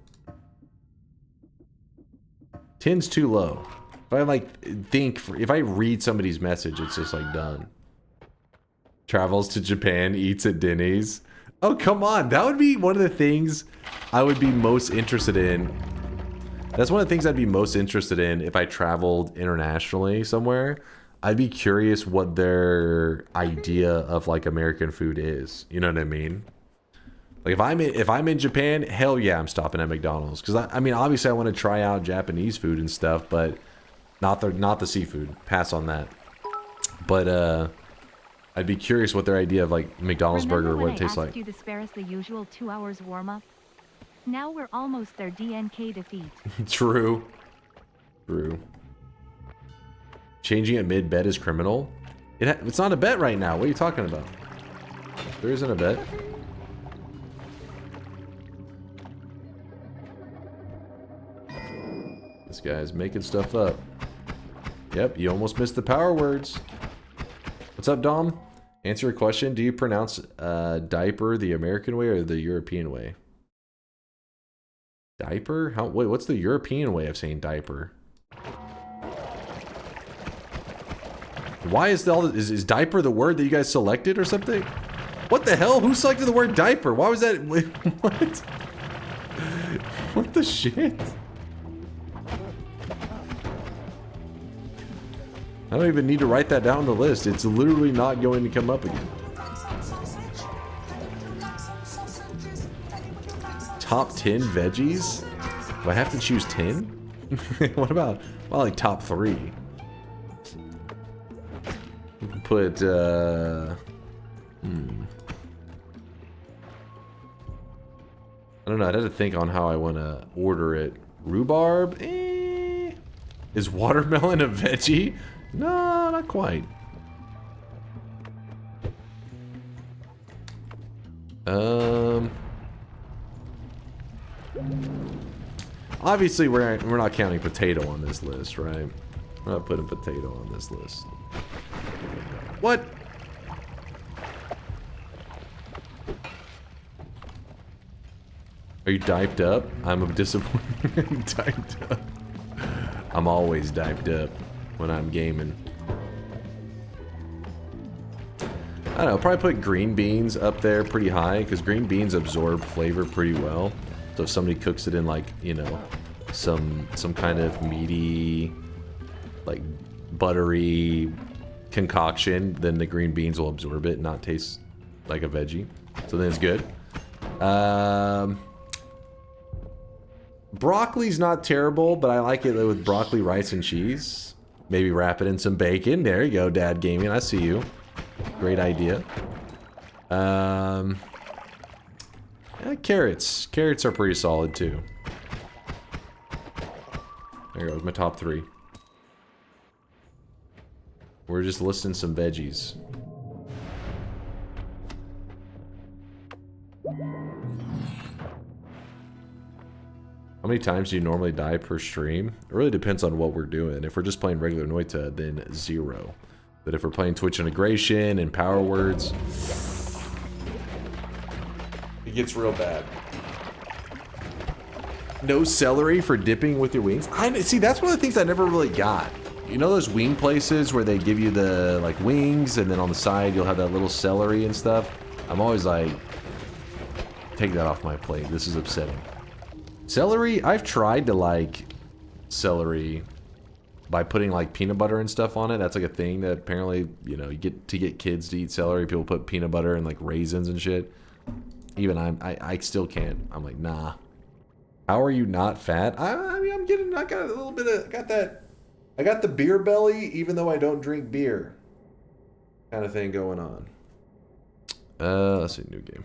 10's too low. If I like if I read somebody's message, it's just like done. Travels to Japan, eats at Denny's. Oh, come on. That would be one of the things I would be most interested in. That's one of the things I'd be most interested in if I traveled internationally somewhere. I'd be curious what their idea of like American food is. You know what I mean? Like if I'm in Japan, hell yeah, I'm stopping at McDonald's. Because I mean, obviously I want to try out Japanese food and stuff, but not the seafood. Pass on that. But I'd be curious what their idea of like McDonald's burger, what it tastes like. You to spare us the usual 2 hours warm up? Now we're almost there. DNK defeat. True. True. Changing it mid-bet is criminal? It's not a bet right now. What are you talking about? There isn't a bet. This guy's making stuff up. Yep, you almost missed the power words. What's up, Dom? Answer your question. Do you pronounce diaper the American way or the European way? Diaper? Wait, what's the European way of saying diaper? Why is all this, is diaper the word that you guys selected or something? What the hell? Who selected the word diaper? Why was that? Wait, what? What the shit? I don't even need to write that down on the list. It's literally not going to come up again. Top 10 veggies? Do I have to choose 10? What about, well, like top 3? We can put, I don't know, I'd have to think on how I want to order it. Rhubarb? Is watermelon a veggie? No, not quite. Obviously we're not counting potato on this list, right? We're not putting potato on this list. What? Are you diped up? I'm a disappointed. Diped up. I'm always diped up when I'm gaming. I don't know, probably put green beans up there pretty high, because green beans absorb flavor pretty well. So if somebody cooks it in, like, you know, some kind of meaty, like buttery concoction, then the green beans will absorb it and not taste like a veggie. So then it's good. Broccoli's not terrible, but I like it with broccoli, rice, and cheese. Maybe wrap it in some bacon. There you go, Dad Gaming. I see you. Great idea. Yeah, carrots. Carrots are pretty solid too. There goes my top 3. We're just listing some veggies. How many times do you normally die per stream? It really depends on what we're doing. If we're just playing regular Noita, then 0. But if we're playing Twitch integration and power words, it gets real bad. No celery for dipping with your wings? See, that's one of the things I never really got. You know those wing places where they give you the, like, wings, and then on the side you'll have that little celery and stuff? I'm always like, take that off my plate. This is upsetting. Celery, I've tried to like celery by putting like peanut butter and stuff on it. That's like a thing that apparently, you know, you get kids to eat celery. People put peanut butter and like raisins and shit. Even I still can't. I'm like, nah. How are you not fat? I mean, I got a little bit of, I got the beer belly, even though I don't drink beer, kind of thing going on. Let's see, new game.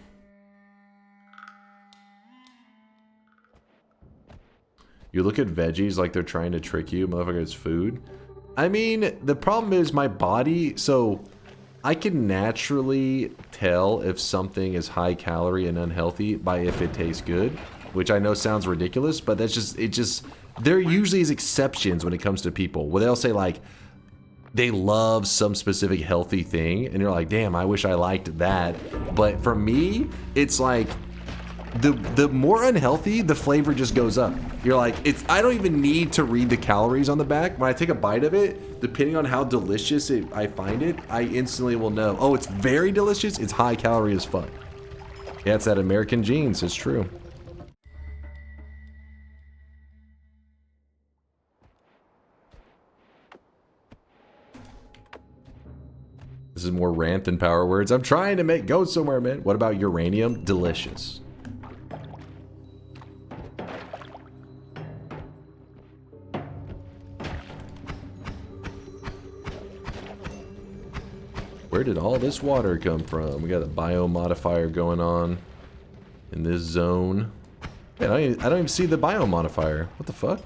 You look at veggies like they're trying to trick you, motherfucker, it's food. I mean, the problem is my body, so I can naturally tell if something is high calorie and unhealthy by if it tastes good, which I know sounds ridiculous, but that's just, there usually is exceptions when it comes to people, where they'll say like, they love some specific healthy thing, and you're like, damn, I wish I liked that. But for me, it's like, the more unhealthy, the flavor just goes up. You're like, I don't even need to read the calories on the back. When I take a bite of it, depending on how delicious I find it, I instantly will know, oh, it's very delicious, it's high calorie as fuck. Yeah, it's that American genes, it's true. This is more rant than power words. I'm trying to go somewhere, man. What about uranium? Delicious. Where did all this water come from? We got a biomodifier going on in this zone. Man, I don't even see the biomodifier. What the fuck?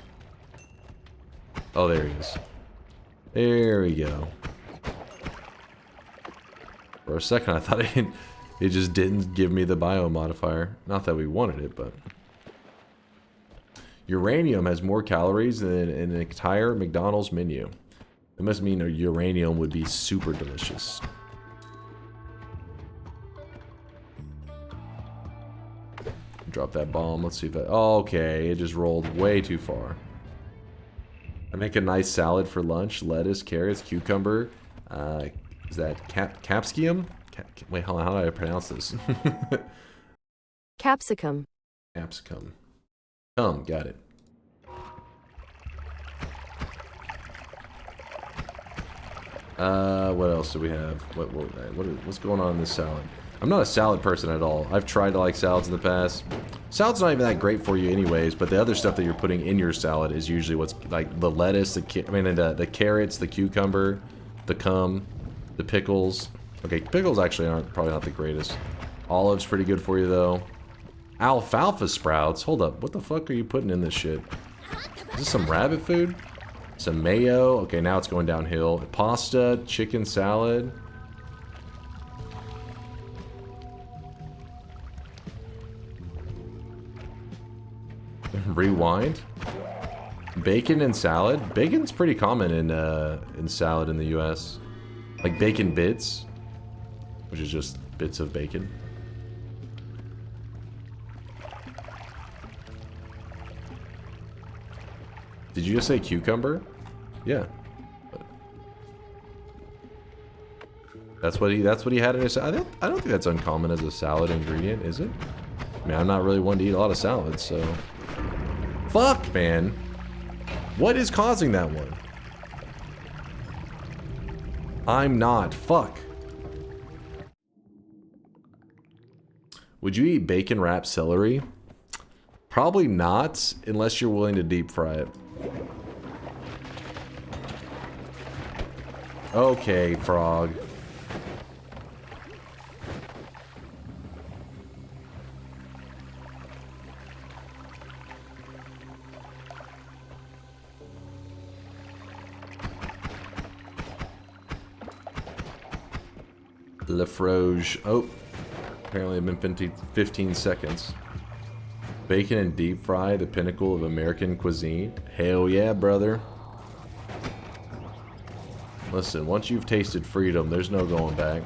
Oh, there he is. There we go. For a second, I thought it just didn't give me the biomodifier. Not that we wanted it, but... Uranium has more calories than an entire McDonald's menu. It must mean a uranium would be super delicious. Drop that bomb. Let's see if that... Oh, okay, it just rolled way too far. I make a nice salad for lunch. Lettuce, carrots, cucumber, Is that capsicum? Wait, hold on, how do I pronounce this? Capsicum. Capsicum. Got it. What else do we have? What's going on in this salad? I'm not a salad person at all. I've tried to like salads in the past. Salad's not even that great for you anyways, but the other stuff that you're putting in your salad is usually what's like the lettuce, the carrots, the cucumber, the pickles. Okay, pickles actually aren't probably not the greatest. Olives pretty good for you though. Alfalfa sprouts. Hold up, what the fuck are you putting in this shit? Is this some rabbit food? Some mayo. Okay, now it's going downhill. Pasta, chicken salad. Rewind. Bacon and salad. Bacon's pretty common in salad in the U.S. Like bacon bits, which is just bits of bacon. Did you just say cucumber? Yeah. That's what he had in his salad. I don't think that's uncommon as a salad ingredient, is it? I mean, I'm not really one to eat a lot of salads, so. Fuck, man. What is causing that one? I'm not. Fuck. Would you eat bacon wrapped celery? Probably not, unless you're willing to deep fry it. Okay, frog. Lafroge. Oh, apparently it's been 15 seconds. Bacon and deep fry, the pinnacle of American cuisine. Hell yeah, brother. Listen, once you've tasted freedom, there's no going back.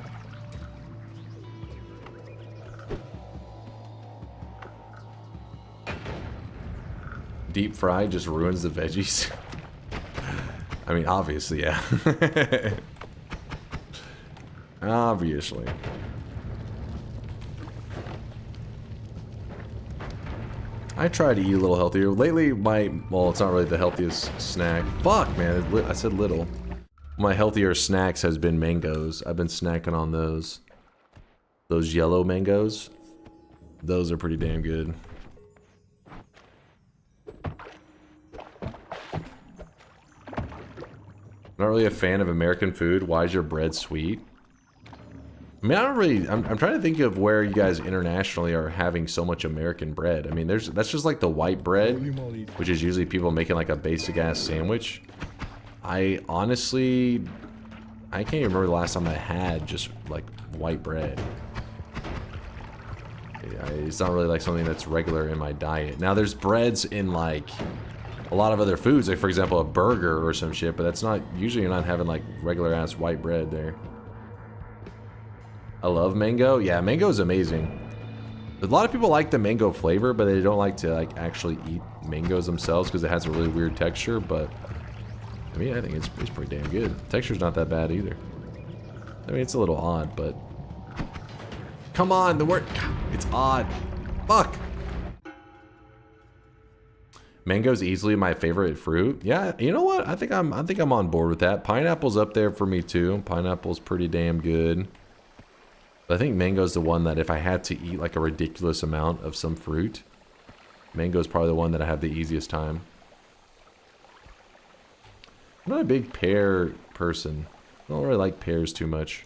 Deep fry just ruins the veggies. I mean, obviously, yeah. Obviously. I try to eat a little healthier. Lately, well, it's not really the healthiest snack. Fuck, man, I said little. My healthier snacks has been mangoes. I've been snacking on those. Those yellow mangoes. Those are pretty damn good. Not really a fan of American food. Why is your bread sweet? I mean, I don't really. I'm trying to think of where you guys internationally are having so much American bread. I mean, that's just like the white bread, which is usually people making like a basic ass sandwich. I honestly, I can't even remember the last time I had just like white bread. It's not really like something that's regular in my diet. Now, there's breads in like a lot of other foods, like for example a burger or some shit, but that's not, usually you're not having like regular ass white bread there. I love mango. Yeah, mango is amazing. A lot of people like the mango flavor, but they don't like to like actually eat mangoes themselves because it has a really weird texture. But I mean, I think it's pretty damn good. Texture's not that bad either. I mean, it's a little odd, but come on, the word, it's odd. Fuck. Mango's easily my favorite fruit. Yeah, you know what? I think I'm on board with that. Pineapple's up there for me too. Pineapple's pretty damn good. But I think mango's the one that if I had to eat like a ridiculous amount of some fruit, mango's probably the one that I have the easiest time. I'm not a big pear person. I don't really like pears too much.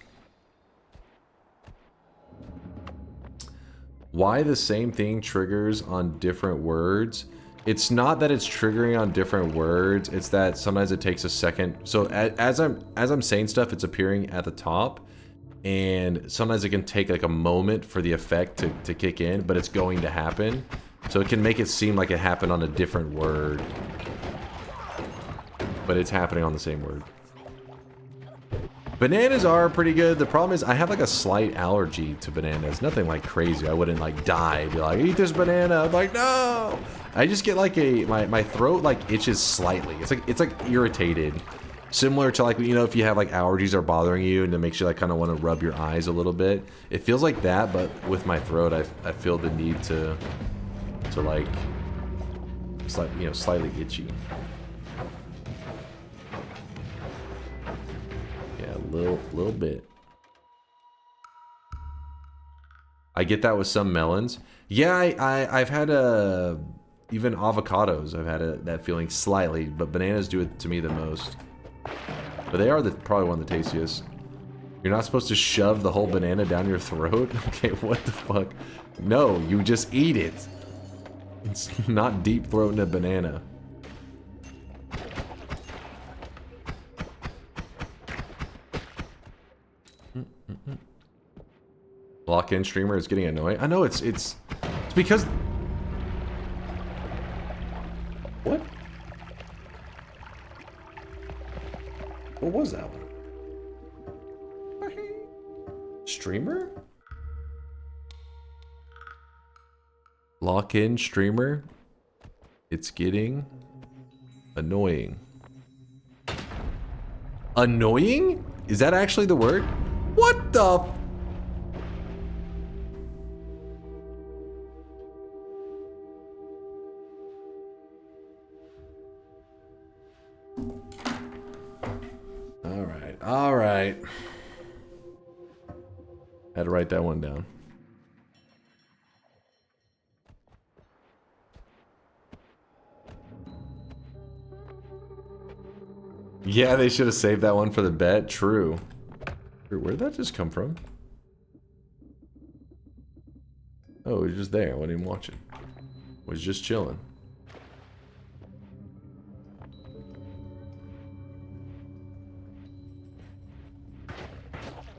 Why the same thing triggers on different words? It's not that it's triggering on different words, it's that sometimes it takes a second. So as I'm saying stuff, it's appearing at the top, and sometimes it can take like a moment for the effect to kick in, but it's going to happen. So it can make it seem like it happened on a different word, but it's happening on the same word. Bananas are pretty good. The problem is I have like a slight allergy to bananas. Nothing like crazy. I wouldn't like die, be like, eat this banana. I'm like, no. I just get like my throat like itches slightly. It's like irritated. Similar to like, you know, if you have like allergies are bothering you and it makes you like kind of want to rub your eyes a little bit. It feels like that, but with my throat, I feel the need to like, you know, slightly itchy. Yeah, a little bit. I get that with some melons. Yeah, I've had even avocados. I've had that feeling slightly, but bananas do it to me the most. But they are probably one of the tastiest. You're not supposed to shove the whole banana down your throat? Okay, what the fuck? No, you just eat it. It's not deep throating a banana. Lock-in streamer is getting annoying. I know it's because... What? What was that one? Streamer? Lock-in streamer? It's getting annoying. Annoying? Is that actually the word? What the... All right. Had to write that one down. Yeah, they should have saved that one for the bet. True. Where'd that just come from? Oh, it was just there. I wasn't even watching. Was just chilling.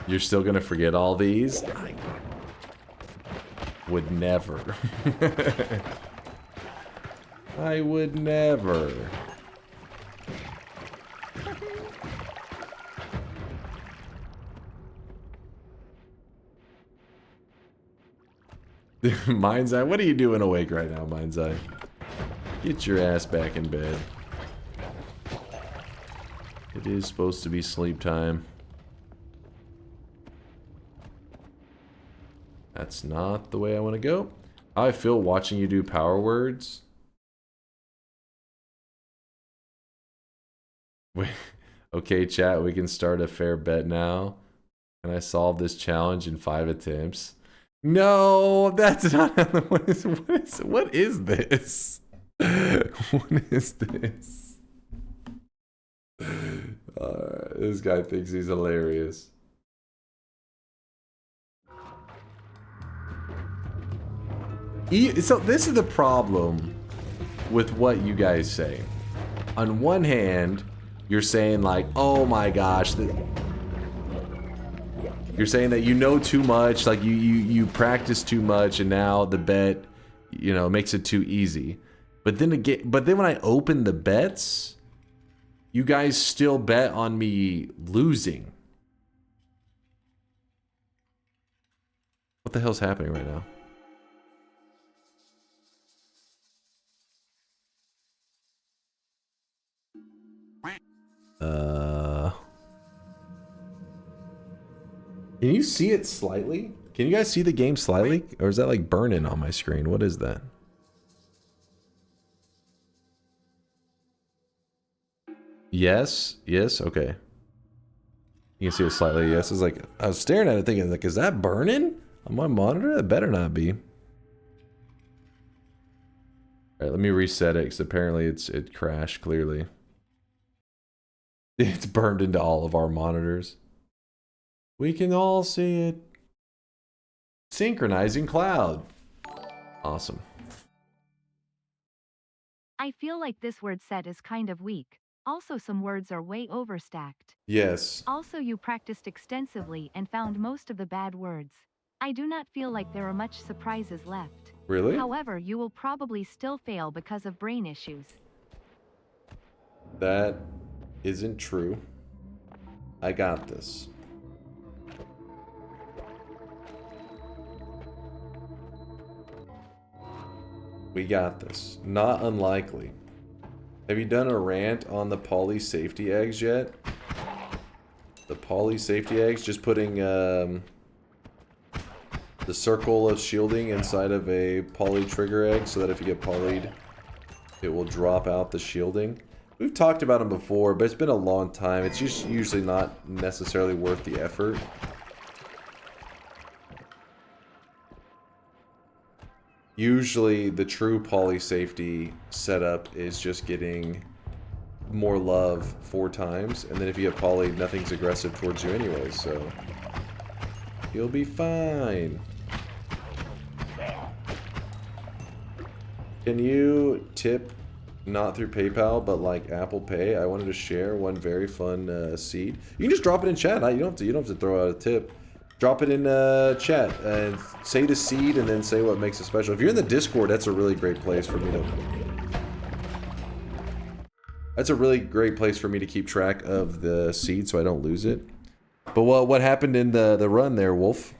You're still gonna forget all these? I would never. I would never. Mind's Eye, what are you doing awake right now, Mind's Eye? Get your ass back in bed. It is supposed to be sleep time. That's not the way I want to go. How I feel watching you do power words. Wait, okay, chat, we can start a fair bet now. Can I solve this challenge in 5 attempts? No, that's not. What is this? What is this? This guy thinks he's hilarious. So this is the problem with what you guys say. On one hand, you're saying like, oh my gosh, you're saying that you know too much, like you practice too much, and now the bet, you know, makes it too easy. But then when I open the bets, you guys still bet on me losing. What the hell's happening right now? Can you see it slightly? Can you guys see the game slightly? Or is that like burning on my screen? What is that? Yes. Yes. Okay. You can see it slightly. Yes. It's like, I was staring at it thinking like, is that burning on my monitor? That better not be. All right, let me reset it because apparently it crashed clearly. It's burned into all of our monitors. We can all see it. Synchronizing cloud. Awesome. I feel like this word set is kind of weak. Also, some words are way overstacked. Yes. Also, you practiced extensively and found most of the bad words. I do not feel like there are much surprises left. Really? However, you will probably still fail because of brain issues. That isn't true. I got this. We got this. Not unlikely. Have you done a rant on the poly safety eggs yet? The poly safety eggs, just putting the circle of shielding inside of a poly trigger egg so that if you get polyed, it will drop out the shielding. We've talked about them before, but it's been a long time. It's just usually not necessarily worth the effort. Usually the true poly safety setup is just getting more love 4 times, and then if you get polyed, nothing's aggressive towards you anyway, so you'll be fine. Can you tip, not through PayPal, but like Apple Pay? I wanted to share one very fun seed. You can just drop it in chat. You don't have to throw out a tip. Drop it in chat and say the seed and then say what makes it special. If you're in the Discord, that's a really great place for me to... That's a really great place for me to keep track of the seed so I don't lose it. But what happened in the run there, Wolf?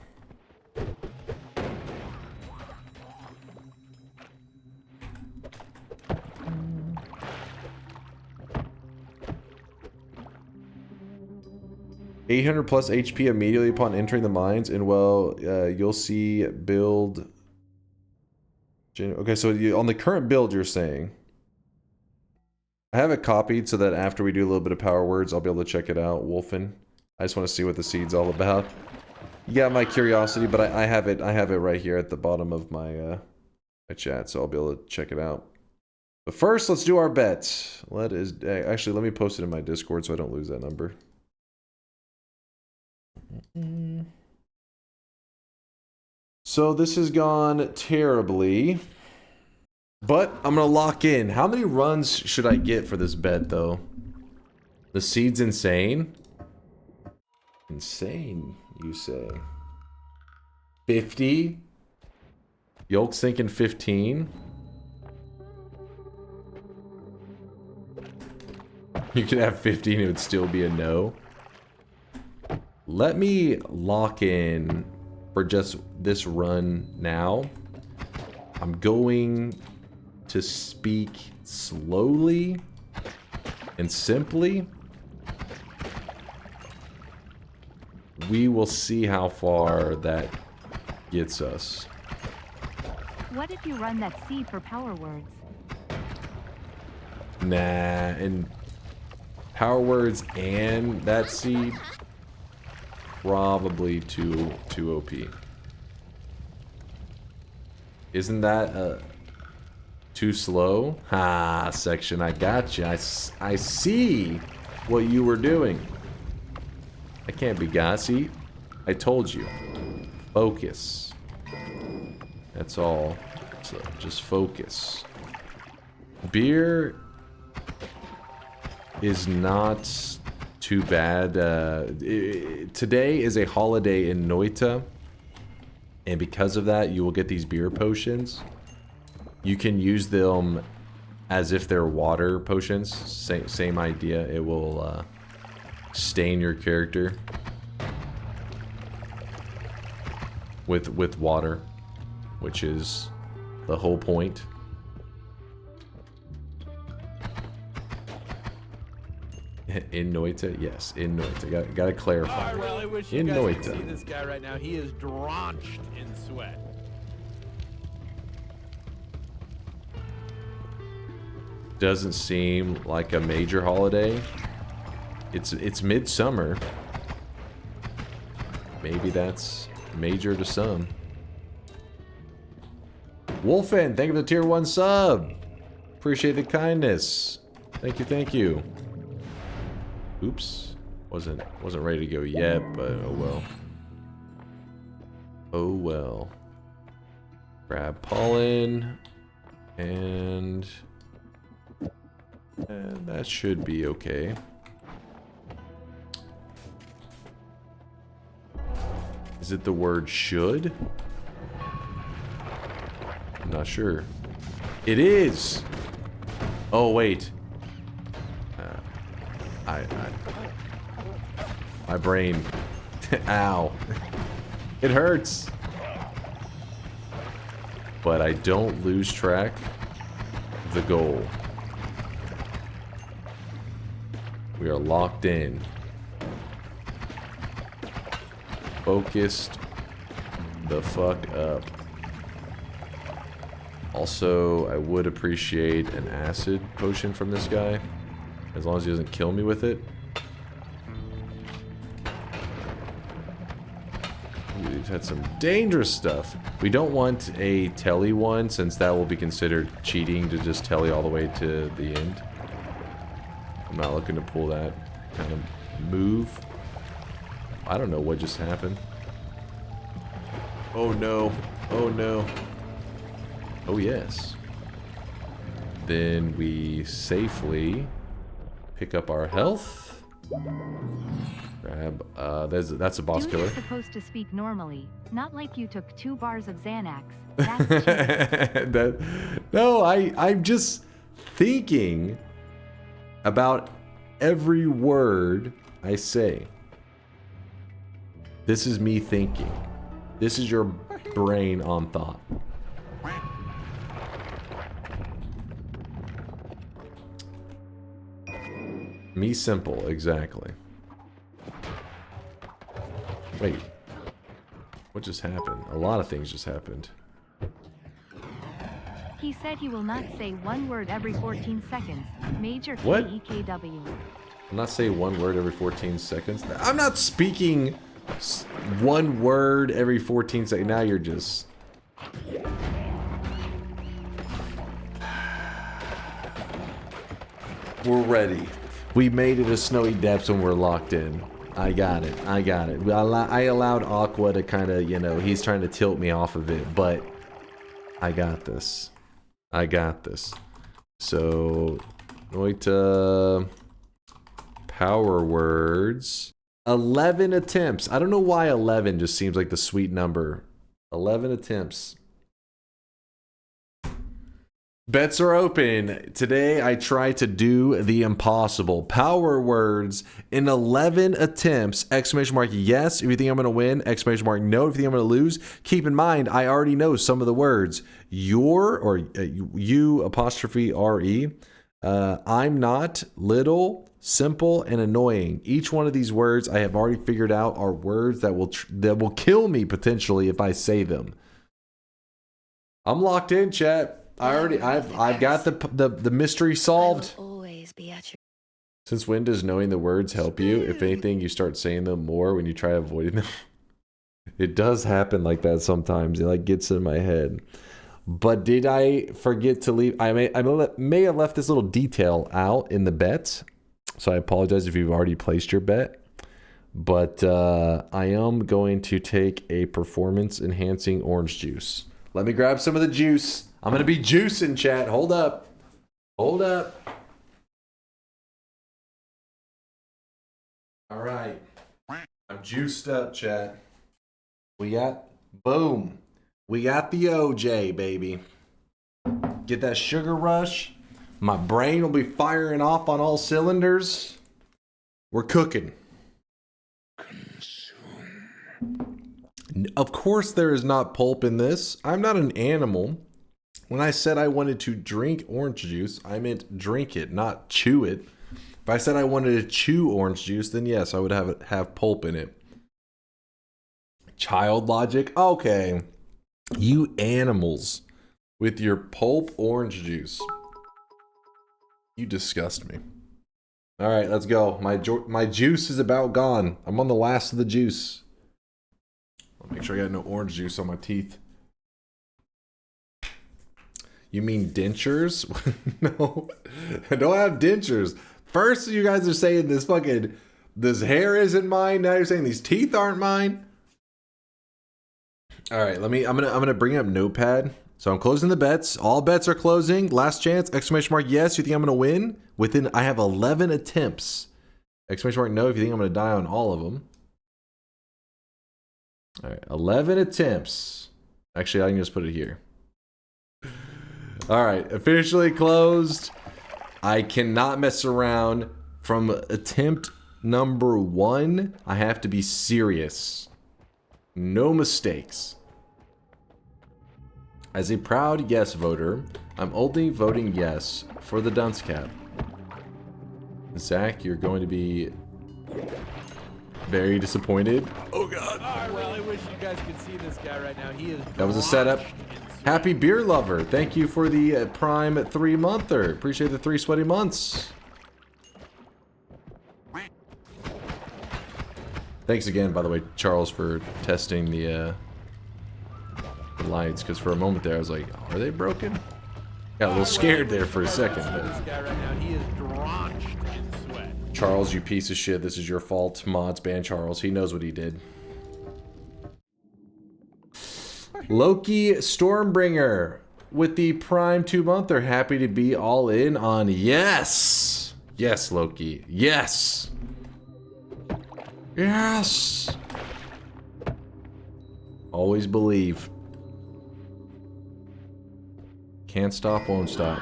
$800 plus HP immediately upon entering the mines, and well, you'll see build. Okay, so on the current build, you're saying. I have it copied so that after we do a little bit of power words, I'll be able to check it out, Wolfen. I just want to see what the seed's all about. You got my curiosity, but I have it right here at the bottom of my my chat, so I'll be able to check it out. But first, let's do our bets. Actually, let me post it in my Discord so I don't lose that number. So this has gone terribly, but I'm gonna lock in. How many runs should I get for this bet, though? The seed's insane. Insane, you say? 50? Yolk's thinking 15. You could have 15, it would still be a no. Let me lock in for just this run now. I'm going to speak slowly and simply. We will see how far that gets us. What if you run that seed for power words? Nah, and power words and that seed, probably too OP. Isn't that too slow? Ha, section, I gotcha. I see what you were doing. I can't be gossy. I told you. Focus. That's all. So just focus. Beer is not too bad. Today is a holiday in Noita, and because of that, you will get these beer potions. You can use them as if they're water potions. Same idea. It will stain your character with water, which is the whole point. In Noita? Yes, in Noita. Gotta clarify. I really wish you guys could see this guy right now. He is drenched in sweat. Doesn't seem like a major holiday. It's midsummer. Maybe that's major to some. Wolfen, thank you for the tier 1 sub. Appreciate the kindness. Thank you. Oops. Wasn't ready to go yet, but oh well. Oh well. Grab pollen. And that should be okay. Is it the word should? I'm not sure. It is! Oh, wait. My brain. Ow. It hurts. But I don't lose track of the goal. We are locked in. Focused the fuck up. Also, I would appreciate an acid potion from this guy. As long as he doesn't kill me with it. We've had some dangerous stuff. We don't want a telly one, since that will be considered cheating to just telly all the way to the end. I'm not looking to pull that kind of move. I don't know what just happened. Oh no. Oh no. Oh yes. Then we safely pick up our health. Grab, that's a boss killer. You're supposed to speak normally, not like you took 2 bars of Xanax. That's no, I'm just thinking about every word I say. This is me thinking. This is your brain on thought. Me simple, exactly. Wait. What just happened? A lot of things just happened. He said he will not say 1 word every 14 seconds. Major What? KEKW. I'm not saying 1 word every 14 seconds. I'm not speaking 1 word every 14 seconds. Now you're just... We're ready. We made it to snowy depths when we're locked in. I got it. I got it. I allowed Aqua to kind of, you know, he's trying to tilt me off of it, but I got this. I got this. So, Noita, power words. 11 attempts. I don't know why 11 just seems like the sweet number. 11 attempts. Bets are open. Today I try to do the impossible. Power words in 11 attempts. Exclamation mark yes if you think I'm going to win. Exclamation mark no if you think I'm going to lose. Keep in mind, I already know some of the words. Your, or you apostrophe R-E. I'm not, little, simple, and annoying. Each one of these words I have already figured out are words that will kill me potentially if I say them. I'm locked in, chat. I've got the mystery solved. Since when does knowing the words help you? If anything, you start saying them more when you try avoiding them. It does happen like that sometimes. It like gets in my head. But did I forget to leave? I may have left this little detail out in the bet. So I apologize if you've already placed your bet. But I am going to take a performance enhancing orange juice. Let me grab some of the juice. I'm going to be juicing, chat. Hold up. Hold up. All right. I'm juiced up, chat. We got, boom. We got the OJ, baby. Get that sugar rush. My brain will be firing off on all cylinders. We're cooking. Of course there is not pulp in this. I'm not an animal. When I said I wanted to drink orange juice, I meant drink it, not chew it. If I said I wanted to chew orange juice, then yes, I would have pulp in it. Child logic? Okay. You animals with your pulp orange juice. You disgust me. All right, let's go. My juice is about gone. I'm on the last of the juice. I'll make sure I got no orange juice on my teeth. You mean dentures? No, I don't have dentures. First, you guys are saying this hair isn't mine. Now you're saying these teeth aren't mine. All right, I'm gonna bring up Notepad. So I'm closing the bets. All bets are closing. Last chance. Exclamation mark yes. You think I'm gonna win? I have 11 attempts. Exclamation mark no. If you think I'm gonna die on all of them. All right, 11 attempts. Actually, I can just put it here. All right, officially closed. I cannot mess around. From attempt number 1, I have to be serious. No mistakes. As a proud yes voter, I'm only voting yes for the dunce cap. Zach, you're going to be very disappointed. Oh god. I really wish you guys could see this guy right now. He is. That was a setup. Happy Beer Lover. Thank you for the Prime 3-monther. Appreciate the 3 sweaty months. Thanks again, by the way, Charles, for testing the lights, because for a moment there I was like, are they broken? Got a little scared there for a second. This guy right now, he is drenched in sweat. Charles, you piece of shit. This is your fault. Mods ban Charles. He knows what he did. Loki Stormbringer with the Prime 2-monther. Happy to be all in on yes. Yes, Loki. Yes. Yes. Always believe. Can't stop, won't stop.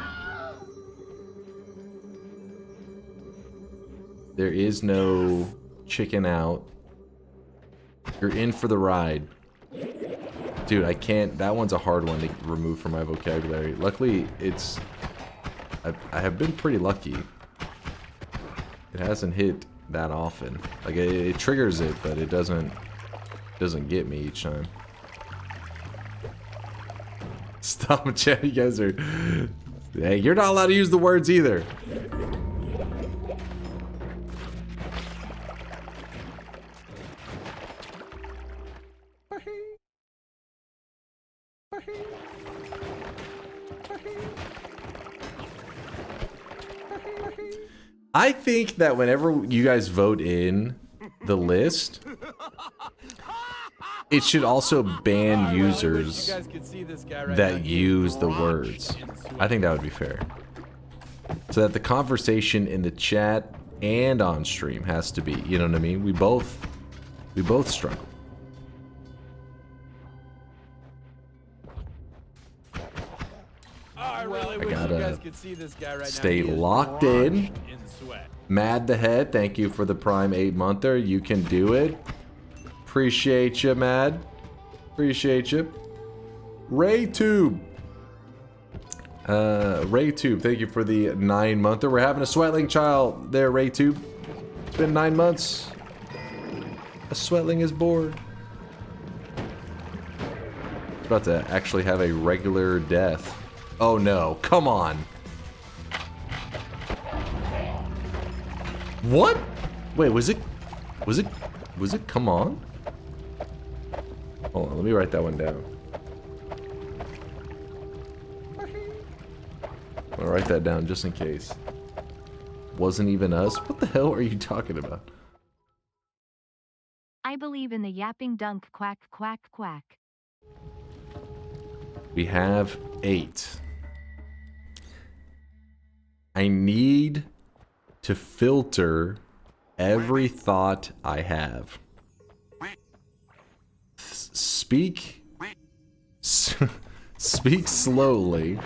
There is no chicken out. You're in for the ride. Dude, I can't. That one's a hard one to remove from my vocabulary. Luckily, it's... I have been pretty lucky. It hasn't hit that often. Like, it triggers it, but it doesn't get me each time. Stop, chat. You guys are... Hey, you're not allowed to use the words either. I think that whenever you guys vote in the list, it should also ban users that use the words. I think that would be fair. So that the conversation in the chat and on stream has to be, you know what I mean? We both struggle. I gotta stay locked in. Mad the Head, thank you for the Prime 8-monther. You can do it. Appreciate you, Mad. Appreciate you. RayTube. RayTube, thank you for the 9-monther. We're having a sweatling child there, RayTube. It's been 9 months. A sweatling is bored. It's about to actually have a regular death. Oh no, come on. What? Wait, was it, come on? Hold on, let me write that one down. I'm gonna write that down just in case. Wasn't even us? What the hell are you talking about? I believe in the yapping dunk quack quack quack. We have 8. I need to filter every thought I have. Speak slowly.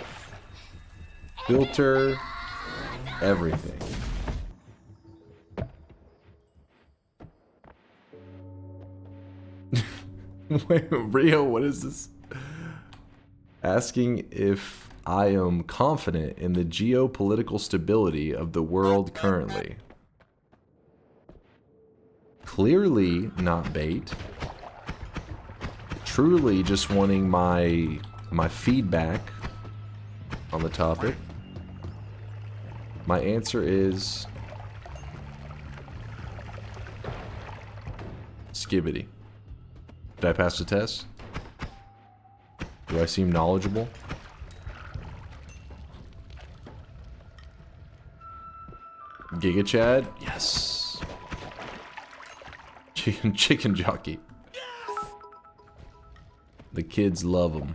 Filter everything. Wait, Rio, what is this? Asking if I am confident in the geopolitical stability of the world currently. Clearly not bait. Truly just wanting my feedback on the topic. My answer is skibbity. Did I pass the test? Do I seem knowledgeable? Giga Chad? Yes. Chicken jockey. The kids love them.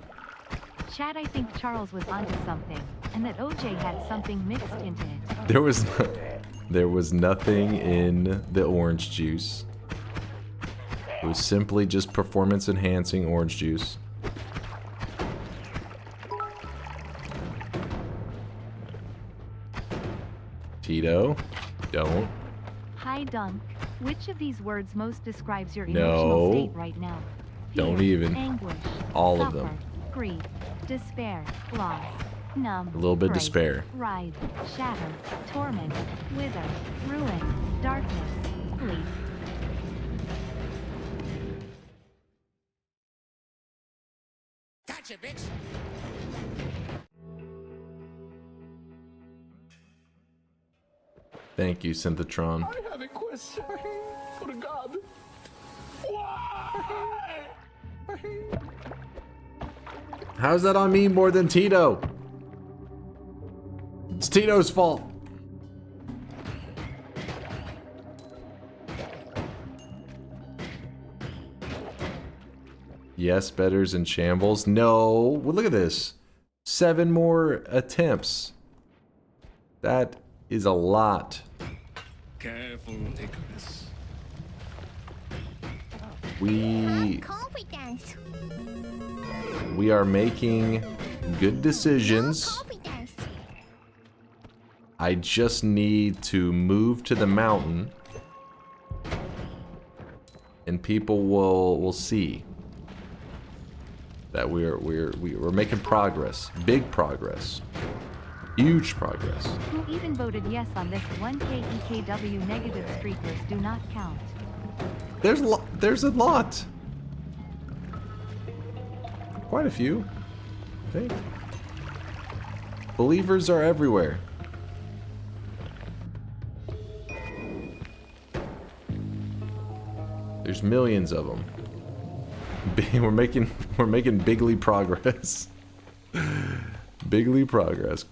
Chad, I think Charles was onto something, and that OJ had something mixed into it. There was nothing in the orange juice. It was simply just performance enhancing orange juice. Tito, don't. Hi, Dunk. Which of these words most describes your emotional state right now? Fear, Don't even. Anguish. All suffer, of them. Grief. Despair. Loss. numb, A little bit of break, despair. rise, shatter, torment, wither, ruin, darkness, leaf. Gotcha, bitch! Thank you, Synthetron. I have a question for God. Why? How's that on me more than Tito? It's Tito's fault. Yes, Better's in shambles. No. Well, look at this. 7 more attempts. That is a lot. Careful, Icarus. We are making good decisions. I just need to move to the mountain, and people will see that we're making progress, big progress, huge progress. Who even voted yes on this 1K EKW negative streakers do not count. There's a lot. Quite a few, I think. Believers are everywhere. There's millions of them. We're making bigly progress. Bigly progress.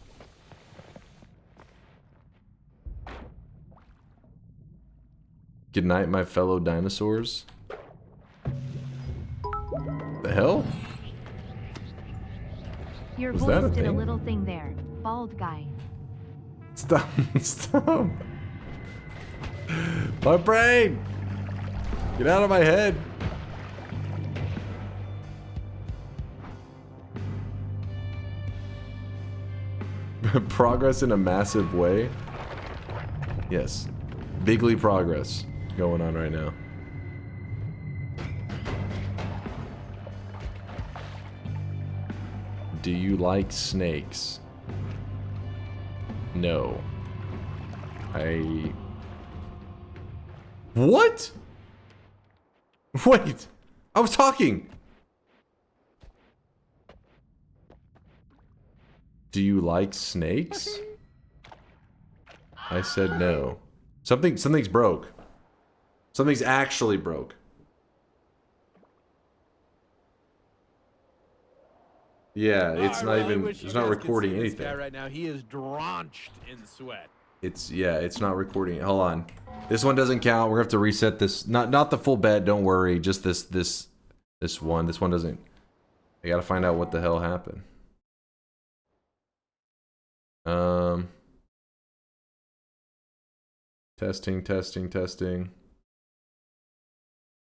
Good night, my fellow dinosaurs. The hell? Your Was that voice a did a thing? little thing there, bald guy. Stop. Stop. My brain! Get out of my head. Progress in a massive way. Yes. Bigly progress going on right now. Do you like snakes? No. What? Wait. I was talking. Do you like snakes? I said no. Something's broke. Something's actually broke. Yeah, it's not even. It's not recording anything. This guy right now, he is drenched in sweat. It's not recording. Hold on. This one doesn't count. We're gonna have to reset this. Not the full bet. Don't worry. Just this one. This one doesn't. I gotta find out what the hell happened. Testing.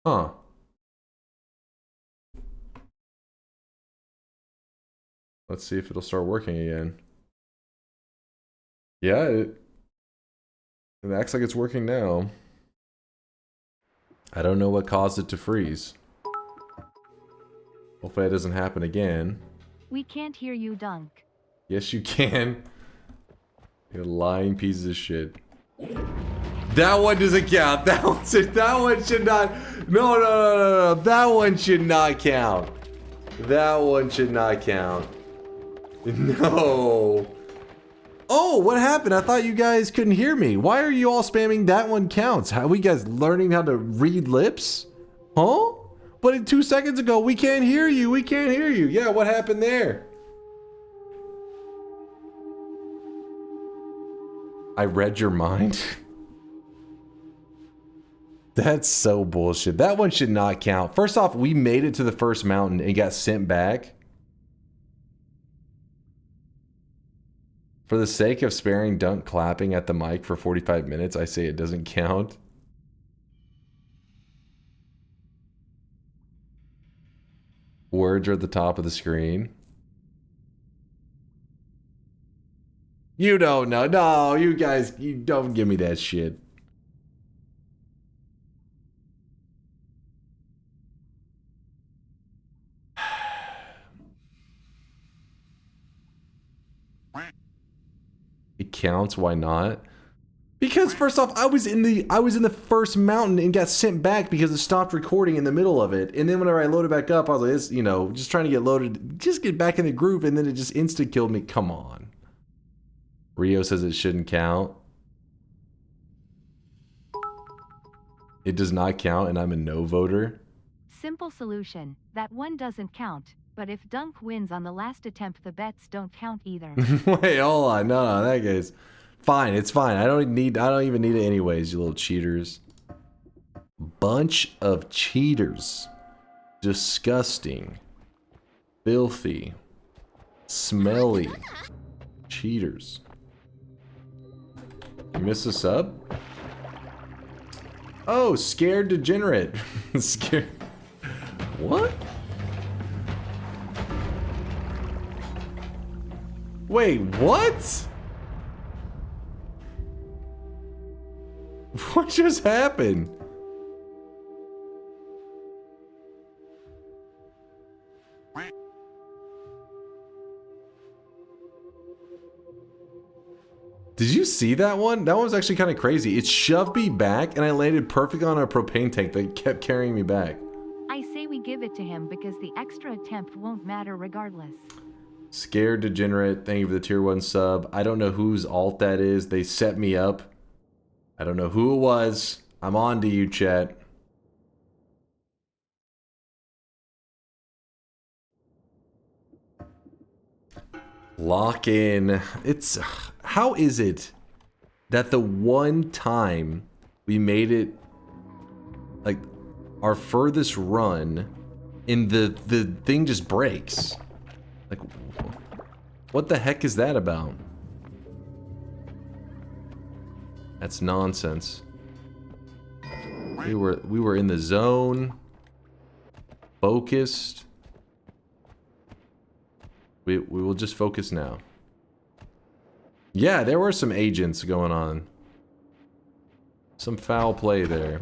Huh. Let's see if it'll start working again. Yeah, it acts like it's working now. I don't know what caused it to freeze. Hopefully that doesn't happen again. We can't hear you, Dunk. Yes, you can. You lying pieces of shit. That one doesn't count. That one should not. No. That one should not count. That one should not count. No. Oh, what happened? I thought you guys couldn't hear me. Why are you all spamming that one counts? How are we guys learning how to read lips? Huh? But 2 seconds ago, we can't hear you. We can't hear you. Yeah, what happened there? I read your mind. That's so bullshit. That one should not count. First off, we made it to the first mountain and got sent back. For the sake of sparing Dunk clapping at the mic for 45 minutes, I say it doesn't count. Words are at the top of the screen. You don't know. No, you guys, you don't give me that shit. It counts. Why not? Because first off, I was in the first mountain and got sent back because it stopped recording in the middle of it. And then whenever I loaded back up, I was like, it's, you know, just trying to get loaded, just get back in the groove, and then it just insta killed me. Come on. Rio says it shouldn't count. It does not count, and I'm a no voter. Simple solution. That one doesn't count. But if Dunk wins on the last attempt, the bets don't count either. Wait, hold on. No, that guy's fine. It's fine. I don't even need it anyways, you little cheaters. Bunch of cheaters. Disgusting. Filthy. Smelly. Cheaters. You miss a sub? Oh, scared degenerate. Scared. What? Wait, what? What just happened? Did you see that one? That one was actually kind of crazy. It shoved me back and I landed perfect on a propane tank that kept carrying me back. I say we give it to him because the extra attempt won't matter regardless. Scared degenerate, thank you for the tier 1 sub. I don't know whose alt that is. They set me up. I don't know who it was. I'm on to you, chat. Lock in. It's... How is it that the one time we made it, like, our furthest run, and the thing just breaks? Like, what the heck is that about? That's nonsense. We were in the zone, focused. We will just focus now. Yeah, there were some agents going on. Some foul play there.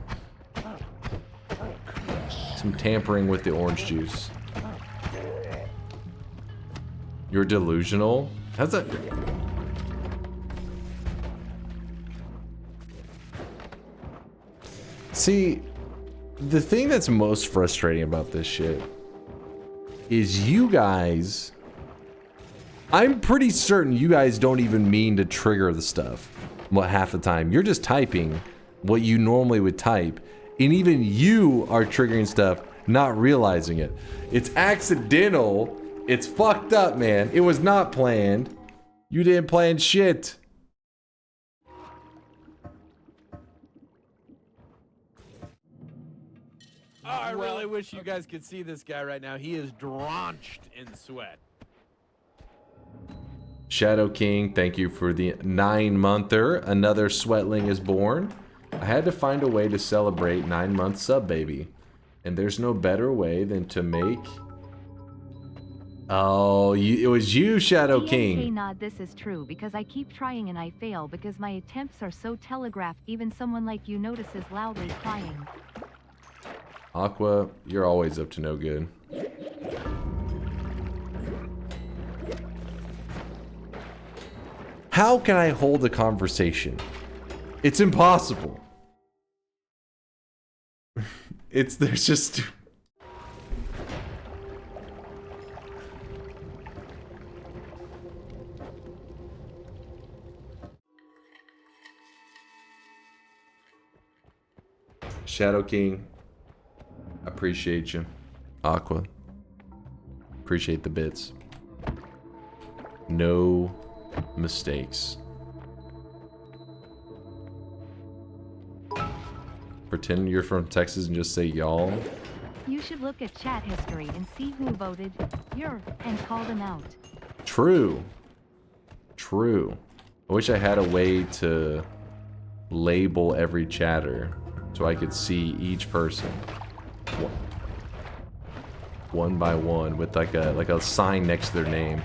Some tampering with the orange juice. You're delusional? How's that? See, the thing that's most frustrating about this shit is you guys... I'm pretty certain you guys don't even mean to trigger the stuff. Well, half the time. You're just typing what you normally would type. And even you are triggering stuff, not realizing it. It's accidental. It's fucked up, man. It was not planned. You didn't plan shit. Oh, I really wish you guys could see this guy right now. He is drenched in sweat. Shadow King, thank you for the 9-monther. Another sweatling is born. I had to find a way to celebrate 9-month sub baby. And there's no better way than to make... Oh, it was you, Shadow King. Nod, this is true because I keep trying and I fail because my attempts are so telegraphed. Even someone like you notices loudly crying. Aqua, you're always up to no good. How can I hold a conversation? It's impossible. There's just... Shadow King, appreciate you. Aqua, appreciate the bits. No mistakes. Pretend you're from Texas and just say y'all. You should look at chat history and see who voted and call them out. True. True. I wish I had a way to label every chatter so I could see each person one by one with like a sign next to their name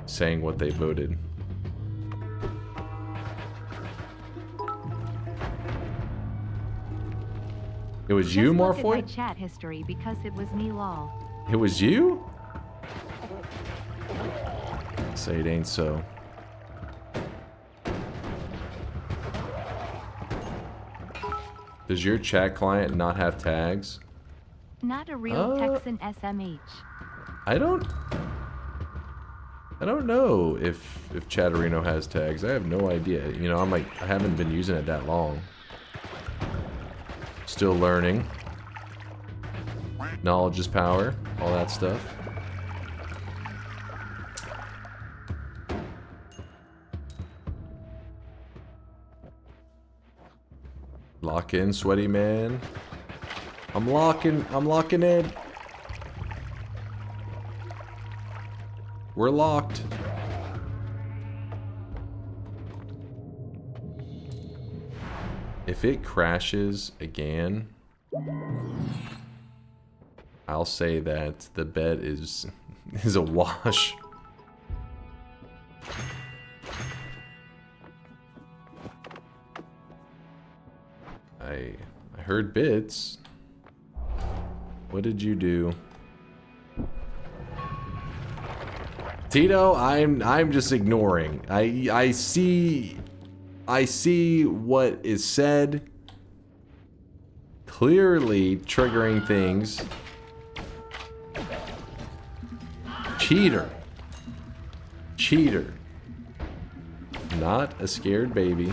saying what they voted. It was you, Morphoid? Look at my chat history because it was me, lol. It was you? Say it ain't so. Does your chat client not have tags? Not a real Texan SMH. I don't know if Chatterino has tags. I have no idea. You know, I haven't been using it that long. Still learning. Knowledge is power. All that stuff. Lock in, sweaty man. I'm locking in. We're locked. If it crashes again, I'll say that the bet is a wash. I heard bits. What did you do? Tito, I'm just ignoring. I see what is said. Clearly triggering things. Cheater. Cheater. Not a scared baby.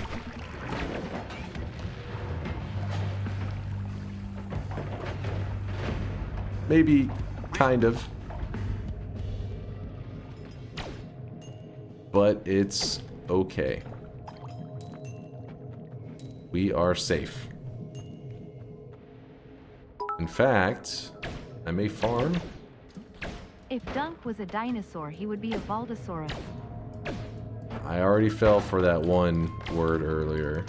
Maybe, kind of. But it's okay. We are safe. In fact, I may farm. If Dunk was a dinosaur, he would be a Baldosaurus. I already fell for that one word earlier.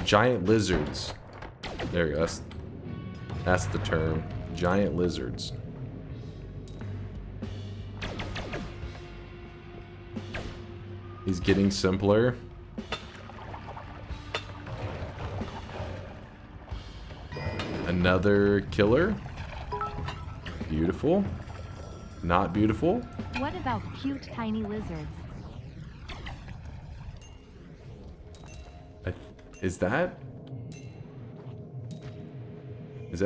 Giant lizards. There you go. That's the term. Giant lizards. He's getting simpler. Another killer. Beautiful. Not beautiful. What about cute tiny lizards? Is that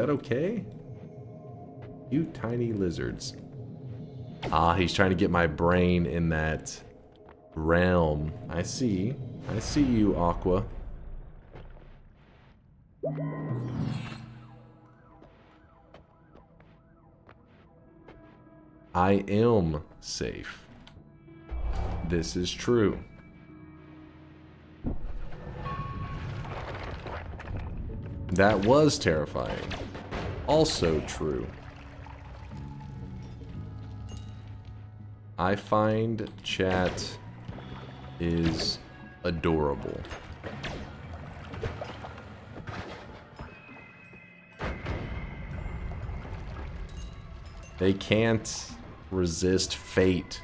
okay? Cute tiny lizards. Ah, he's trying to get my brain in that realm. I see you, Aqua. I am safe. This is true. That was terrifying. Also true. I find chat is adorable. They can't resist fate.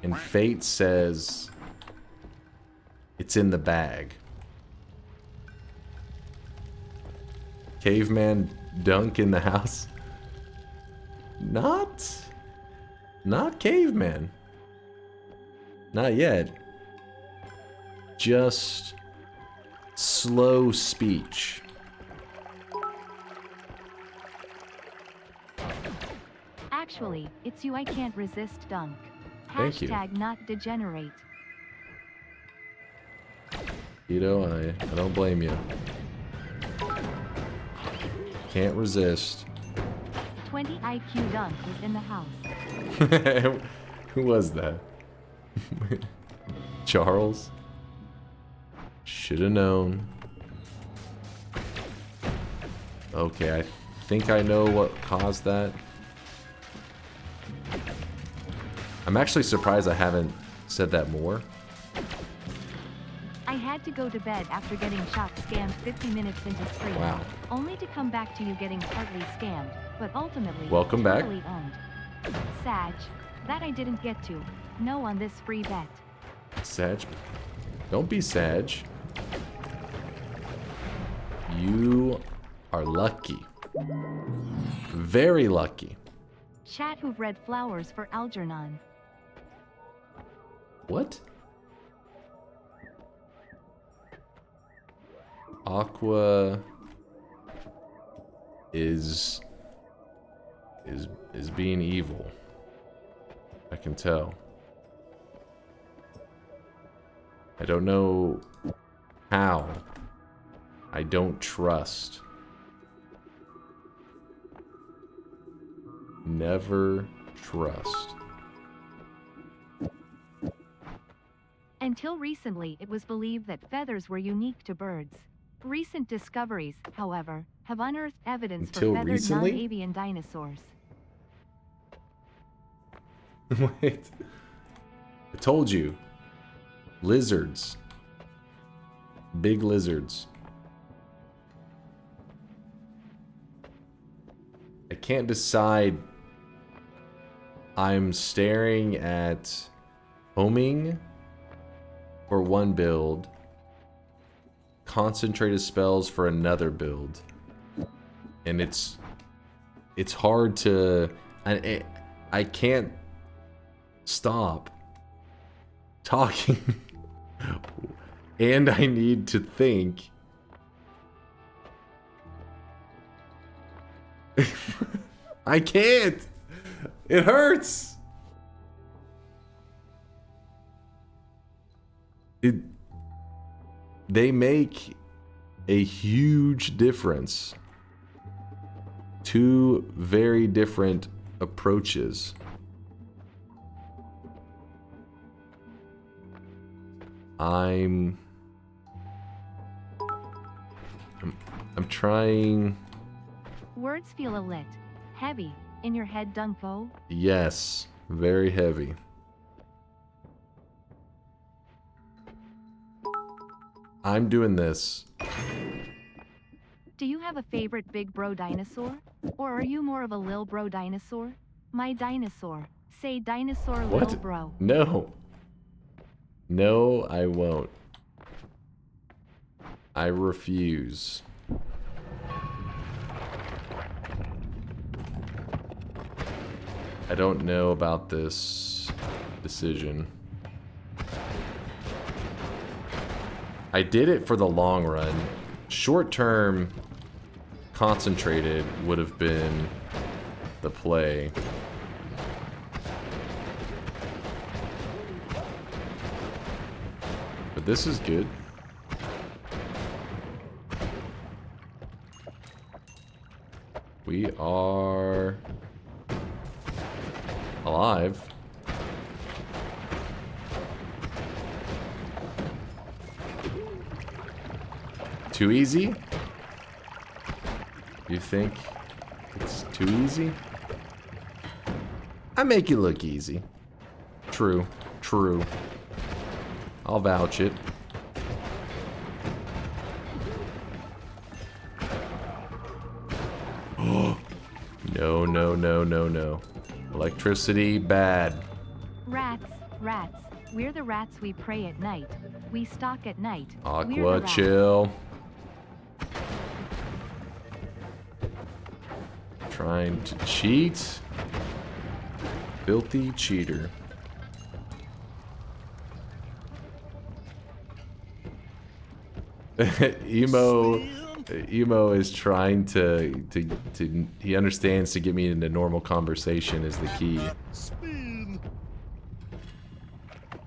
And fate says it's in the bag. Caveman Dunk in the house. Not caveman. Not yet. Just slow speech. Actually, it's you I can't resist, Dunk. Thank you. Hashtag not degenerate. Tito, I don't blame you. Can't resist. 20 IQ Dunk was in the house. Who was that? Charles? Shoulda known. Okay, I think I know what caused that. I'm actually surprised I haven't said that more. I had to go to bed after getting shot scammed 50 minutes into stream. Wow. Only to come back to you getting partly scammed, but ultimately Welcome back. totally owned. Sag, that I didn't get to. No on this free bet. Sag. Don't be Sag. You are lucky. Very lucky. Chat who've red flowers for Algernon. What? Aqua is being evil. I can tell. I don't know how. I don't trust. Never trust. Until recently, it was believed that feathers were unique to birds. Recent discoveries, however, have unearthed evidence Until for feathered recently? non-avian dinosaurs. Wait. I told you. Lizards. Big lizards. I can't decide. I'm staring at homing for one build, concentrated spells for another build, and it's hard to. I can't stop talking, and I need to think. I can't. It hurts. They make a huge difference. Two very different approaches. I'm trying. Words feel a lit heavy in your head, Dunko. Yes, very heavy. I'm doing this. Do you have a favorite big bro dinosaur? Or are you more of a lil bro dinosaur? My dinosaur. Say dinosaur lil What? bro. No. No, I won't. I refuse. I don't know about this decision. I did it for the long run. Short term, concentrated would have been the play. But this is good. We are alive. Too easy? You think it's too easy? I make it look easy. True, true. I'll vouch it. No, no, no, no, no. Electricity, bad. Rats, rats. We're the rats, we pray at night. We stalk at night. We're the Aqua, rats. chill. Trying to cheat. Filthy cheater. Emo is trying to he understands to get me into normal conversation is the key.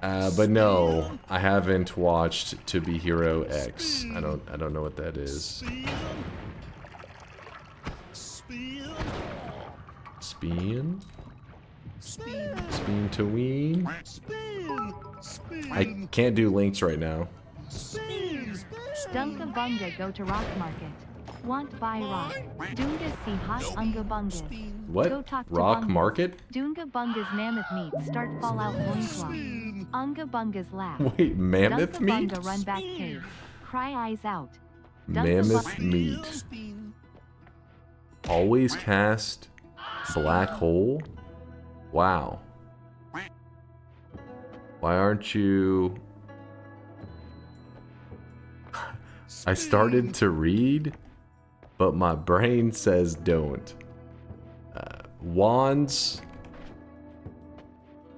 But no, I haven't watched To Be Hero X. I don't know what that is. Spin? Spin to ween? I can't do links right now. Dunka bunga go to rock market. Want buy rock. Dunga see hot unga bungas. Go What? talk to Rock bungas. market? Dunga bunga's mammoth meat start fallout loincloth. Unga bunga's laugh. Wait, mammoth Dunka meat? bunga run back cave. Cry eyes out. Dunka Mammoth meat. Always cast black hole? Wow. Why aren't you... I started to read, but my brain says don't. Wands.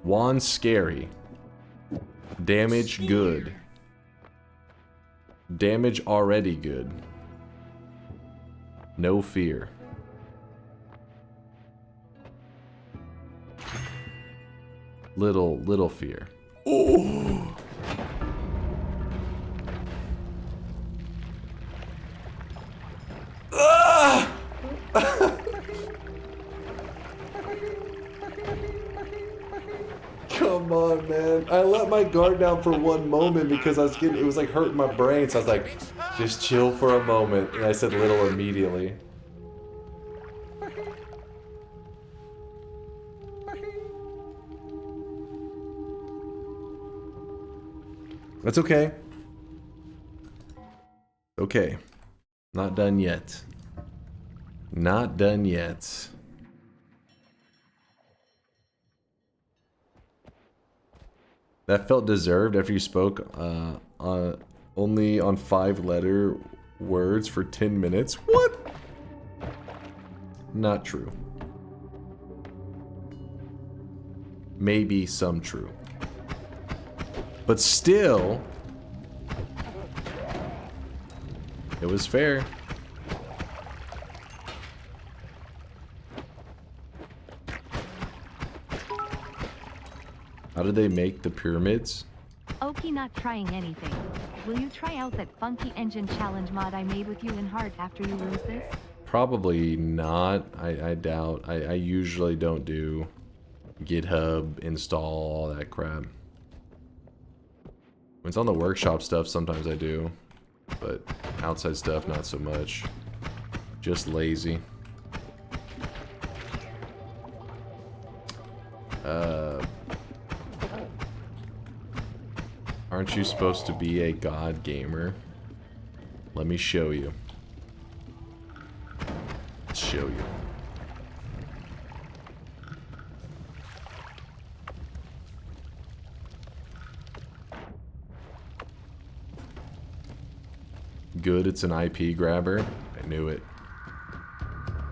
Wand scary. Damage good. Damage already good. No fear. Little fear. Oh! Ah! Come on, man. I let my guard down for one moment because I was getting, it was like hurting my brain. So I was like, just chill for a moment. And I said little immediately. That's okay. Okay. Not done yet. Not done yet. That felt deserved after you spoke only on 5-letter words for 10 minutes. What? Not true. Maybe some true. But still, it was fair. How did they make the pyramids? Okie, not trying anything. Will you try out that funky engine challenge mod I made with you in Heart after you lose this? Probably not. I doubt. I usually don't do GitHub install, all that crap. When it's on the workshop stuff, sometimes I do. But outside stuff, not so much. Just lazy. Aren't you supposed to be a god gamer? Let me show you. Let's show you. Good, it's an IP grabber. I knew it.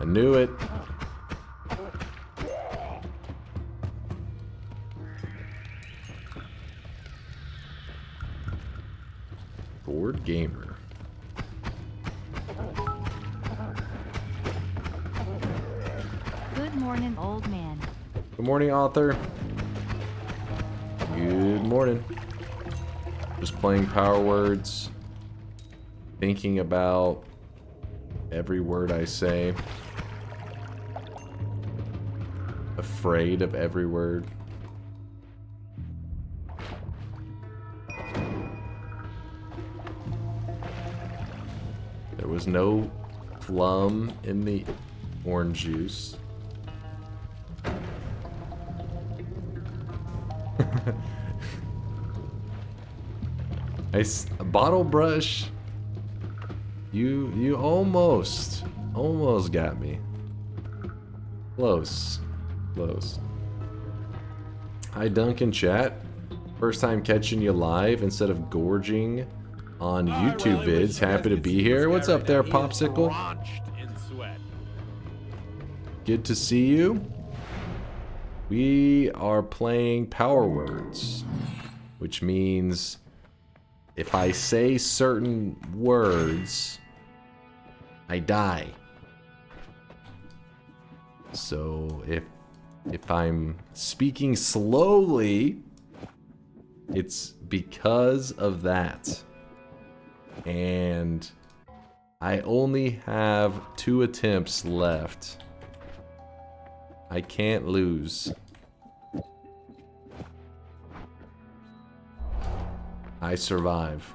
I knew it. Board gamer. Good morning, old man. Good morning, author. Good morning. Just playing Power Words. Thinking about every word I say. Afraid of every word. There was no plum in the orange juice. A bottle brush. You almost got me. Close. Hi, Duncan chat. First time catching you live instead of gorging on YouTube vids. Happy to be here. What's up there, Popsicle? Good to see you. We are playing Power Words, which means if I say certain words, I die. So if I'm speaking slowly, it's because of that. And I only have 2 attempts left. I can't lose. I survive.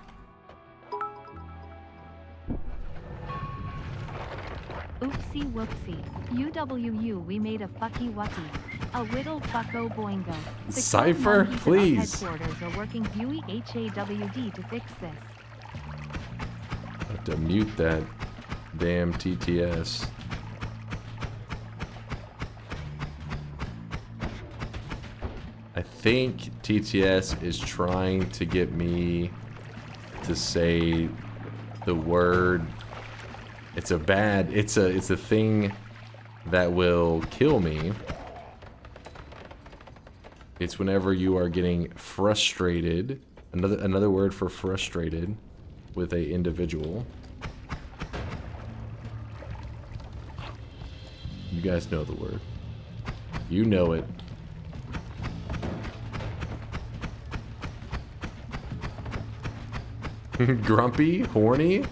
Oopsie whoopsie. UWU, we made a fucky wucky. A whittle fucko boingo. The Cypher, monkeys at our please. headquarters are working Huey HAWD to fix this. I have to mute that damn TTS. I think TTS is trying to get me to say the word. It's a thing that will kill me. It's whenever you are getting frustrated. Another word for frustrated with a individual. You guys know the word. You know it. Grumpy, horny,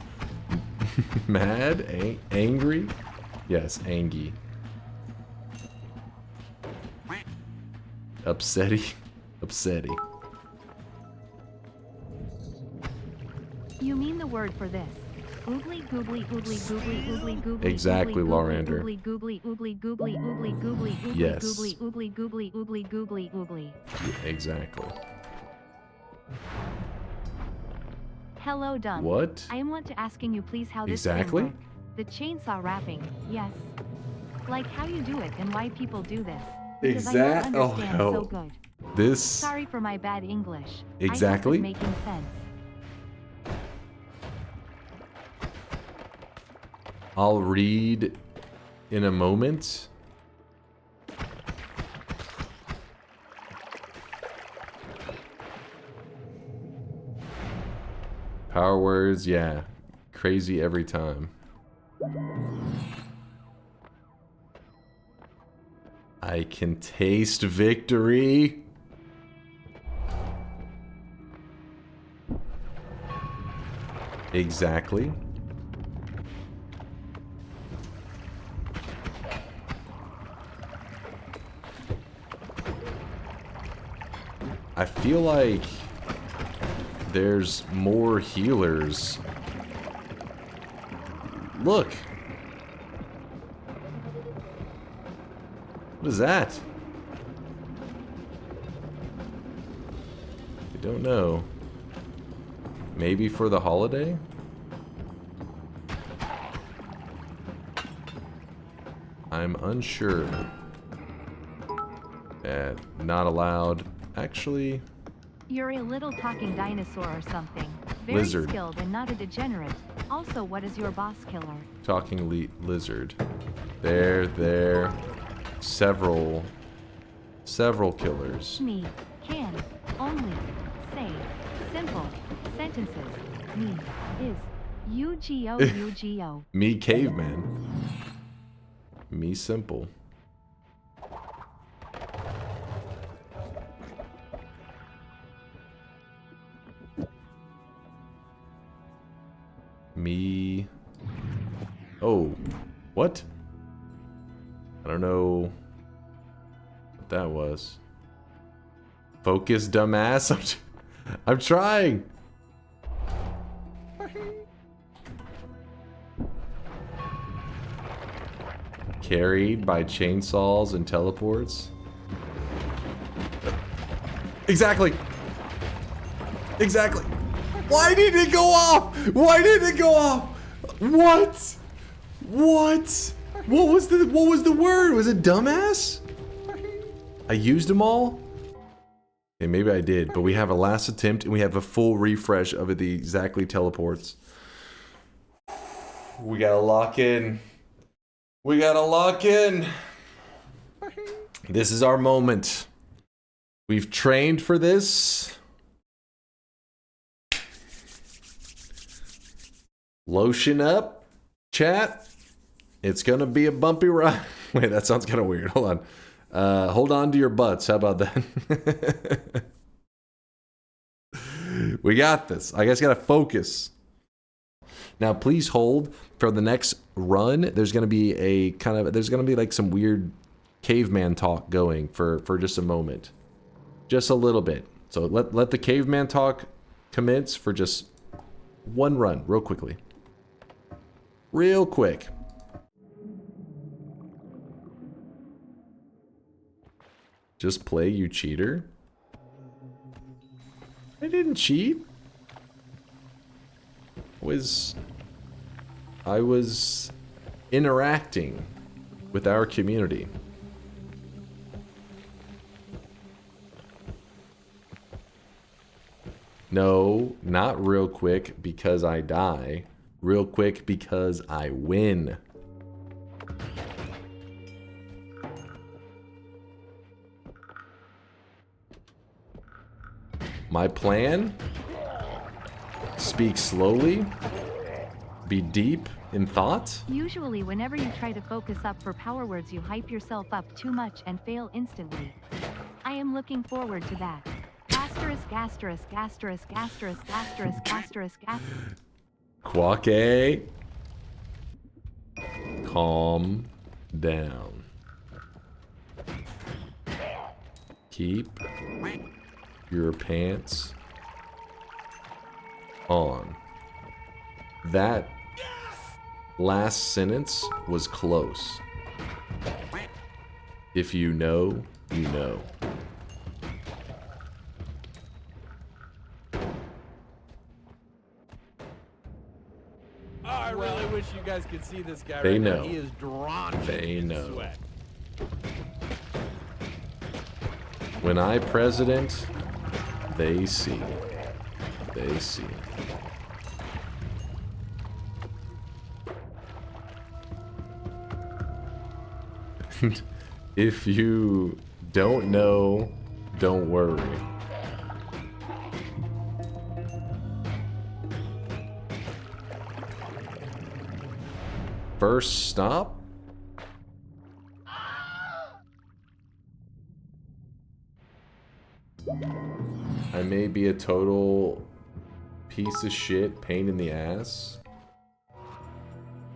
mad, angry. Yes, angy. Upsetty. Upsetty. You mean the word for this. Oogly googly oogly googly oogly googly. Exactly, Larander. Oogly googly oogly googly oogly googly oogly Yes. googly oogly googly oogly googly oogly. Exactly. Hello, Dunk. What? I want to asking you please how this Exactly? can work. The chainsaw wrapping, yes. Like how you do it and why people do this. Because I don't understand Oh, so no. good. This. Sorry for my bad English. Exactly. I hope it's making sense. I'll read in a moment. Power words, yeah. Crazy every time. I can taste victory. Exactly. I feel like there's more healers. Look. What is that? I don't know. Maybe for the holiday? I'm unsure. Not allowed. Actually, You're a little talking dinosaur or something. Very Lizard. skilled and not a degenerate. Also, what is your boss killer? talking lizard. There. Several killers. Me can only say simple sentences. Me is UGO UGO. Me caveman. Me simple. Me. Oh, what? I don't know what that was. Focus, dumbass. I'm trying. Carried by chainsaws and teleports. Exactly. Why did it go off? What? What was the word? Was it dumbass? I used them all? Okay, maybe I did, but we have a last attempt and we have a full refresh of the exactly teleports. We gotta lock in. This is our moment. We've trained for this. Lotion up, chat. It's gonna be a bumpy ride. Wait, that sounds kind of weird. Hold on. Hold on to your butts. How about that? We got this. I guess gotta focus. Now, please hold for the next run. There's gonna be like some weird caveman talk going for just a moment, just a little bit. So let the caveman talk commence for just one run, real quickly. Real quick. Just play, you cheater. I didn't cheat. I was interacting with our community. No, not real quick because I die. Real quick because I win. My plan? Speak slowly. Be deep in thought. Usually whenever you try to focus up for power words you hype yourself up too much and fail instantly. I am looking forward to that. Asterisk, asterisk, asterisk, asterisk, asterisk, asterisk, asterisk. Quake. Calm down. Keep your pants on. That last sentence was close. If you know, you know. Oh, I really wish you guys could see this guy They right know. now. He is drenched They in know. sweat. When I president, they see. They see. If you don't know, don't worry. First stop? I may be a total piece of shit, pain in the ass.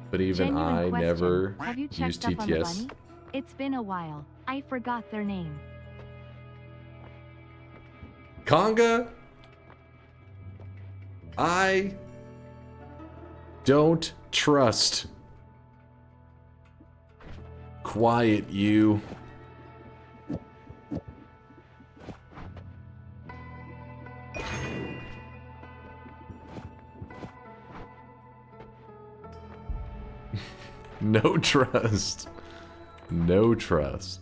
But even Genuine I question. never Have you used checked up on the TTS. bunny? It's been a while. I forgot their name. Conga? I don't trust. Quiet, you. No trust. No trust.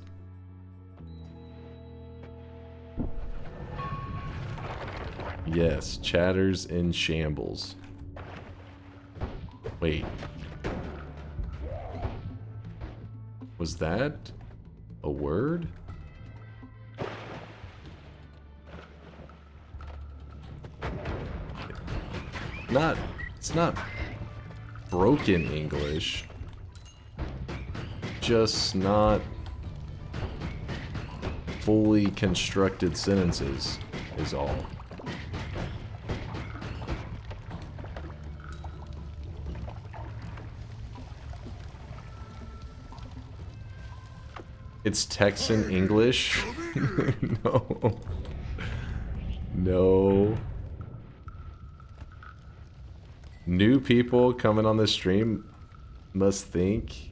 Yes, chatters in shambles. Wait. Was that a word? It's not broken English. Just not fully constructed sentences is all. It's Texan English? No. No. New people coming on the stream must think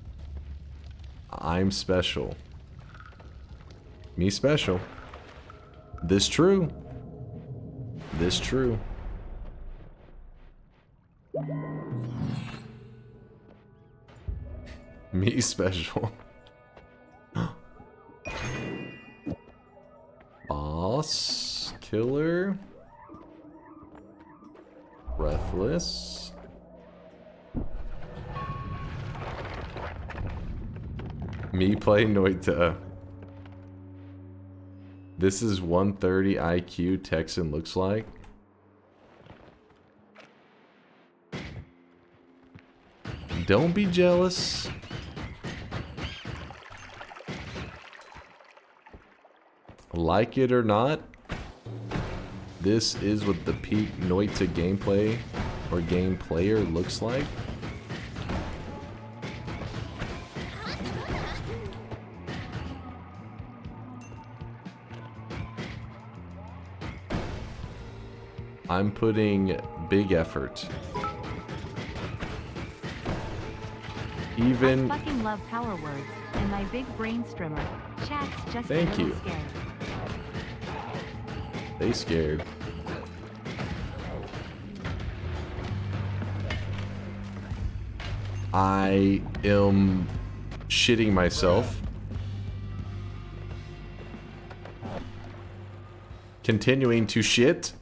I'm special. Me special. This true. This true. Me special. Boss. Killer. Breathless. Me play Noita. This is 130 IQ Texan looks like. Don't be jealous. Like it or not, this is what the peak Noita gameplay or game player looks like. I'm putting big effort. Even I fucking love power words, and my big brain strimmer. Chat's just Thank a little you. scared. They scared. I am shitting myself. Continuing to shit.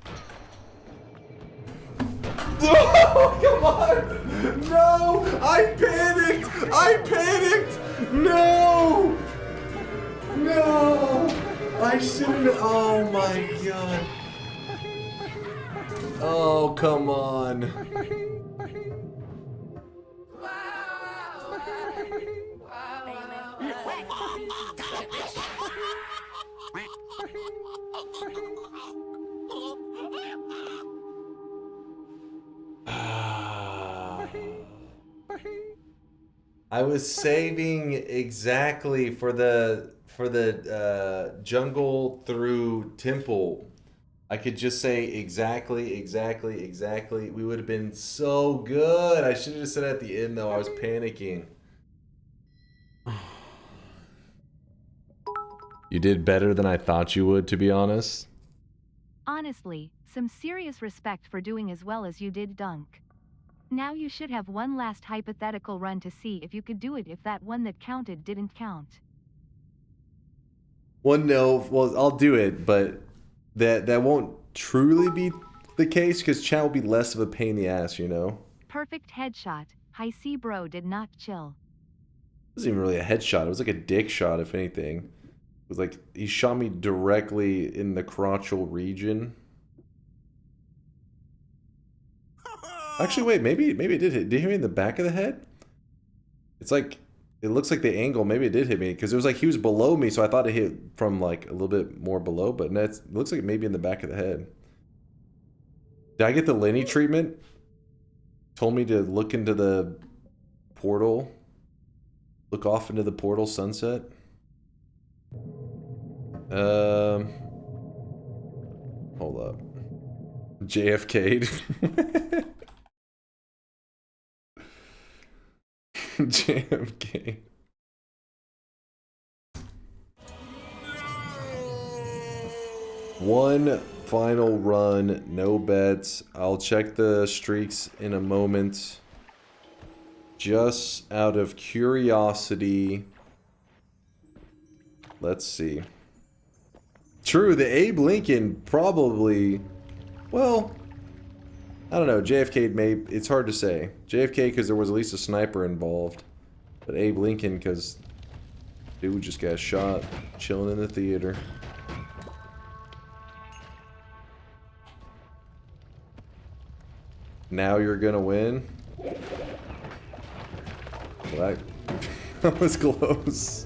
No, come on! No! I panicked! I panicked! No! No! I shouldn't. Oh my god. Oh, come on. I was saving exactly for the jungle through temple. I could just say exactly. We would have been so good. I should have just said at the end though. I was panicking. You did better than I thought you would, to be honest. Honestly, some serious respect for doing as well as you did, Dunk. Now you should have one last hypothetical run to see if you could do it if that one that counted didn't count. Well, no. Well, I'll do it, but that won't truly be the case because chat will be less of a pain in the ass, you know? Perfect headshot. High C bro did not chill. It wasn't even really a headshot. It was like a dick shot, if anything. It was like he shot me directly in the crotchal region. Actually, wait, maybe it did hit. Did it hit me in the back of the head? It's like, it looks like the angle, maybe it did hit me, because it was like he was below me, so I thought it hit from like a little bit more below, but no, it looks like maybe in the back of the head. Did I get the Lenny treatment? Told me to look into the portal. Look off into the portal sunset. Hold up. JFK'd. JFK. One final run, no bets. I'll check the streaks in a moment. Just out of curiosity. Let's see. True, the Abe Lincoln probably... Well... I don't know, JFK may... It's hard to say. JFK because there was at least a sniper involved. But Abe Lincoln because... Dude just got shot. Chilling in the theater. Now you're gonna win? Well, that was close.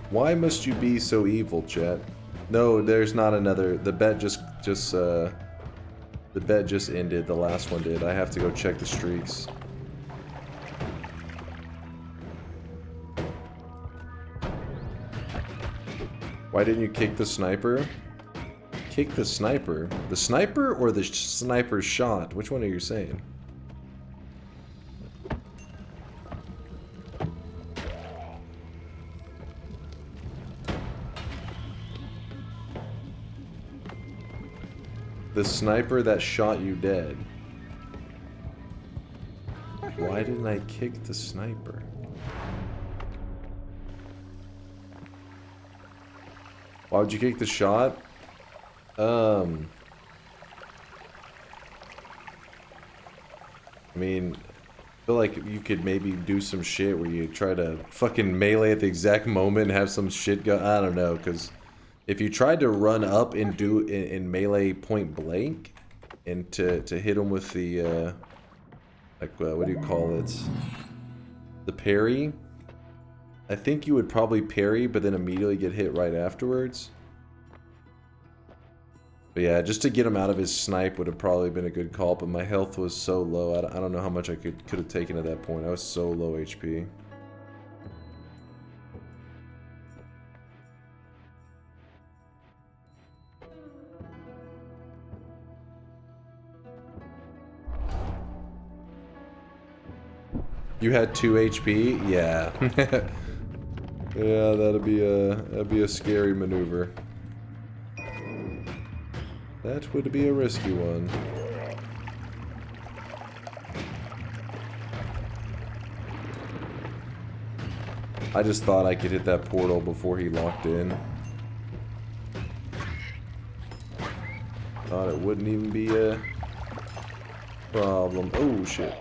Why must you be so evil, chat? No, there's not another. The bet just ended. The last one did. I have to go check the streaks. Why didn't you kick the sniper? Kick the sniper? The sniper or the sniper shot? Which one are you saying? The sniper that shot you dead. Why didn't I kick the sniper? Why would you kick the shot? I mean, I feel like you could maybe do some shit where you try to fucking melee at the exact moment and have some shit go. I don't know, because if you tried to run up and do in melee point blank and to hit him with the like what do you call it? The parry. I think you would probably parry, but then immediately get hit right afterwards. But yeah, just to get him out of his snipe would have probably been a good call, but my health was so low. I don't know how much I could have taken at that point. I was so low HP. You had 2 HP? Yeah. Yeah, that'd be a scary maneuver. That would be a risky one. I just thought I could hit that portal before he locked in. Thought it wouldn't even be a problem. Oh shit.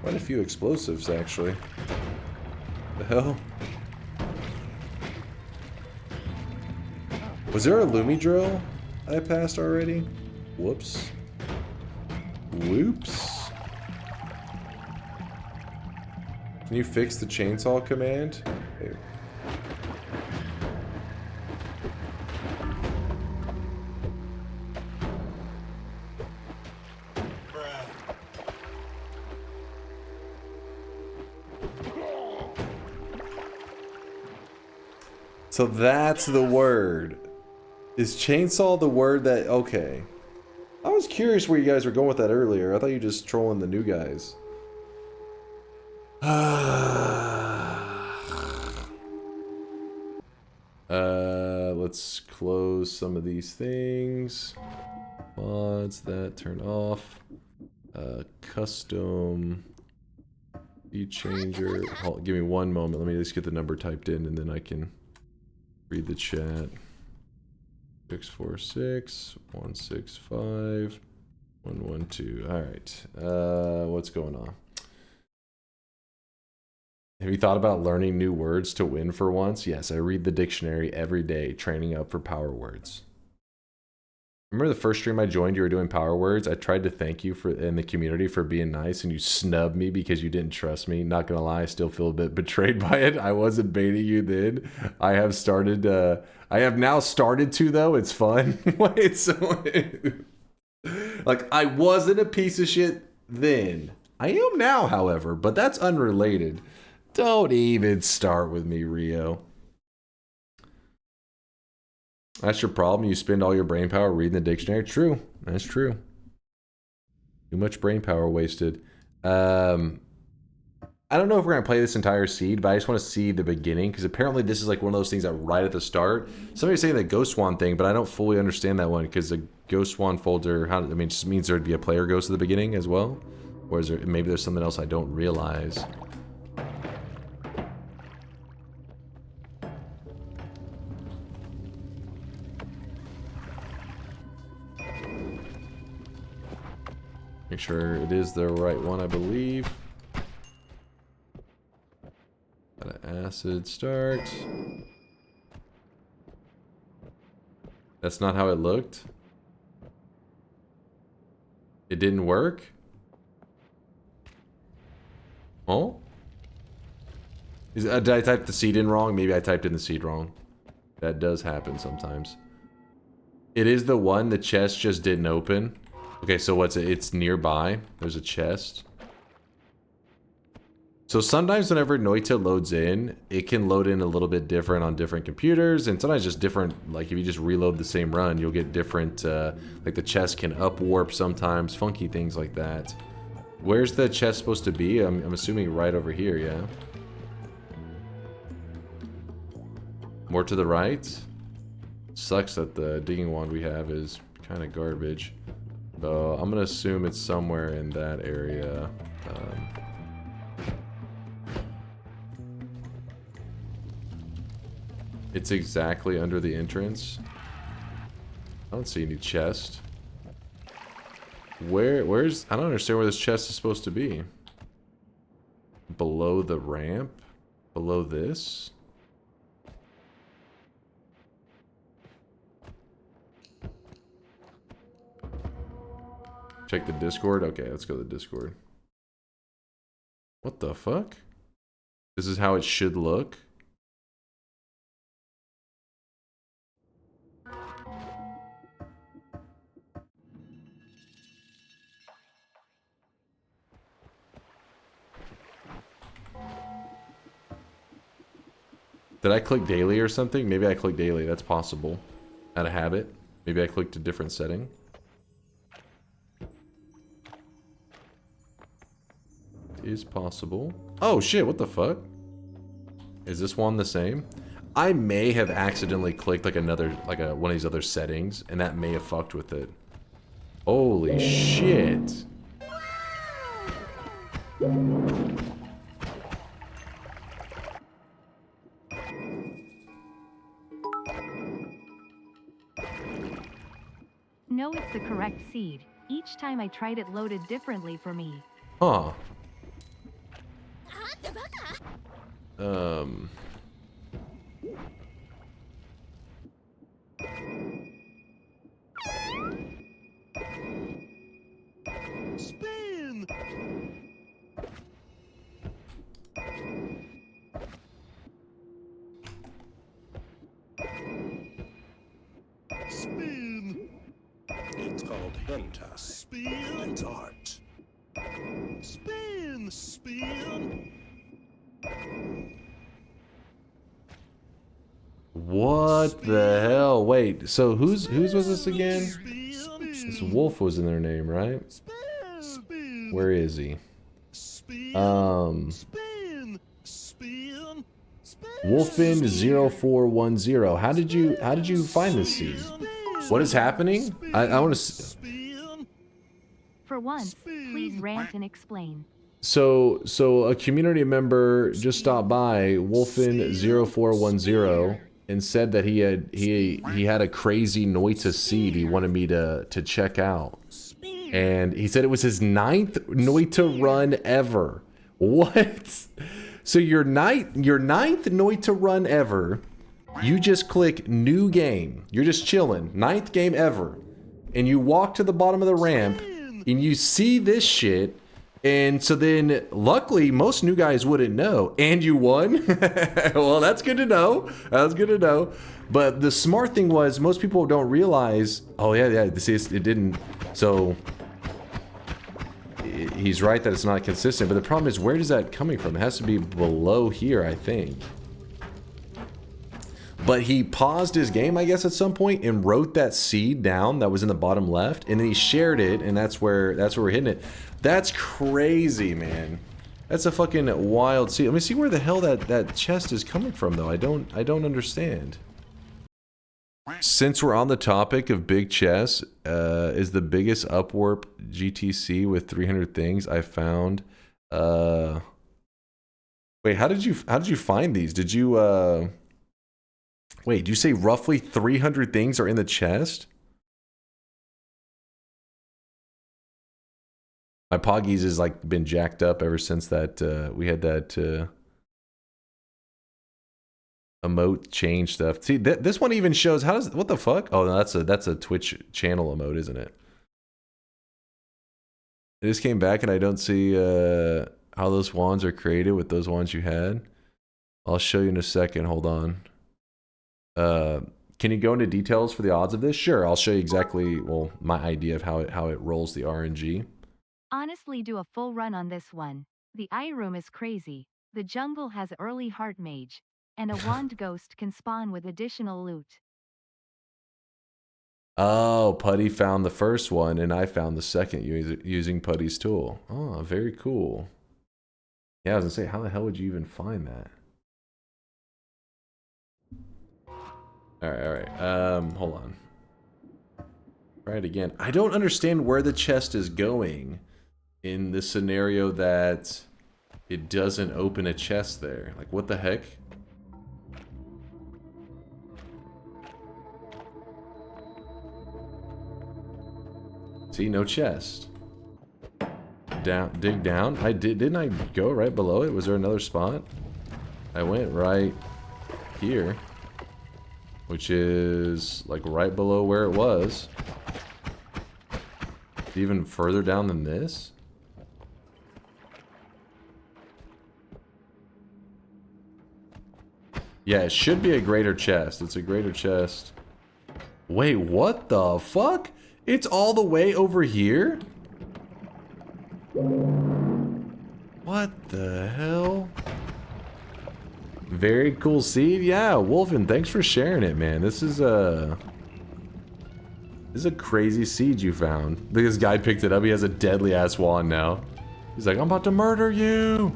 Quite a few explosives actually. The hell? Was there a Lumi drill I passed already? Whoops. Whoops. Can you fix the chainsaw command? Here. So that's the word. Is chainsaw the word that... Okay. I was curious where you guys were going with that earlier. I thought you were just trolling the new guys. Let's close some of these things. Mods, that turn off. Custom speed changer. Hold, give me one moment. Let me just get the number typed in and then I can read the chat. 646 165 112. All right. What's going on? Have you thought about learning new words to win for once? Yes, I read the dictionary every day, training up for power words. Remember the first stream I joined, you were doing power words? I tried to thank you for in the community for being nice, and you snubbed me because you didn't trust me. Not gonna lie, I still feel a bit betrayed by it. I wasn't baiting you then. I have started, I have now started to, though. It's fun. Wait, so... like, I wasn't a piece of shit then. I am now, however, but that's unrelated. Don't even start with me, Rio. That's your problem. You spend all your brain power reading the dictionary. True. That's true. Too much brain power wasted. I don't know if we're going to play this entire seed, but I just want to see the beginning, because apparently this is like one of those things that right at the start. Somebody's saying the Ghost Swan thing, but I don't fully understand that one, because the Ghost Swan folder, I mean, it just means there'd be a player ghost at the beginning as well? Or is there, maybe there's something else I don't realize. Make sure it is the right one, I believe. Got an acid start. That's not how it looked. It didn't work? Oh? Did I type the seed in wrong? Maybe I typed in the seed wrong. That does happen sometimes. It is the one the chest just didn't open. Okay, so what's it? It's nearby. There's a chest. So sometimes whenever Noita loads in, it can load in a little bit different on different computers, and sometimes just different, like if you just reload the same run, you'll get different, like the chest can up warp sometimes, funky things like that. Where's the chest supposed to be? I'm assuming right over here, yeah? More to the right? Sucks that the digging wand we have is kind of garbage. So I'm gonna assume it's somewhere in that area. It's exactly under the entrance. I don't see any chest. Where's... I don't understand where this chest is supposed to be. Below the ramp? Below this? Check the Discord? Okay, let's go to the Discord. What the fuck? This is how it should look? Did I click daily or something? Maybe I clicked daily. That's possible. Out of habit. Maybe I clicked a different setting. Is possible. Oh shit, what the fuck? Is this one the same? I may have accidentally clicked like another, like one of these other settings, and that may have fucked with it. Holy shit. No, it's the correct seed. Each time I tried it loaded differently for me. Huh. Spin. Spin. It's called hentai. Spin. It's art. Spin. Spin. What the hell? Wait, so whose was this again? This Wolf was in their name, right? Spin. Where is he? Spin. Spin. Spin. Wolfin0410. How did you find this seed? What is happening? I want to. For once, please rant and explain. So a community member just stopped by, Wolfin0410, and said that he had a crazy Noita seed he wanted me to check out. And he said it was his 9th Noita run ever. What? So your ninth Noita run ever, you just click new game. You're just chilling. 9th game ever. And you walk to the bottom of the ramp and you see this shit. And so then, luckily, most new guys wouldn't know. And you won? Well, that's good to know. That's good to know. But the smart thing was, most people don't realize, oh, yeah, it didn't. So, he's right that it's not consistent. But the problem is, where is that coming from? It has to be below here, I think. But he paused his game, I guess, at some point and wrote that seed down that was in the bottom left. And then he shared it, and that's where we're hitting it. That's crazy, man. That's a fucking wild seed. Let me see where the hell that chest is coming from, though. I don't understand. Since we're on the topic of big chests, is the biggest upwarp GTC with 300 things I found. Wait, how did you find these? Did you wait, did you say roughly 300 things are in the chest? My Poggies has like been jacked up ever since that we had that emote change stuff. See, this one even shows how does what the fuck? Oh, no, that's a Twitch channel emote, isn't it? I just came back and I don't see how those wands are created with those wands you had. I'll show you in a second. Hold on. Can you go into details for the odds of this? Sure, I'll show you exactly, well, my idea of how it rolls the RNG. Honestly, do a full run on this one. The eye room is crazy. The jungle has early heart mage, and a wand ghost can spawn with additional loot. Oh, Putty found the first one, and I found the second using Putty's tool. Oh, very cool. Yeah, I was gonna say, how the hell would you even find that? All right. Hold on. Try it again. I don't understand where the chest is going in the scenario that it doesn't open a chest there. Like, what the heck? See, no chest. Down, dig down. Didn't I go right below it? Was there another spot? I went right here, which is like right below where it was. Even further down than this? Yeah, it should be a greater chest. It's a greater chest. Wait, what the fuck? It's all the way over here? What the hell? Very cool seed. Yeah, Wolfen, thanks for sharing it, man. This is a crazy seed you found. This guy picked it up. He has a deadly ass wand now. He's like, I'm about to murder you.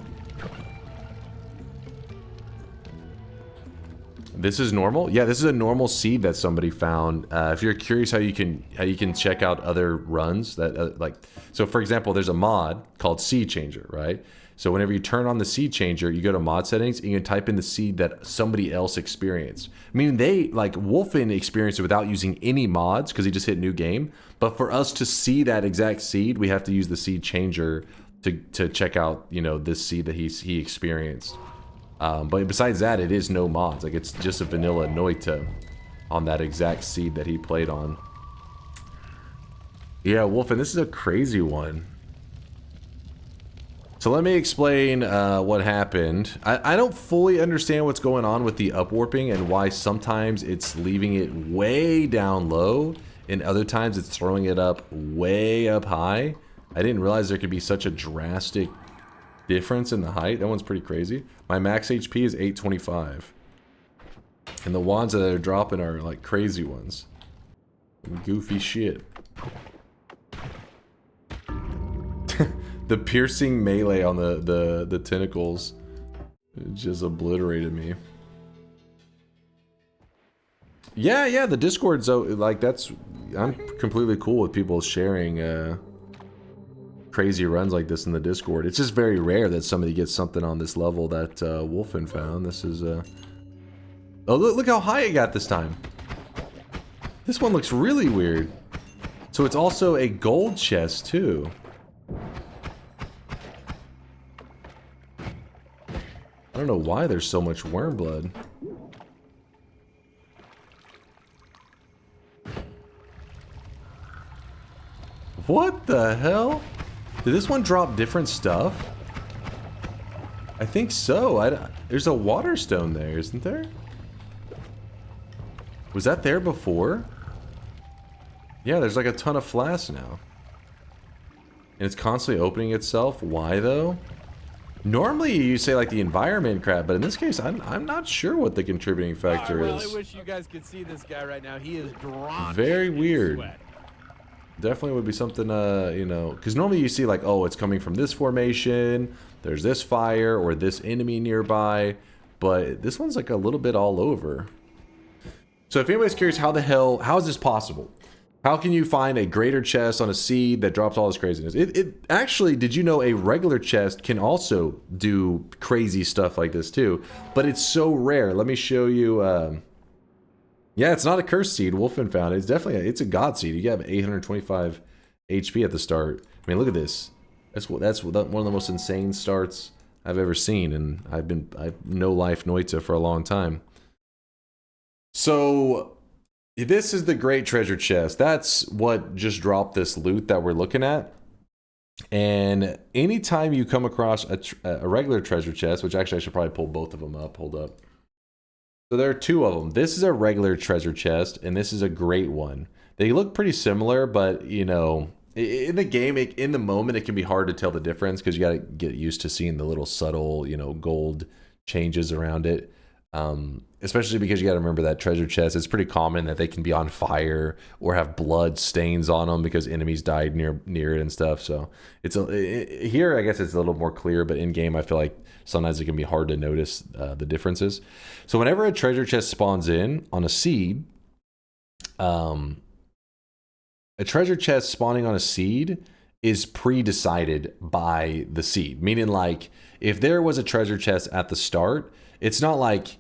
This is normal? Yeah, this is a normal seed that somebody found. If you're curious how you can check out other runs that like, so for example, there's a mod called Seed Changer, right? So whenever you turn on the seed changer, you go to mod settings and you can type in the seed that somebody else experienced. I mean, they, like, Wolfen experienced it without using any mods because he just hit new game. But for us to see that exact seed, we have to use the seed changer to check out, you know, this seed that he experienced. But besides that, it is no mods. Like, it's just a vanilla Noita on that exact seed that he played on. Yeah, Wolfen, this is a crazy one. So let me explain what happened. I don't fully understand what's going on with the upwarping and why sometimes it's leaving it way down low and other times it's throwing it up way up high. I didn't realize there could be such a drastic difference in the height. That one's pretty crazy. My max HP is 825. And the wands that are dropping are like crazy ones. Goofy shit. The piercing melee on the tentacles just obliterated me. Yeah, the Discord's like that's... I'm completely cool with people sharing crazy runs like this in the Discord. It's just very rare that somebody gets something on this level that Wolfen found. This is oh, look how high it got this time. This one looks really weird. So it's also a gold chest too. I don't know why there's so much worm blood. What the hell? Did this one drop different stuff? I think so. There's a water stone there, isn't there? Was that there before? Yeah, there's like a ton of flasks now. And it's constantly opening itself. Why though? Normally you say like the environment crap, but in this case I'm not sure what the contributing factor I is. really wish you guys could see this guy right now. He is drawn. Very weird. Definitely would be something, you know, because normally you see like, oh, it's coming from this formation, there's this fire or this enemy nearby, but this one's like a little bit all over. So if anybody's curious how is this possible? How can you find a greater chest on a seed that drops all this craziness? It actually, did you know a regular chest can also do crazy stuff like this too? But it's so rare. Let me show you. Yeah, it's not a cursed seed. Wolfen found it. It's definitely it's a god seed. You have 825 HP at the start. I mean, look at this. That's one of the most insane starts I've ever seen, and I've no life Noita for a long time. So. This is the great treasure chest. That's what just dropped this loot that we're looking at. And anytime you come across a regular treasure chest, which actually I should probably pull both of them up. Hold up. So there are two of them. This is a regular treasure chest, and this is a great one. They look pretty similar, but you know, in the game, in the moment, it can be hard to tell the difference because you got to get used to seeing the little subtle, you know, gold changes around it. Especially because you got to remember that treasure chest, it's pretty common that they can be on fire or have blood stains on them because enemies died near it and stuff. So it's here I guess it's a little more clear, but in game I feel like sometimes it can be hard to notice the differences. So whenever a treasure chest spawns in on a seed, a treasure chest spawning on a seed is pre-decided by the seed, meaning like if there was a treasure chest at the start, it's not like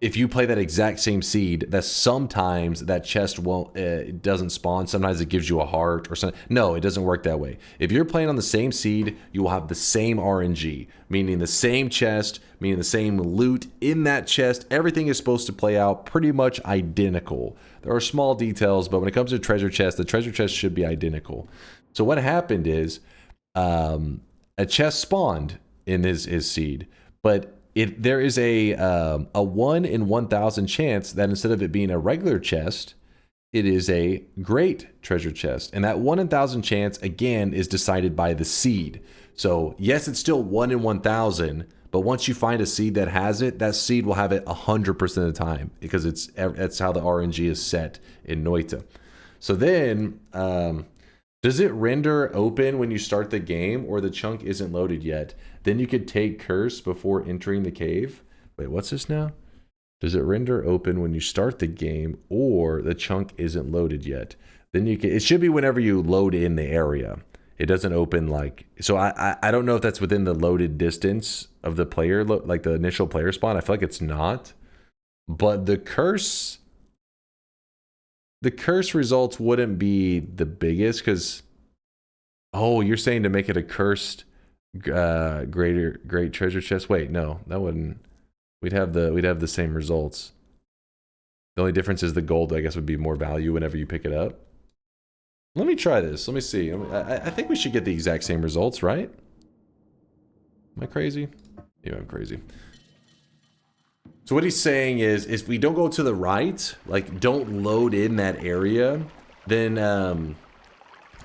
if you play that exact same seed, that sometimes that chest won't, it doesn't spawn. Sometimes it gives you a heart or something. No, it doesn't work that way. If you're playing on the same seed, you will have the same RNG, meaning the same chest, meaning the same loot in that chest. Everything is supposed to play out pretty much identical. There are small details, but when it comes to treasure chest, the treasure chest should be identical. So what happened is a chest spawned in his seed, but there is a 1 in 1,000 chance that instead of it being a regular chest, it is a great treasure chest. And that 1 in 1,000 chance, again, is decided by the seed. So yes, it's still 1 in 1,000, but once you find a seed that has it, that seed will have it 100% of the time because that's how the RNG is set in Noita. So then, does it render open when you start the game or the chunk isn't loaded yet? Then you could take curse before entering the cave. Wait, what's this now? Does it render open when you start the game or the chunk isn't loaded yet? Then you can, it should be whenever you load in the area. It doesn't open like, so I don't know if that's within the loaded distance of the player, like the initial player spawn. I feel like it's not. But the curse results wouldn't be the biggest because, oh, you're saying to make it a cursed great treasure chest. Wait, no, that wouldn't. We'd have the same results. The only difference is the gold, I guess, would be more value whenever you pick it up. Let me try this. Let me see. I think we should get the exact same results, right? Am I crazy? Maybe I'm crazy. So what he's saying is if we don't go to the right, like don't load in that area, then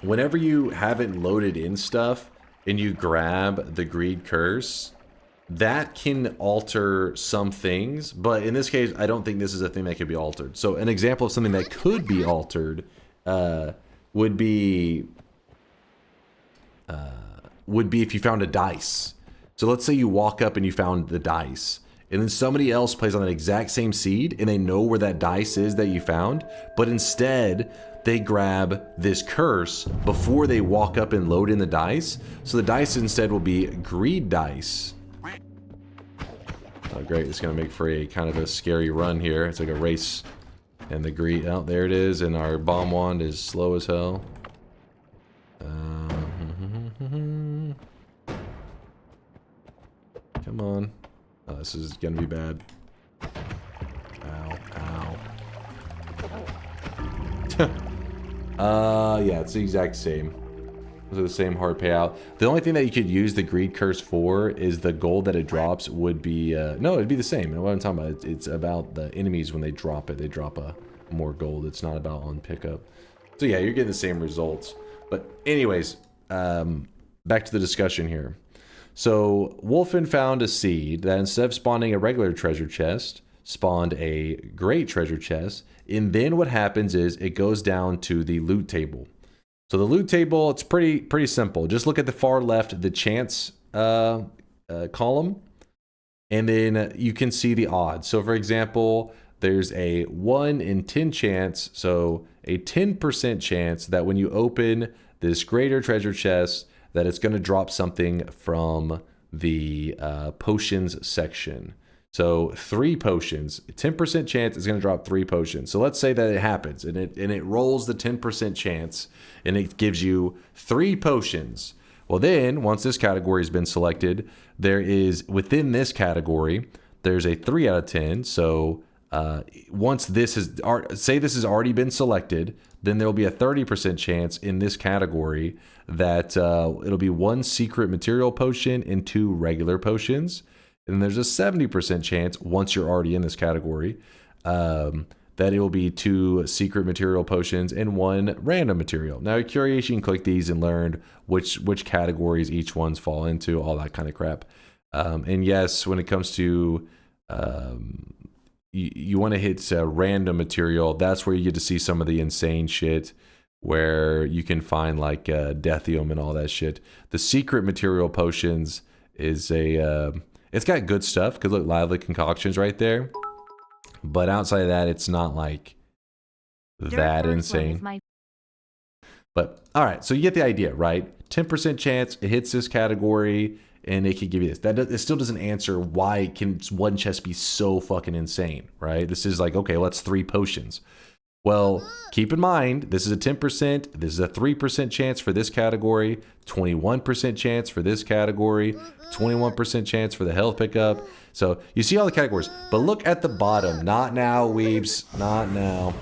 whenever you haven't loaded in stuff and you grab the greed curse, that can alter some things, but in this case, I don't think this is a thing that could be altered. So an example of something that could be altered would be if you found a dice. So let's say you walk up and you found the dice, and then somebody else plays on that exact same seed, and they know where that dice is that you found, but instead they grab this curse before they walk up and load in the dice. So the dice instead will be greed dice. Oh, great. It's going to make for a kind of a scary run here. It's like a race. And the greed... Oh, there it is. And our bomb wand is slow as hell. Come on. Oh, this is going to be bad. Ow. Yeah, it's the exact same. Those are the same hard payout. The only thing that you could use the greed curse for is the gold that it drops would be... no, it'd be the same. And what I'm talking about, it's about the enemies when they drop it. They drop a more gold. It's not about on pickup. So yeah, you're getting the same results. But anyways, back to the discussion here. So Wolfen found a seed that instead of spawning a regular treasure chest, spawned a great treasure chest. And then what happens is it goes down to the loot table. So the loot table, it's pretty simple. Just look at the far left, the chance column, and then you can see the odds. So for example, there's a 1 in 10 chance, so a 10% chance that when you open this greater treasure chest, that it's going to drop something from the potions section. So 3 potions, 10% chance it's going to drop 3 potions. So let's say that it happens and it rolls the 10% chance and it gives you 3 potions. Well then, once this category has been selected, there is within this category, there's a 3 out of 10. So once this is, say this has already been selected, then there'll be a 30% chance in this category that it'll be 1 secret material potion and 2 regular potions. And there's a 70% chance, once you're already in this category, that it will be 2 secret material potions and 1 random material. Now, if you're curious, you can click these and learn which categories each ones fall into, all that kind of crap. And yes, when it comes to you want to hit random material, that's where you get to see some of the insane shit, where you can find like Deathium and all that shit. The secret material potions is a... it's got good stuff, because look, lively concoctions right there. But outside of that, it's not like that insane. But all right, so you get the idea, right? 10% chance it hits this category, and it could give you this. It still doesn't answer why can one chest be so fucking insane, right? This is like, okay, well, that's 3 potions. Well, keep in mind, this is a 10%, this is a 3% chance for this category, 21% chance for this category, 21% chance for the health pickup. So you see all the categories, but look at the bottom. Not now, weebs, not now.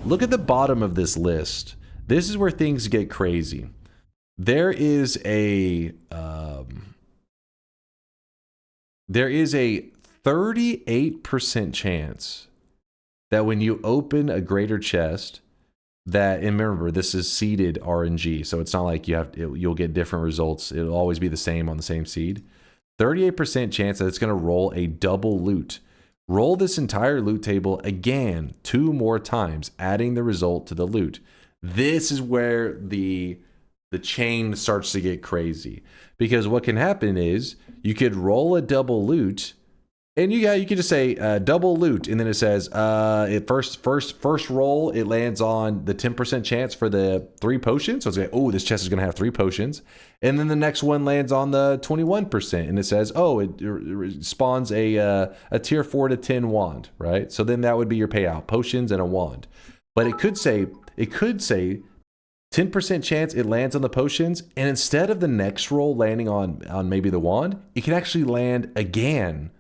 Look at the bottom of this list. This is where things get crazy. There is a 38% chance that when you open a greater chest, that, and remember, this is seeded RNG, so it's not like you'll get different results. It'll always be the same on the same seed. 38% chance that it's going to roll a double loot. Roll this entire loot table again 2 more times, adding the result to the loot. This is where the chain starts to get crazy, because what can happen is you could roll a double loot. And you could just say double loot, and then it says first roll, it lands on the 10% chance for the 3 potions. So it's like, oh, this chest is gonna have 3 potions, and then the next one lands on the 21%, and it says, oh, it spawns a tier 4 to 10 wand, right? So then that would be your payout, potions and a wand. But it could say 10% chance it lands on the potions, and instead of the next roll landing on maybe the wand, it can actually land again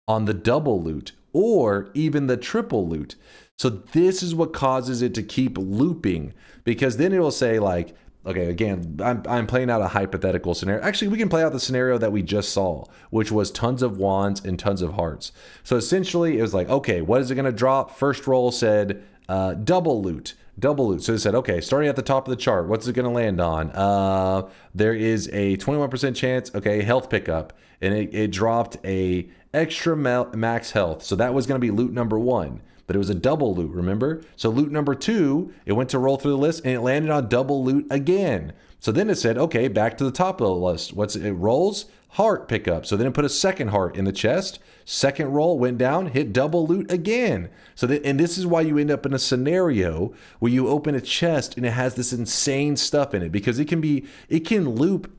on the double loot or even the triple loot. So this is what causes it to keep looping, because then it will say like Okay, again, I'm playing out a hypothetical scenario. Actually, we can play out the scenario that we just saw, which was tons of wands and tons of hearts. So essentially, it was like, okay, what is it going to drop? First roll said double loot. Double loot. So they said, okay, starting at the top of the chart, what's it going to land on? There is a 21% chance, okay, health pickup. And it dropped a extra max health. So that was going to be loot number 1. But it was a double loot, remember? So loot number 2, it went to roll through the list and it landed on double loot again. So then it said, okay, back to the top of the list. It rolls? Heart pickup. So then it put a second heart in the chest. Second roll went down, hit double loot again. And this is why you end up in a scenario where you open a chest and it has this insane stuff in it, because it can loop,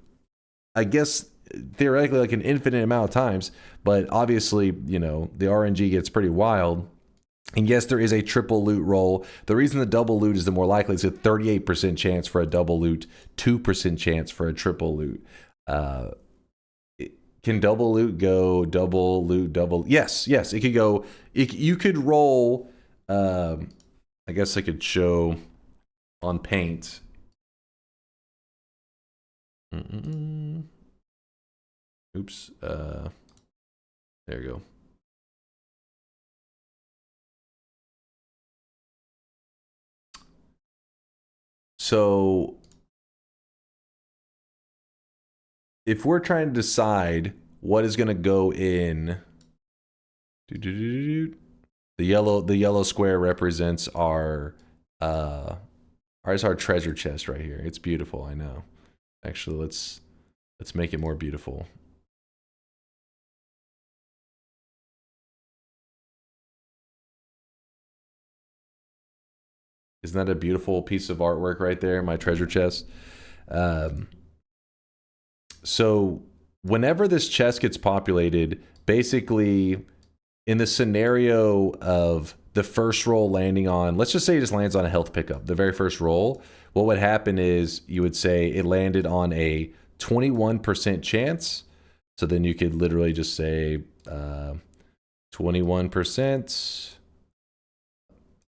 I guess, theoretically like an infinite amount of times. But obviously, you know, the RNG gets pretty wild. And yes, there is a triple loot roll. The reason the double loot is the more likely is a 38% chance for a double loot, 2% chance for a triple loot. Can double loot go double loot double? Yes, it could go. You could roll. I guess I could show on paint. Oops. There you go. So if we're trying to decide what is going to go in, the yellow square represents our treasure chest right here. It's beautiful, I know. Actually, let's make it more beautiful. Isn't that a beautiful piece of artwork right there, my treasure chest? So whenever this chest gets populated, basically in the scenario of the first roll landing on, let's just say it just lands on a health pickup, the very first roll, what would happen is you would say it landed on a 21% chance. So then you could literally just say 21%.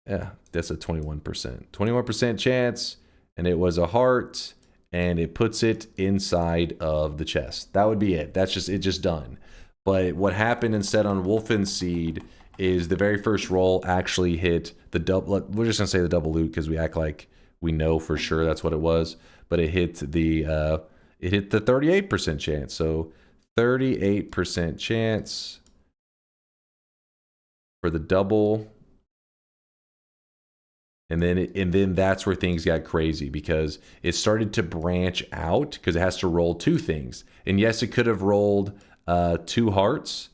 Yeah, that's a 21%. 21% chance, and it was a heart, and it puts it inside of the chest. That would be it. That's just it, just done. But what happened instead on Wolfen's Seed is the very first roll actually hit the double. We're just gonna say the double loot because we act like we know for sure that's what it was. But it hit the 38% chance. So 38% chance for the double. And then that's where things got crazy, because it started to branch out because it has to roll 2 things. And yes, it could have rolled 2 hearts,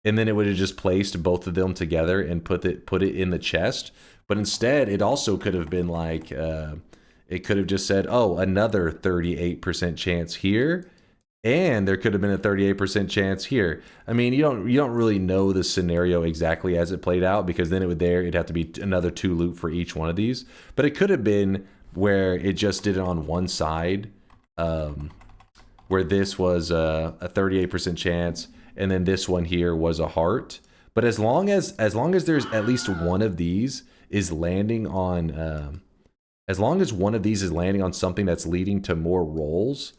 and then it would have just placed both of them together and put it in the chest. But instead, it also could have been like it could have just said, oh, another 38% chance here, and there could have been a 38% chance here. I mean, you don't really know the scenario exactly as it played out, because then it'd have to be another 2 loot for each one of these. But it could have been where it just did it on one side, where this was a 38% chance, and then this one here was a heart. But as long as there's at least one of these is landing on, as long as one of these is landing on something that's leading to more rolls,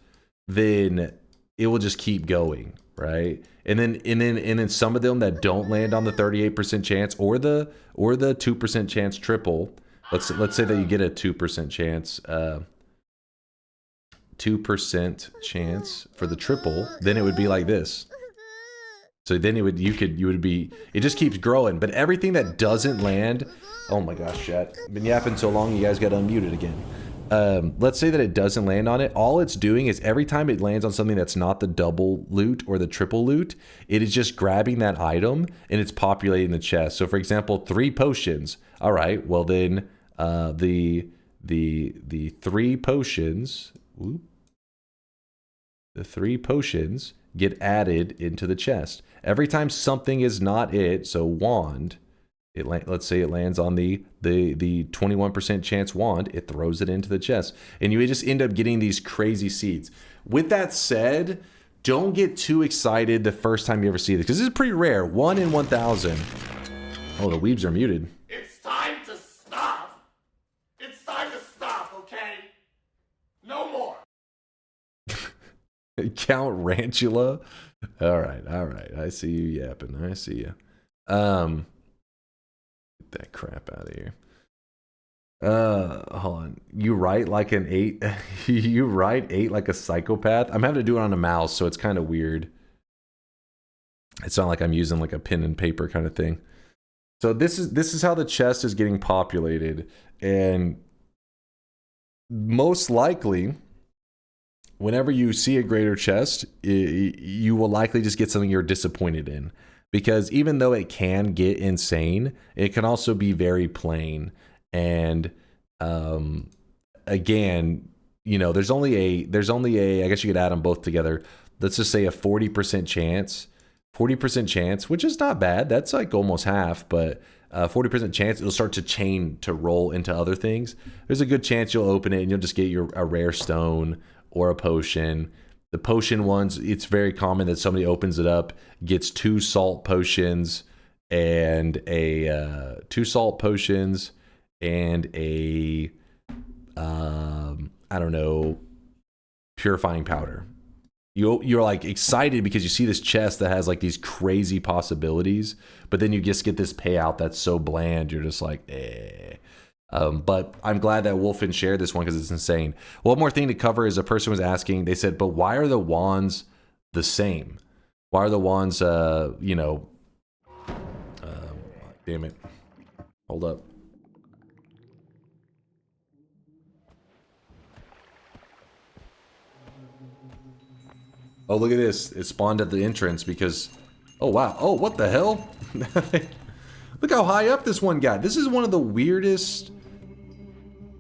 then it will just keep going, right? And then some of them that don't land on the 38% chance or the 2% chance triple. Let's say that you get a 2% chance, 2% chance for the triple. Then it would be like this. So then it just keeps growing. But everything that doesn't land, oh my gosh, chat, been yapping so long, you guys got unmuted again. Let's say that it doesn't land on it. All it's doing is every time it lands on something that's not the double loot or the triple loot, it is just grabbing that item and it's populating the chest. So for example, 3 potions. All right, well then the 3 potions, the 3 potions get added into the chest. Every time something is not it, so wand, let's say it lands on the 21% chance wand, it throws it into the chest. And you just end up getting these crazy seeds. With that said, don't get too excited the first time you ever see this, because this is pretty rare. 1 in 1,000. Oh, the weebs are muted. It's time to stop. It's time to stop, okay? No Count Rantula. All right. I see you yapping. I see you. Get that crap out of here. Hold on. You write like an 8. You write 8 like a psychopath. I'm having to do it on a mouse, so it's kind of weird. It's not like I'm using like a pen and paper kind of thing. So this is how the chest is getting populated, and most likely, whenever you see a greater chest, you will likely just get something you're disappointed in, because even though it can get insane, it can also be very plain. And again, you know, there's only a I guess you could add them both together. Let's just say a 40% chance. 40% chance, which is not bad. That's like almost half, but 40% chance it'll start to chain to roll into other things. There's a good chance you'll open it and you'll just get a rare stone or a potion. The potion ones, it's very common that somebody opens it up, gets 2 salt potions and a 2 salt potions and a I don't know, purifying powder. You're like excited because you see this chest that has like these crazy possibilities, but then you just get this payout that's so bland. You're just like, eh. But I'm glad that Wolfen shared this one because it's insane. One more thing to cover is a person was asking, they said, but why are the wands the same? Why are the wands, you know, damn it. Hold up. Oh, look at this. It spawned at the entrance because... Oh, wow. Oh, what the hell? Look how high up this one got. This is one of the weirdest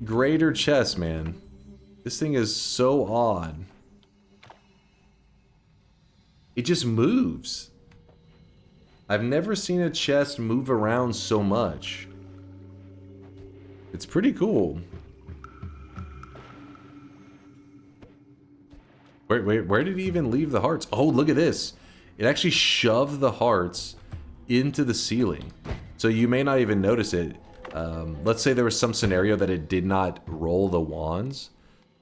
greater chests, man. This thing is so odd. It just moves. I've never seen a chest move around so much. It's pretty cool. Wait, where did he even leave the hearts? Oh, look at this. It actually shoved the hearts into the ceiling. So you may not even notice it. Let's say there was some scenario that it did not roll the wands.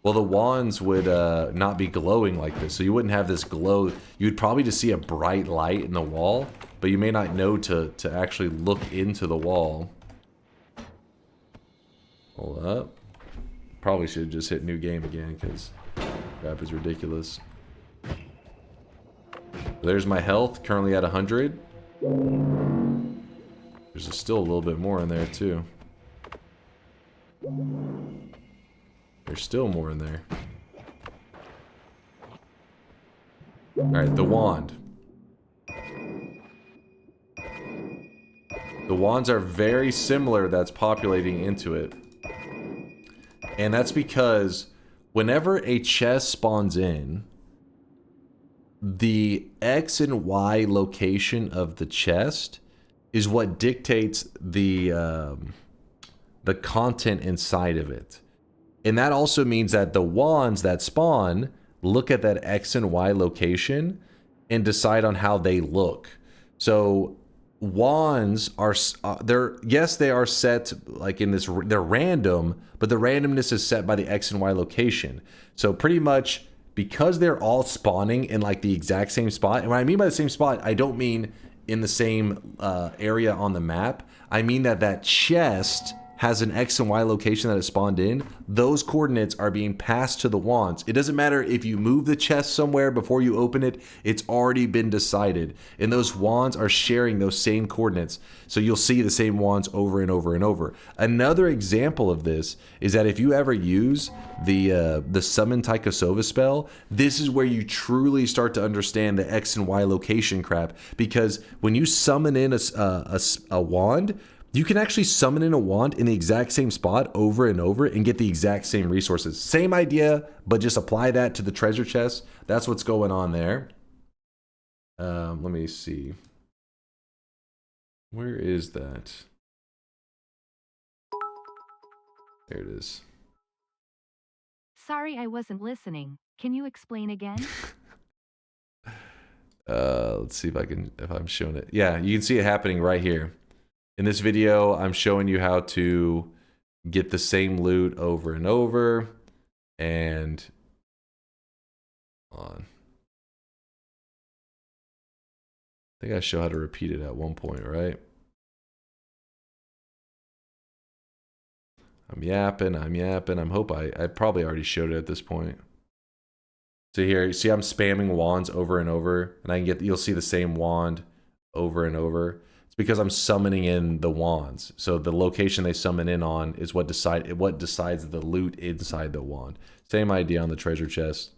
Well, the wands would not be glowing like this. So you wouldn't have this glow. You'd probably just see a bright light in the wall, but you may not know to actually look into the wall. Hold up. Probably should just hit new game again because... crap is ridiculous. There's my health, currently at 100. There's still a little bit more in there too. There's still more in there. Alright, the wand. The wands are very similar that's populating into it. And that's because whenever a chest spawns in, the X and Y location of the chest is what dictates the content inside of it. And that also means that the wands that spawn look at that X and Y location and decide on how they look. So wands are they are set like in this, they're random, but the randomness is set by the X and Y location. So pretty much because they're all spawning in like the exact same spot, and when I mean by the same spot, I don't mean in the same area on the map. I mean that chest has an X and Y location that it spawned in. Those coordinates are being passed to the wands. It doesn't matter if you move the chest somewhere before you open it, it's already been decided. And those wands are sharing those same coordinates. So you'll see the same wands over and over and over. Another example of this is that if you ever use the Summon Tychosova spell, this is where you truly start to understand the X and Y location crap. Because when you summon in a wand, you can actually summon in a wand in the exact same spot over and over and get the exact same resources. Same idea, but just apply that to the treasure chest. That's what's going on there. Let me see. Where is that? There it is. Sorry, I wasn't listening. Can you explain again? Let's see if I'm showing it. Yeah, you can see it happening right here. In this video, I'm showing you how to get the same loot over and over. And hold on. think I show how to repeat it at one point, right? I'm yapping. I probably already showed it at this point. So here, you see I'm spamming wands over and over, and you'll see the same wand over and over. It's because I'm summoning in the wands. So the location they summon in on is what decides the loot inside the wand. Same idea on the treasure chest.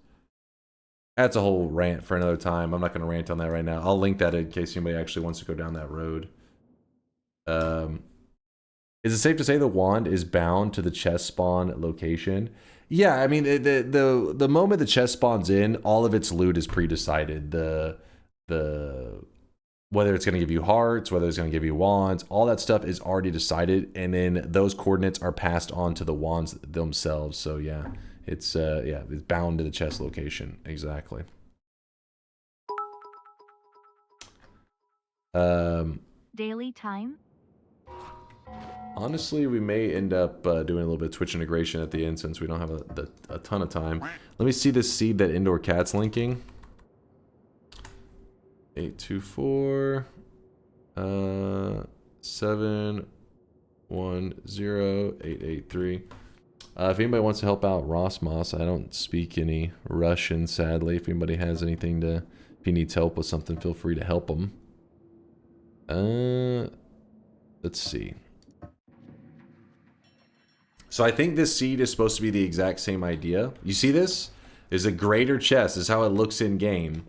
That's a whole rant for another time. I'm not going to rant on that right now. I'll link that in case anybody actually wants to go down that road. Is it safe to say the wand is bound to the chest spawn location? Yeah, I mean, the moment the chest spawns in, all of its loot is pre-decided. Whether it's going to give you hearts, whether it's going to give you wands, all that stuff is already decided, and then those coordinates are passed on to the wands themselves. So yeah, it's bound to the chest location. Exactly. Daily time? Honestly, we may end up doing a little bit of Twitch integration at the end since we don't have a ton of time. Let me see this seed that Indoor Cat's linking. 824 710883. If anybody wants to help out Rosmos, I don't speak any Russian, sadly. If anybody has anything if he needs help with something, feel free to help him. Let's see. So I think this seed is supposed to be the exact same idea. You see this? There's a greater chest. This is how it looks in game.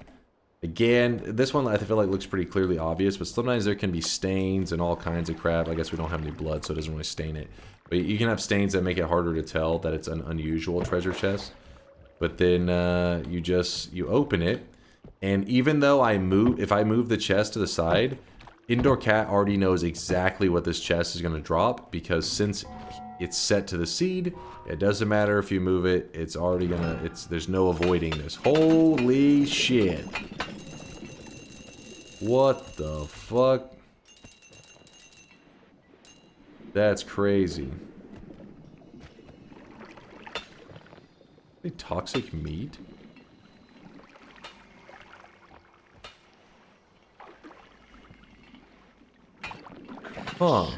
Again, this one I feel like looks pretty clearly obvious, but sometimes there can be stains and all kinds of crap. I guess we don't have any blood, so it doesn't really stain it. But you can have stains that make it harder to tell that it's an unusual treasure chest. But then you open it, and even though if I move the chest to the side, Indoor Cat already knows exactly what this chest is going to drop, because since it's set to the seed, it doesn't matter if you move it, it's already gonna, there's no avoiding this. Holy shit. What the fuck? That's crazy. Toxic meat? Huh.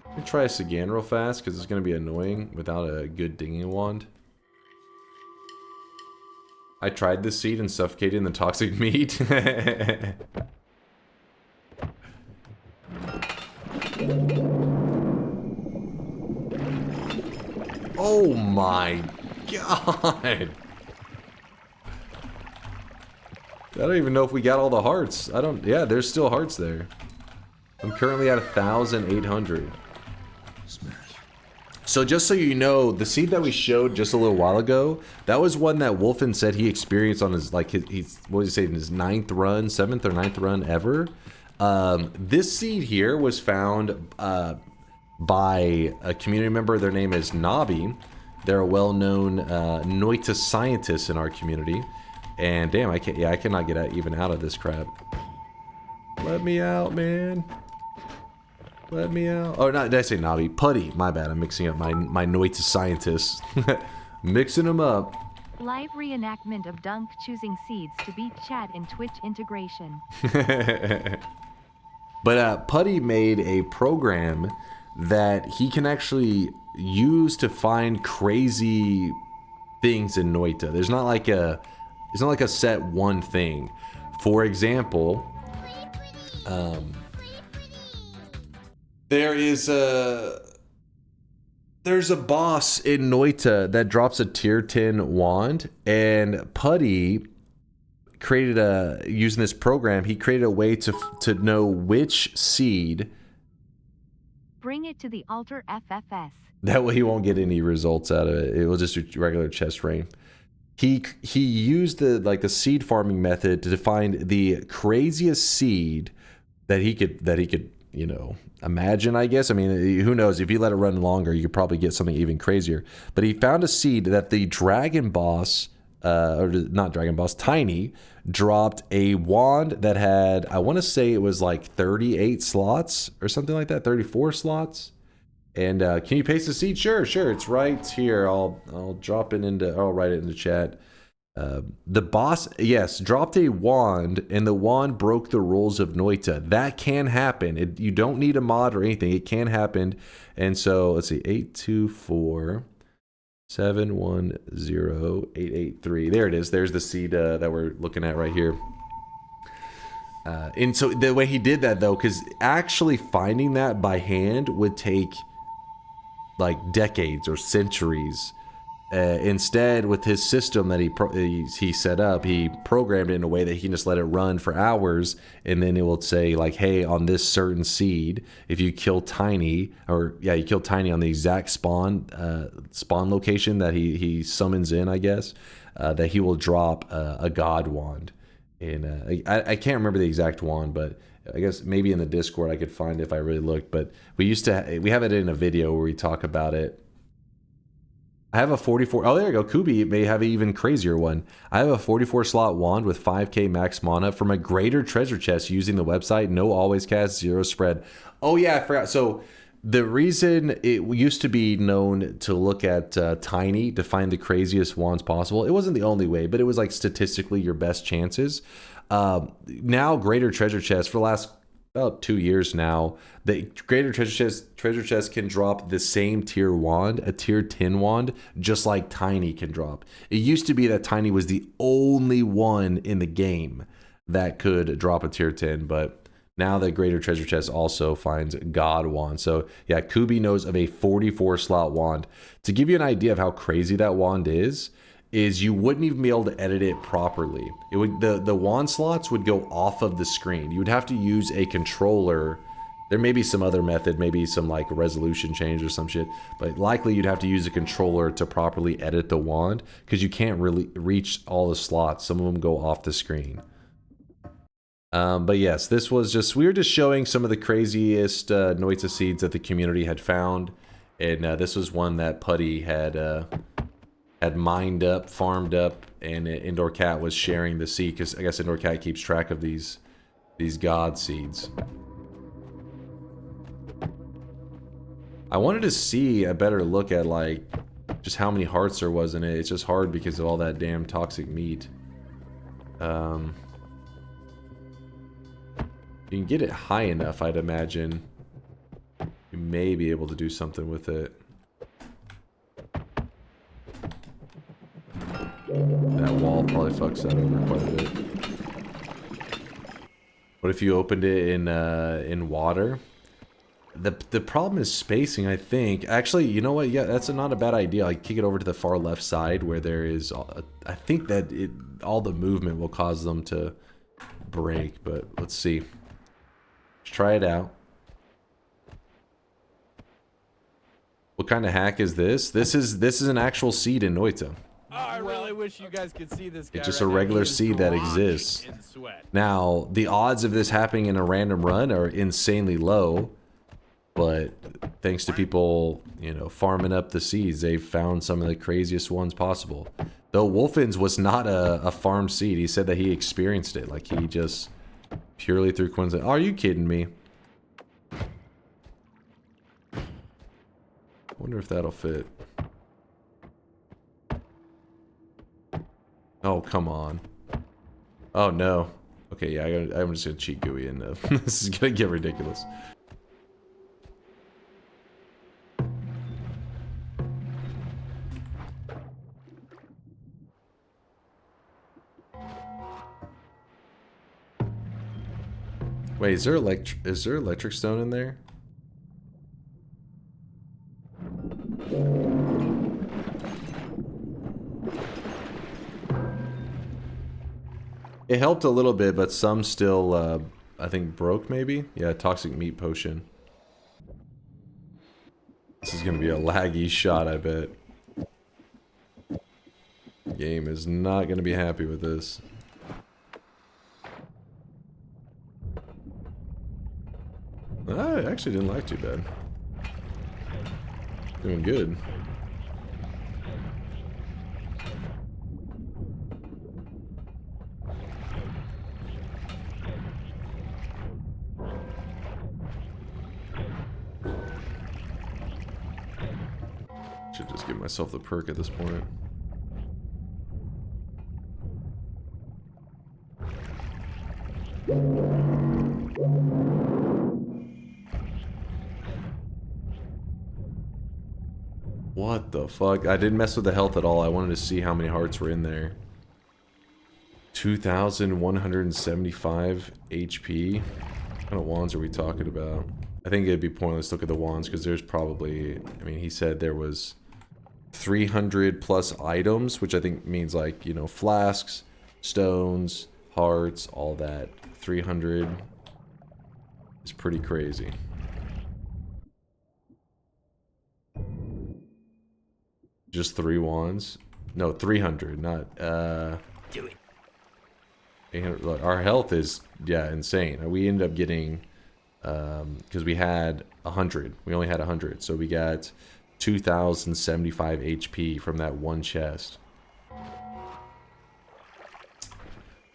Let me try this again real fast, because it's going to be annoying without a good dinging wand. I tried this seed and suffocated in the toxic meat. Oh my god! I don't even know if we got all the hearts. Yeah, there's still hearts there. I'm currently at 1,800. So just so you know, the seed that we showed just a little while ago, that was one that Wolfen said he experienced on his, like, he's what did he say, in his 7th or 9th run ever. This seed here was found by a community member. Their name is Nabi. They're a well-known Noita scientist in our community. And damn, I cannot get even out of this crap. Let me out, man. Let me out. Oh, not, did I say Nabi? Putty. My bad. I'm mixing up my Noita scientists. Mixing them up. Live reenactment of Dunk choosing seeds to beat chat in Twitch integration. But Putty made a program that he can actually use to find crazy things in Noita. There's not like a set one thing. For example, there's a boss in Noita that drops a tier 10 wand, and Putty created using this program, he created a way to know which seed. Bring it to the altar, FFS. That way he won't get any results out of it. It will just do regular chest rain. He used the seed farming method to find the craziest seed that he could imagine, I guess. I mean, who knows? If you let it run longer, you could probably get something even crazier. But he found a seed that the dragon boss, or not dragon boss, Tiny, dropped a wand that had, I want to say it was like 38 slots or something like that, 34 slots. And can you paste the seed? Sure, it's right here. I'll drop it into, I'll write it in the chat. The boss, yes, dropped a wand, and the wand broke the rules of Noita. That can happen. You don't need a mod or anything. It can happen. And so, let's see, 824-710-883. There it is. There's the seed that we're looking at right here. And so the way he did that, though, because actually finding that by hand would take like decades or centuries. Instead, with his system that he set up, he programmed it in a way that he can just let it run for hours, and then it will say like, "Hey, on this certain seed, if you kill Tiny, you kill Tiny on the exact spawn location that he summons in, I guess, that he will drop a god wand." And I can't remember the exact wand, but I guess maybe in the Discord I could find it if I really looked. But we have it in a video where we talk about it. I have a 44. Oh, there you go. Kubi may have an even crazier one. I have a 44 slot wand with 5k max mana from a greater treasure chest using the website. No always cast, 0 spread. Oh yeah, I forgot. So the reason it used to be known to look at Tiny to find the craziest wands possible, it wasn't the only way, but it was like statistically your best chances. Now greater treasure chest for the last about 2 years now, the greater treasure chest can drop the same tier wand, a tier 10 wand, just like Tiny can drop. It used to be that Tiny was the only one in the game that could drop a tier 10, but now the greater treasure chest also finds god wand. So yeah, Kubi knows of a 44 slot wand. To give you an idea of how crazy that wand is you wouldn't even be able to edit it properly. It would the wand slots would go off of the screen. You would have to use a controller. There may be some other method, maybe some like resolution change or some shit, but likely you'd have to use a controller to properly edit the wand because you can't really reach all the slots. Some of them go off the screen. But yes, this was we were just showing some of the craziest Noita seeds that the community had found, and this was one that Putty had mined up, farmed up, and Indoor Cat was sharing the seed because I guess Indoor Cat keeps track of these god seeds. I wanted to see a better look at like just how many hearts there was in it. It's just hard because of all that damn toxic meat. You can get it high enough, I'd imagine. You may be able to do something with it. That wall probably fucks that over quite a bit. What if you opened it in water? The problem is spacing, I think. Actually, you know what? Yeah, that's not a bad idea. I kick it over to the far left side where there is. I think that all the movement will cause them to break. But let's see. Let's try it out. What kind of hack is this? This is an actual seed in Noita. Oh, I really wish you guys could see this guy. It's just right a regular seed that exists. Now, the odds of this happening in a random run are insanely low, but thanks to people, you know, farming up the seeds, they've found some of the craziest ones possible. Though Wolfen's was not a farm seed. He said that he experienced it. Like, he just purely through coincidence. Are you kidding me? Wonder if that'll fit. Oh, come on. Oh, no. Okay, yeah, I'm just gonna cheat GUI and this is gonna get ridiculous. Wait, is there electric stone in there? It helped a little bit, but some still, I think, broke, maybe? Yeah, toxic meat potion. This is going to be a laggy shot, I bet. Game is not going to be happy with this. I actually didn't like too bad. Doing good. Should just give myself the perk at this point. What the fuck? I didn't mess with the health at all. I wanted to see how many hearts were in there. 2,175 HP. What kind of wands are we talking about? I think it'd be pointless to look at the wands because there's probably... I mean, he said there was 300 plus items, which I think means like, you know, flasks, stones, hearts, all that. 300 is pretty crazy. Just 3 wands? No, 300, not, Do it. 800. Look, our health is, yeah, insane. We ended up getting, because we had 100. We only had 100, so we got 2,075 HP from that one chest.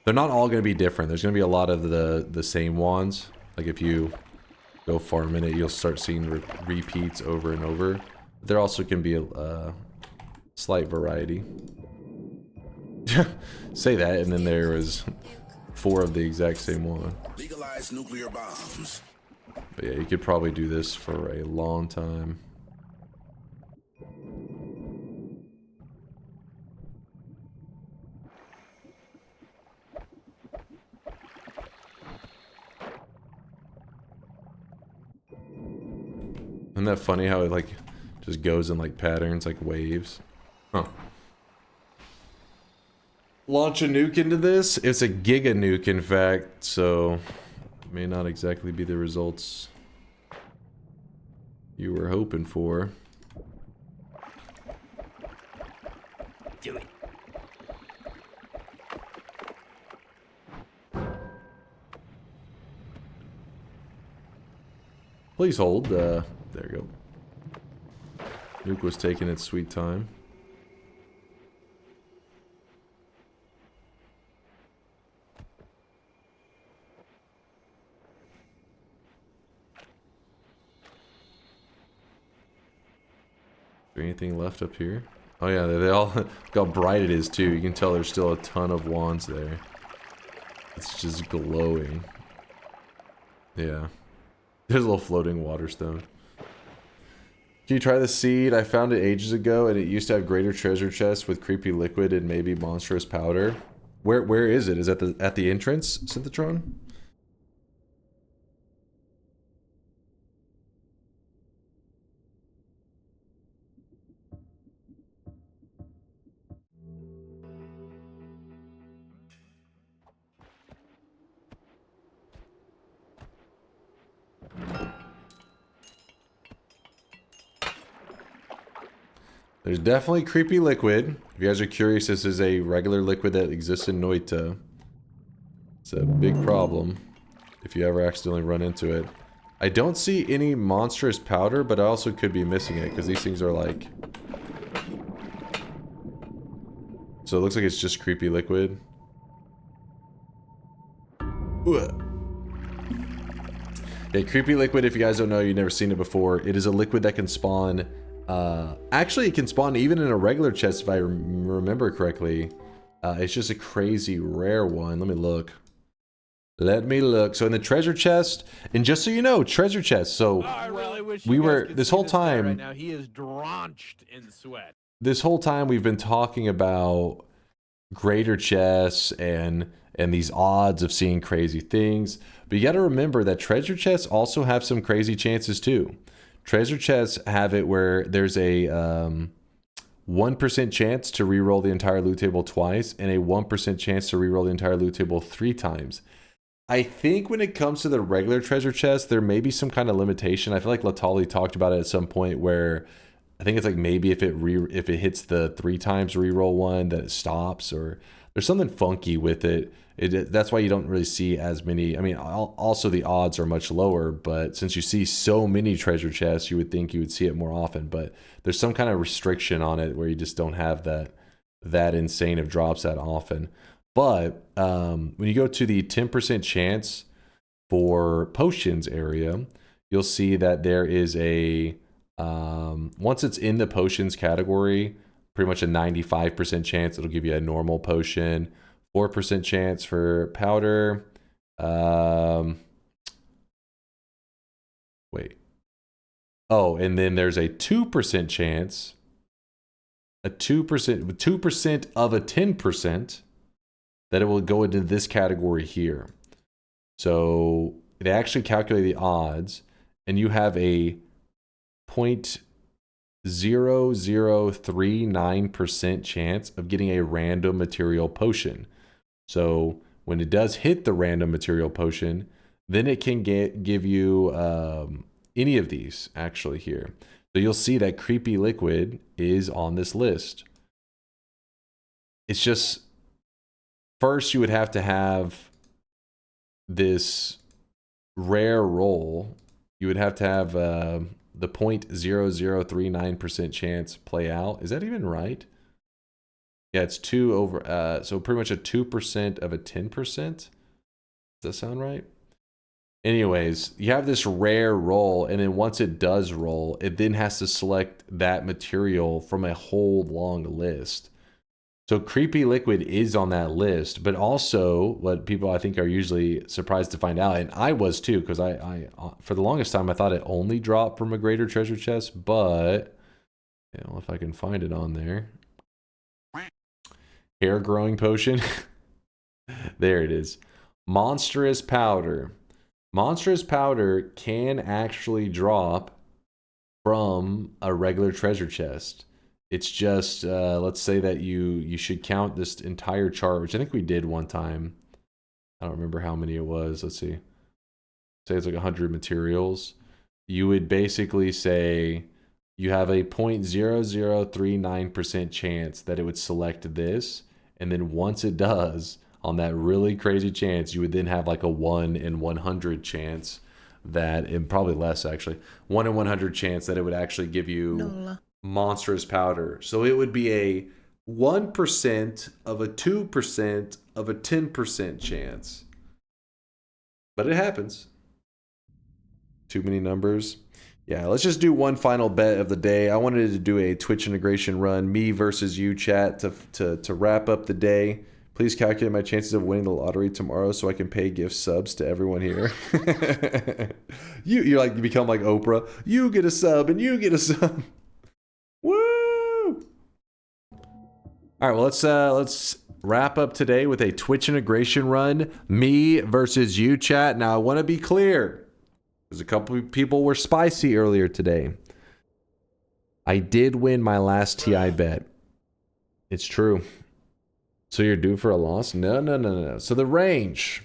They're not all going to be different. There's going to be a lot of the same wands. Like if you go farming it, you'll start seeing repeats over and over. But there also can be a slight variety. Say that, and then there was 4 of the exact same one. Legalize nuclear bombs. But yeah, you could probably do this for a long time. Isn't that funny how it like just goes in like patterns, like waves? Huh. Launch a nuke into this? It's a giga nuke, in fact, so it may not exactly be the results you were hoping for. Do it. Please hold. There you go. Nuke was taking its sweet time. Is there anything left up here? Oh yeah, they all look how bright it is too. You can tell there's still a ton of wands there. It's just glowing. Yeah. There's a little floating water stone. Can you try the seed? I found it ages ago and it used to have greater treasure chests with creepy liquid and maybe monstrous powder. Where is it? Is it at the entrance, Synthetron? There's definitely creepy liquid. If you guys are curious, this is a regular liquid that exists in Noita. It's a big problem if you ever accidentally run into it. I don't see any monstrous powder, but I also could be missing it because these things are like... So it looks like it's just creepy liquid. Ugh. Yeah, creepy liquid, if you guys don't know, you've never seen it before, it is a liquid that can spawn... actually, it can spawn even in a regular chest if I remember correctly. It's just a crazy rare one. Let me look. Let me look. So in the treasure chest, and just so you know, treasure chest. So I really wish we you guys were could this see whole this guy time. right now, he is drenched in sweat. This whole time we've been talking about greater chests and these odds of seeing crazy things. But you got to remember that treasure chests also have some crazy chances too. Treasure chests have it where there's a 1% chance to reroll the entire loot table twice and a 1% chance to reroll the entire loot table 3 times. I think when it comes to the regular treasure chest, there may be some kind of limitation. I feel like Latali talked about it at some point where I think it's like maybe if it hits the 3 times reroll one, that it stops, or there's something funky with it. That's why you don't really see as many. I mean, also the odds are much lower, but since you see so many treasure chests, you would think you would see it more often. But there's some kind of restriction on it where you just don't have that insane of drops that often. But when you go to the 10% chance for potions area, you'll see that there is a once it's in the potions category, pretty much a 95% chance it'll give you a normal potion. 4% chance for powder, Wait. Oh, and then there's a 2% chance, a 2% of a 10% that it will go into this category here. So they actually calculate the odds, and you have a 0.0039% chance of getting a random material potion. So when it does hit the random material potion, then it can give you any of these actually here. So you'll see that Creepy Liquid is on this list. It's just, first you would have to have this rare roll. You would have to have the 0.0039% chance play out. Is that even right? Yeah, it's 2 over, so pretty much a 2% of a 10%. Does that sound right? Anyways, you have this rare roll, and then once it does roll, it then has to select that material from a whole long list. So Creepy Liquid is on that list, but also what people I think are usually surprised to find out, and I was too, because I for the longest time I thought it only dropped from a greater treasure chest, but you know, if I can find it on there. Hair growing potion. There it is. Monstrous powder. Monstrous powder can actually drop from a regular treasure chest. It's just, let's say that you should count this entire chart, which I think we did one time. I don't remember how many it was. Let's see. Say it's like 100 materials. You would basically say you have a 0.0039% chance that it would select this. And then once it does, on that really crazy chance, you would then have like a 1 in 100 chance that, and probably less actually, 1 in 100 chance that it would actually give you monstrous powder. So it would be a 1% of a 2% of a 10% chance. But it happens. Too many numbers. Yeah, let's just do one final bet of the day. I wanted to do a Twitch integration run, me versus you, chat, to wrap up the day. Please calculate my chances of winning the lottery tomorrow so I can pay gift subs to everyone here. you become like Oprah. You get a sub and you get a sub. Woo! All right, well let's wrap up today with a Twitch integration run, me versus you, chat. Now I want to be clear. There's a couple of people were spicy earlier today. I did win my last TI bet. It's true. So you're due for a loss? No. So the range.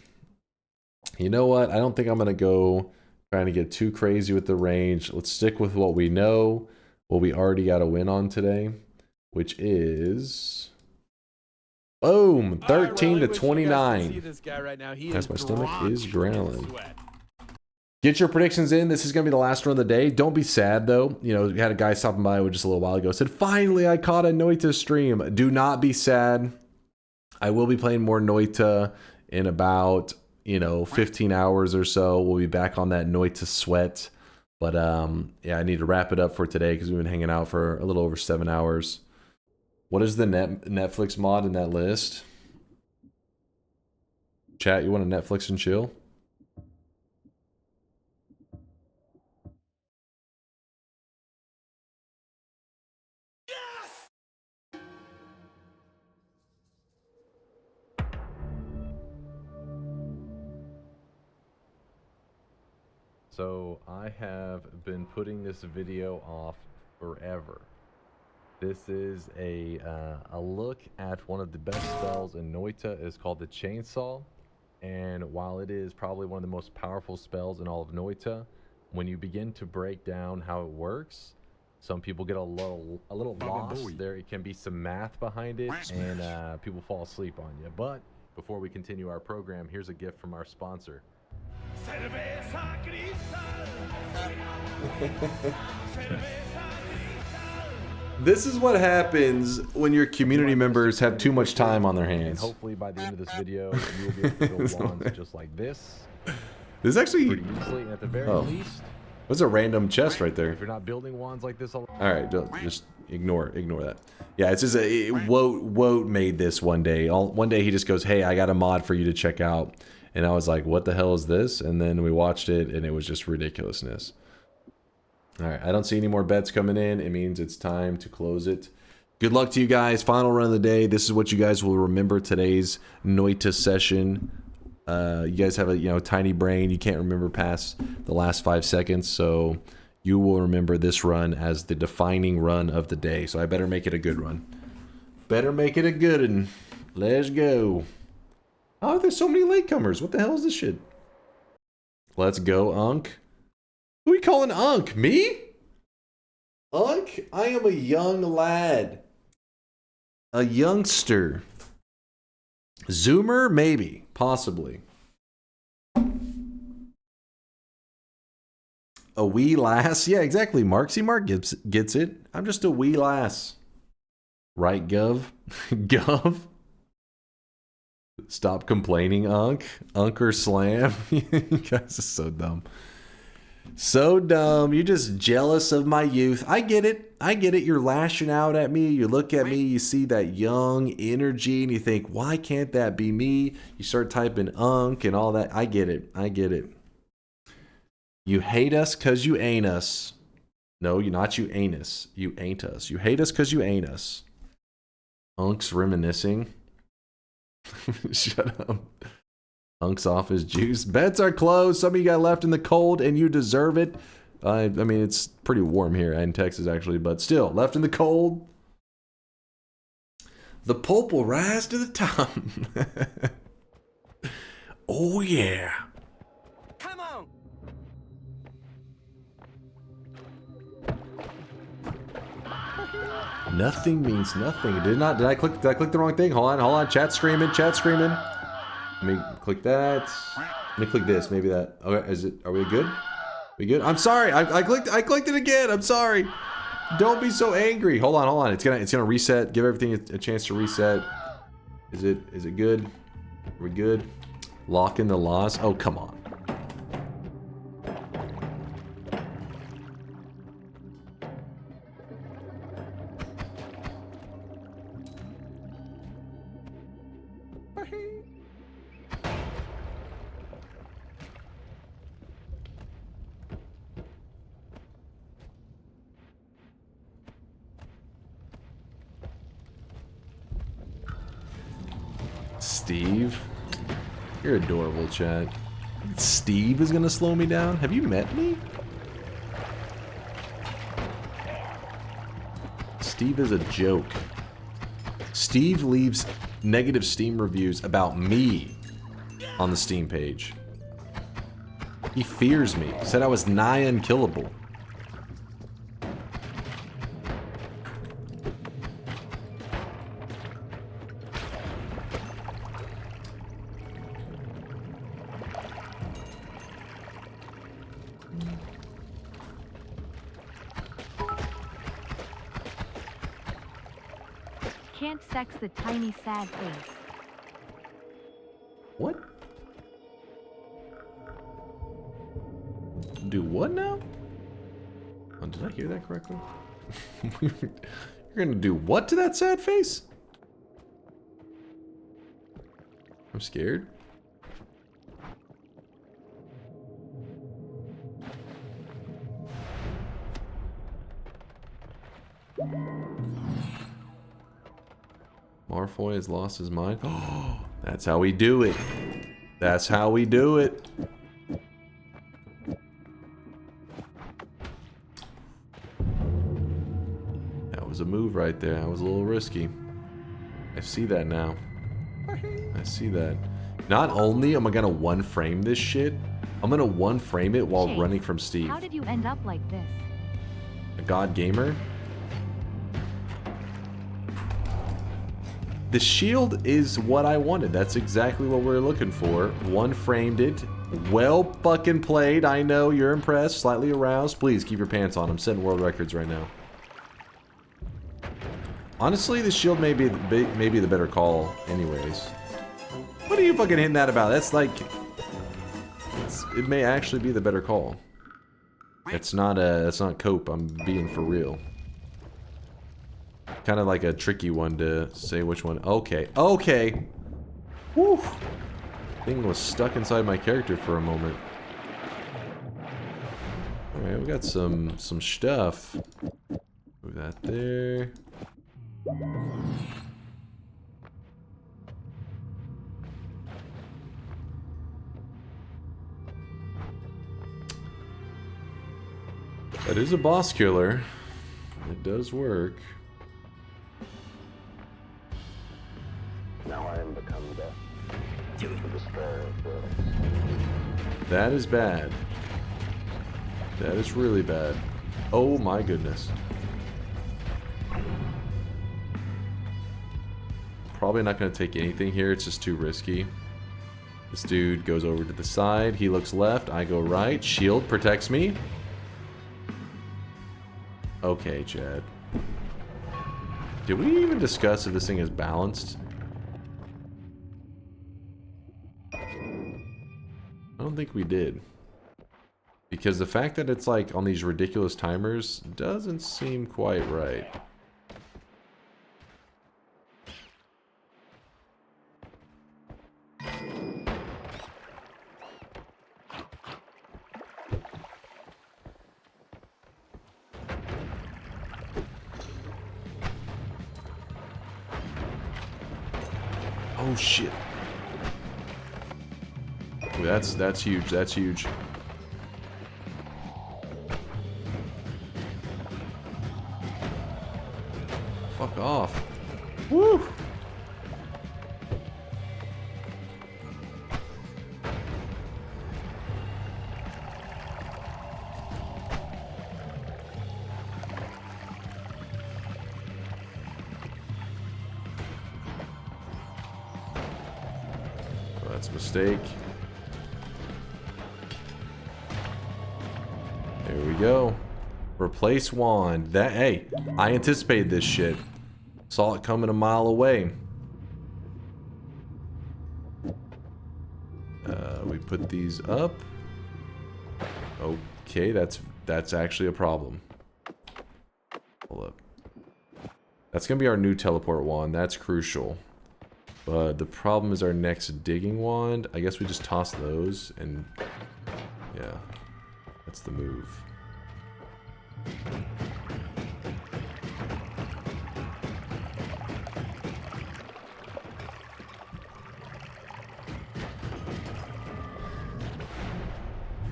You know what? I don't think I'm going to go trying to get too crazy with the range. Let's stick with what we know, what we already got a win on today, which is... Boom! 13 to 29. This guy right now. Yes, my stomach is growling. Get your predictions in. This is going to be the last run of the day. Don't be sad, though. You know, we had a guy stopping by just a little while ago. Said, finally, I caught a Noita stream. Do not be sad. I will be playing more Noita in about, 15 hours or so. We'll be back on that Noita sweat. But, yeah, I need to wrap it up for today because we've been hanging out for a little over 7 hours. What is the Netflix mod in that list? Chat, you want to Netflix and chill? So I have been putting this video off forever. This is a look at one of the best spells in Noita. It's called the Chainsaw. And while it is probably one of the most powerful spells in all of Noita, when you begin to break down how it works, some people get a little lost. There can be some math behind it, and people fall asleep on you. But before we continue our program, here's a gift from our sponsor. This is what happens when your community members have too much time on their hands. And hopefully by the end of this video, you will be able to build wands just like this. This is actually pretty easily, and at the very least, there's a random chest right there. If you're not building wands like this, all right, just ignore that. Yeah, it's just Woat made this one day. One day he just goes, "Hey, I got a mod for you to check out," And I was like, what the hell is this? And then we watched it, and it was just ridiculousness. All right, I don't see any more bets coming in. It means it's time to close it. Good luck to you guys. Final run of the day. This is what you guys will remember today's Noita session. You guys have a tiny brain. You can't remember past the last 5 seconds, so you will remember this run as the defining run of the day. So I better make it a good run. Better make it a good one. Let's go. Oh, there's so many latecomers. What the hell is this shit? Let's go, Unk. Who are we calling Unk? Me? Unk? I am a young lad. A youngster. Zoomer? Maybe. Possibly. A wee lass? Yeah, exactly, Mark. See, Mark gets it. I'm just a wee lass. Right, Gov? Gov? Stop complaining, Unk. DunkOrSlam. You guys are so dumb. So dumb. You're just jealous of my youth. I get it. I get it. You're lashing out at me. You look at me. You see that young energy and you think, why can't that be me? You start typing Unk and all that. I get it. I get it. You hate us because you ain't us. No, you're not. You ain't us. You ain't us. You hate us because you ain't us. Unk's reminiscing. Shut up. Unk's off his juice. Bets are closed. Some of you got left in the cold and you deserve it. I mean, it's pretty warm here in Texas, actually, but still, left in the cold. The pulp will rise to the top. Oh, yeah. Come on. Nothing means nothing. Did I click the wrong thing? Hold on. Chat screaming. Let me click that. Let me click this. Maybe that. Okay, are we good? We good? I'm sorry. I clicked it again. I'm sorry. Don't be so angry. Hold on. It's gonna reset. Give everything a chance to reset. Is it good? Are we good? Lock in the loss. Oh, come on. Steve? You're adorable, Chad. Steve is gonna slow me down? Have you met me? Steve is a joke. Steve leaves negative Steam reviews about me on the Steam page. He fears me. Said I was nigh unkillable. Can't sex the tiny sad face. What? Do what now? Oh, did I hear that correctly? You're gonna do what to that sad face? I'm scared. Marfoy has lost his mind. Oh, that's how we do it. That's how we do it. That was a move right there. That was a little risky. I see that now. I see that. Not only am I gonna one frame this shit, I'm gonna one frame it while running from Steve. How did you end up like this? A god gamer? The shield is what I wanted. That's exactly what we're looking for. One framed it. Well fucking played. I know you're impressed. Slightly aroused. Please keep your pants on. I'm setting world records right now. Honestly, the shield may be the better call anyways. What are you fucking hitting that about? That's like... it may actually be the better call. It's not cope. I'm being for real. Kind of like a tricky one to say which one. Okay. Okay. Woo. Thing was stuck inside my character for a moment. Alright, we got some stuff. Move that there. That is a boss killer. It does work. Now I am become death. Do it. The despair of birth. That is bad. That is really bad. Oh my goodness. Probably not going to take anything here. It's just too risky. This dude goes over to the side. He looks left. I go right. Shield protects me. Okay, Chad. Did we even discuss if this thing is balanced? I don't think we did. Because the fact that it's like on these ridiculous timers doesn't seem quite right. Oh shit. Ooh, that's huge. That's huge. Fuck off. Woo! That's a mistake. There we go. Replace wand. That, hey, I anticipated this shit. Saw it coming a mile away. We put these up. Okay, that's actually a problem. Hold up. That's gonna be our new teleport wand. That's crucial. But the problem is our next digging wand. I guess we just toss those and yeah, that's the move.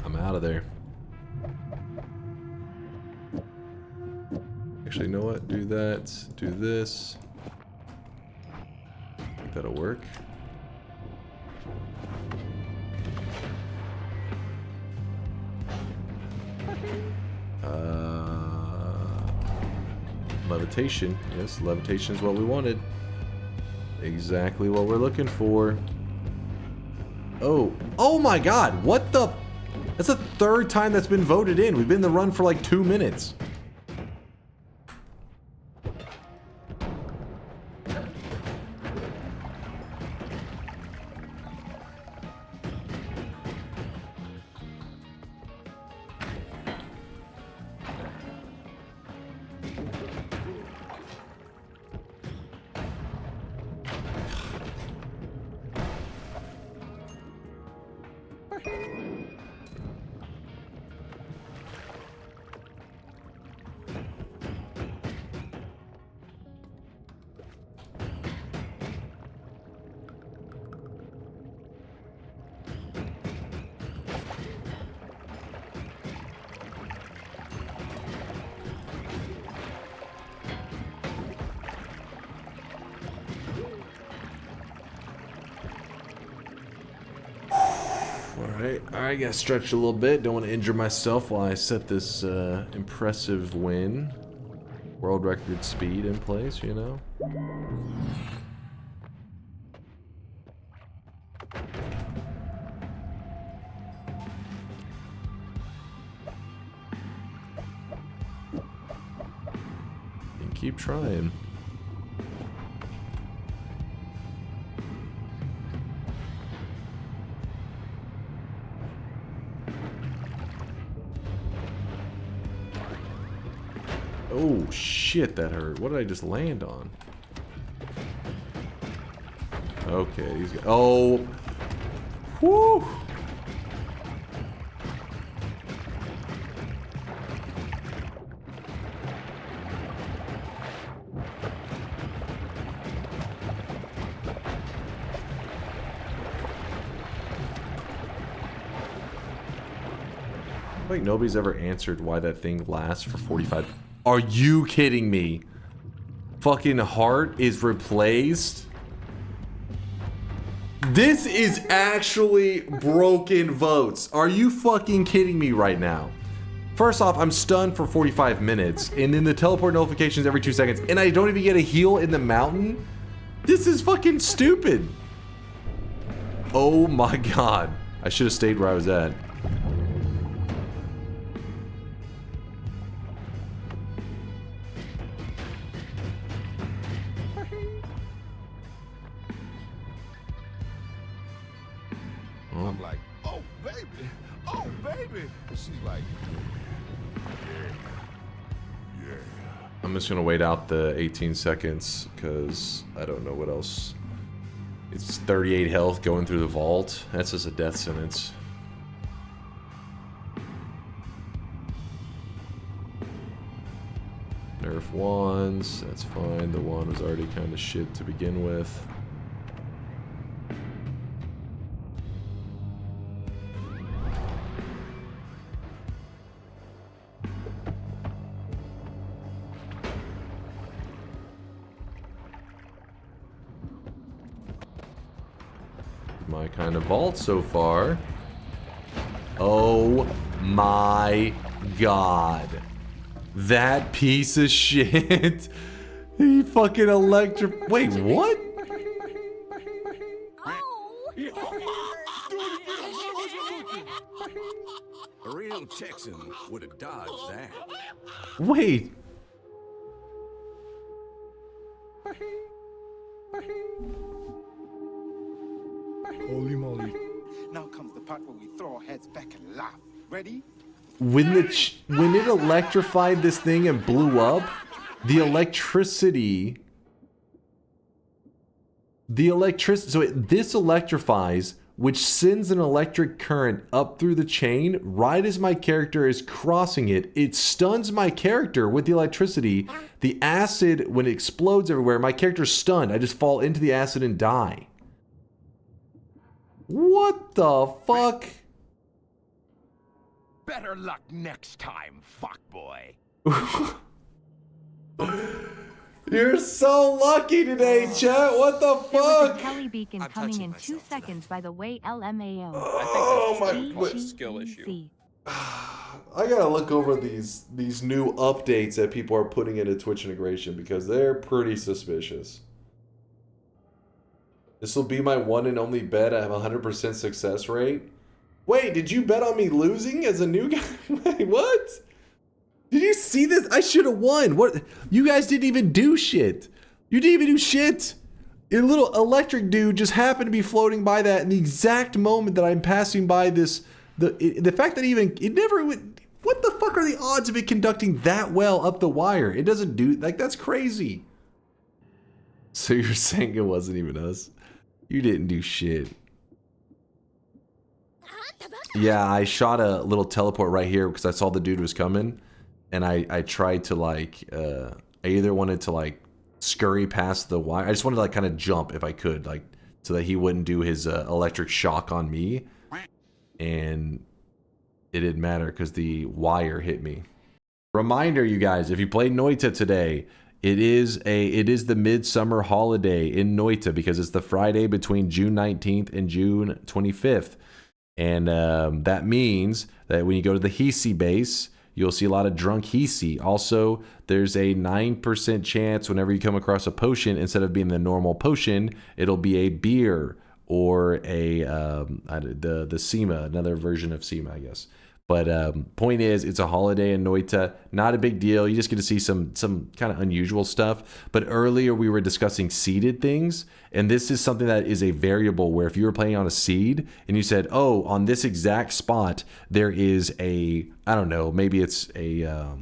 I'm out of there. Actually, you know what? Do that. Do this. I think that'll work. Levitation. Yes, levitation is what we wanted. Exactly what we're looking for. Oh my god, what the? That's the third time that's been voted in. We've been in the run for like 2 minutes. Alright, gotta stretch a little bit. Don't want to injure myself while I set this impressive win. World record speed in place, you know? And keep trying. Oh shit, that hurt. What did I just land on? Okay, he's got, oh, Woo! Like nobody's ever answered why that thing lasts for 45. Are you kidding me? Fucking heart is replaced. This is actually broken votes. Are you fucking kidding me right now? First off, I'm stunned for 45 minutes, and then the teleport notifications every 2 seconds, and I don't even get a heal in the mountain? This is fucking stupid. Oh my god. I should have stayed where I was at. I'm like, oh baby, oh baby. And she's like, yeah. I'm just gonna wait out the 18 seconds because I don't know what else. It's 38 health going through the vault. That's just a death sentence. Nerf wands, that's fine. The wand was already kind of shit to begin with. My kind of vault so far. Oh my god. That piece of shit. He fucking electric. Wait, what? A real Texan would have dodged that. Wait. Holy moly. Now comes the part where we throw our heads back and laugh. Ready? When it electrified this thing and blew up, the electricity, so this electrifies, which sends an electric current up through the chain right as my character is crossing it. It stuns my character with the electricity. The acid, when it explodes everywhere, my character's stunned. I just fall into the acid and die. What the fuck? Better luck next time, fuckboy. You're so lucky today, chat. What the There was a fuck? Kelly beacon I'm coming touching in 2 myself tonight. seconds, by the way, LMAO. Oh I my- think that's just a skill issue. I gotta look over these new updates that people are putting into Twitch integration because they're pretty suspicious. This will be my one and only bet. I have a 100% success rate. Wait, did you bet on me losing as a new guy? Wait, what? Did you see this? I should have won. What? You guys didn't even do shit. You didn't even do shit. Your little electric dude just happened to be floating by that in the exact moment that I'm passing by this. The fact that it never would. What the fuck are the odds of it conducting that well up the wire? It doesn't do like that's crazy. So you're saying it wasn't even us? You didn't do shit. Yeah, I shot a little teleport right here because I saw the dude was coming, and I tried to like I either wanted to like scurry past the wire. I just wanted to like kind of jump if I could, like so that he wouldn't do his electric shock on me, and it didn't matter because the wire hit me. Reminder, you guys, if you played Noita today, it is the midsummer holiday in Noita because it's the Friday between June 19th and June 25th. And that means that when you go to the Hisi base, you'll see a lot of drunk Hisi. Also, there's a 9% chance whenever you come across a potion, instead of being the normal potion, it'll be a beer or a the Sema, another version of Sema, I guess. But point is, it's a holiday in Noita. Not a big deal. You just get to see some kind of unusual stuff. But earlier we were discussing seeded things. And this is something that is a variable where if you were playing on a seed and you said, oh, on this exact spot, there is a, I don't know, maybe it's a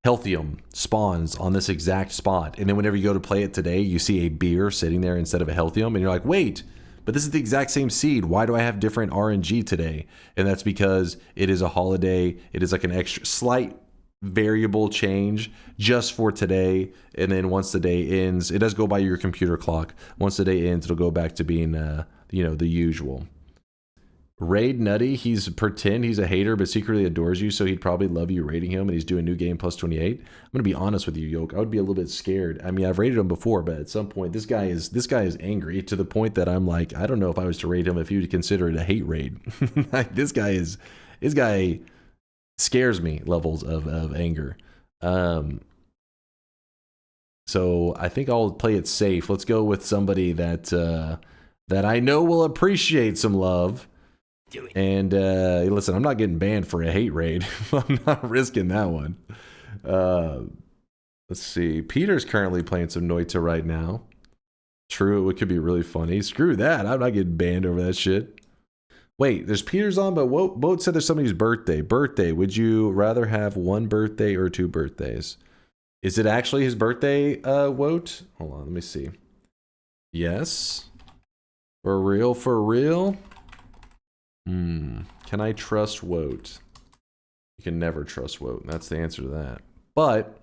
Healthium spawns on this exact spot. And then whenever you go to play it today, you see a beer sitting there instead of a Healthium. And you're like, wait, but this is the exact same seed. Why do I have different RNG today? And that's because it is a holiday. It is like an extra slight variable change just for today. And then once the day ends, it does go by your computer clock. Once the day ends, it'll go back to being, you know, the usual. Raid Nutty, he's pretend he's a hater, but secretly adores you, so he'd probably love you raiding him, and he's doing new game plus 28. I'm gonna be honest with you, Yoke. I would be a little bit scared. I mean, I've raided him before, but at some point, this guy is angry to the point that I'm like, I don't know if I was to raid him if he would consider it a hate raid. Like, this guy scares me levels of anger. So I think I'll play it safe. Let's go with somebody that I know will appreciate some love. And listen, I'm not getting banned for a hate raid. I'm not risking that one. Let's see. Peter's currently playing some Noita right now. True, it could be really funny. Screw that. I'm not getting banned over that shit. Wait, there's Peter's on, but Woat said there's somebody's birthday. Birthday. Would you rather have one birthday or two birthdays? Is it actually his birthday, Woat? Hold on, let me see. Yes. For real, for real? Can I trust Woat? You can never trust Woat. That's the answer to that. But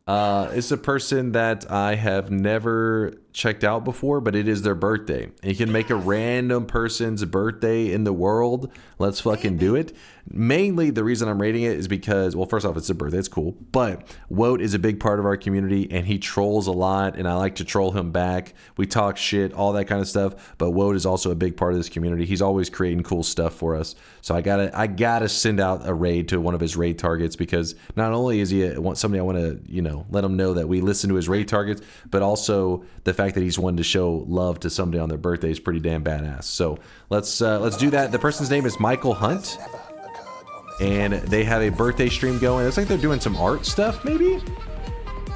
it's a person that I have never checked out before, but it is their birthday. And you can make a random person's birthday in the world. Let's fucking do it. Mainly, the reason I'm rating it is because, well, first off, it's a birthday. It's cool. But Woat is a big part of our community, and he trolls a lot, and I like to troll him back. We talk shit, all that kind of stuff. But Woat is also a big part of this community. He's always creating cool stuff for us. So I gotta send out a raid to one of his raid targets, because not only is he somebody I want to, you know, let him know that we listen to his raid targets, but also the fact that he's one to show love to somebody on their birthday is pretty damn badass. So let's do that. The person's name is Michael Hunt, and they have a birthday stream going. It looks like they're doing some art stuff, maybe.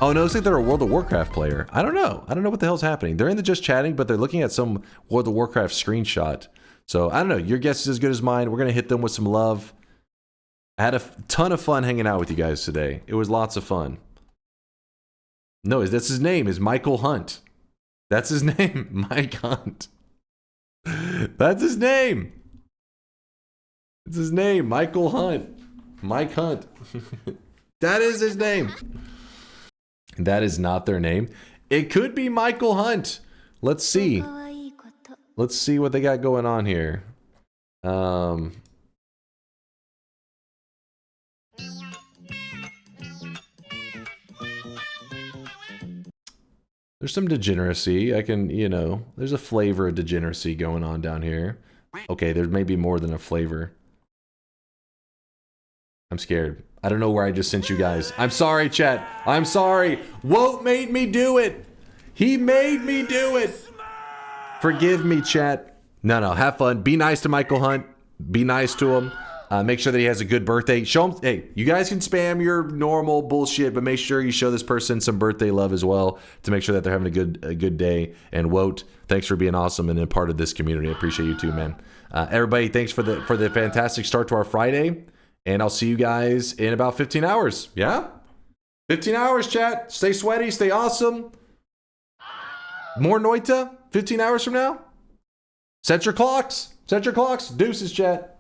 Oh no, it looks like they're a World of Warcraft player. I don't know what the hell's happening. They're in the just chatting, but they're looking at some World of Warcraft screenshot. So I don't know. Your guess is as good as mine. We're gonna hit them with some love. I had a ton of fun hanging out with you guys today. It was lots of fun. No, that's his name, is Michael Hunt. That's his name, Mike Hunt. That's his name. It's his name, Michael Hunt. Mike Hunt. That is his name. That is not their name. It could be Michael Hunt. Let's see. Let's see what they got going on here. There's some degeneracy. I can, you know, there's a flavor of degeneracy going on down here. Okay, there may be more than a flavor. I'm scared. I don't know where I just sent you guys. I'm sorry, chat. I'm sorry. Woat made me do it. He made me do it. Forgive me, chat. No, have fun. Be nice to Michael Hunt. Be nice to him. Make sure that he has a good birthday. Show him, hey, you guys can spam your normal bullshit, but make sure you show this person some birthday love as well to make sure that they're having a good day. And Woat, thanks for being awesome and a part of this community. I appreciate you too, man. Everybody, thanks for the fantastic start to our Friday. And I'll see you guys in about 15 hours. Yeah? 15 hours, chat. Stay sweaty, stay awesome. More Noita 15 hours from now. Set your clocks. Set your clocks. Deuces, chat.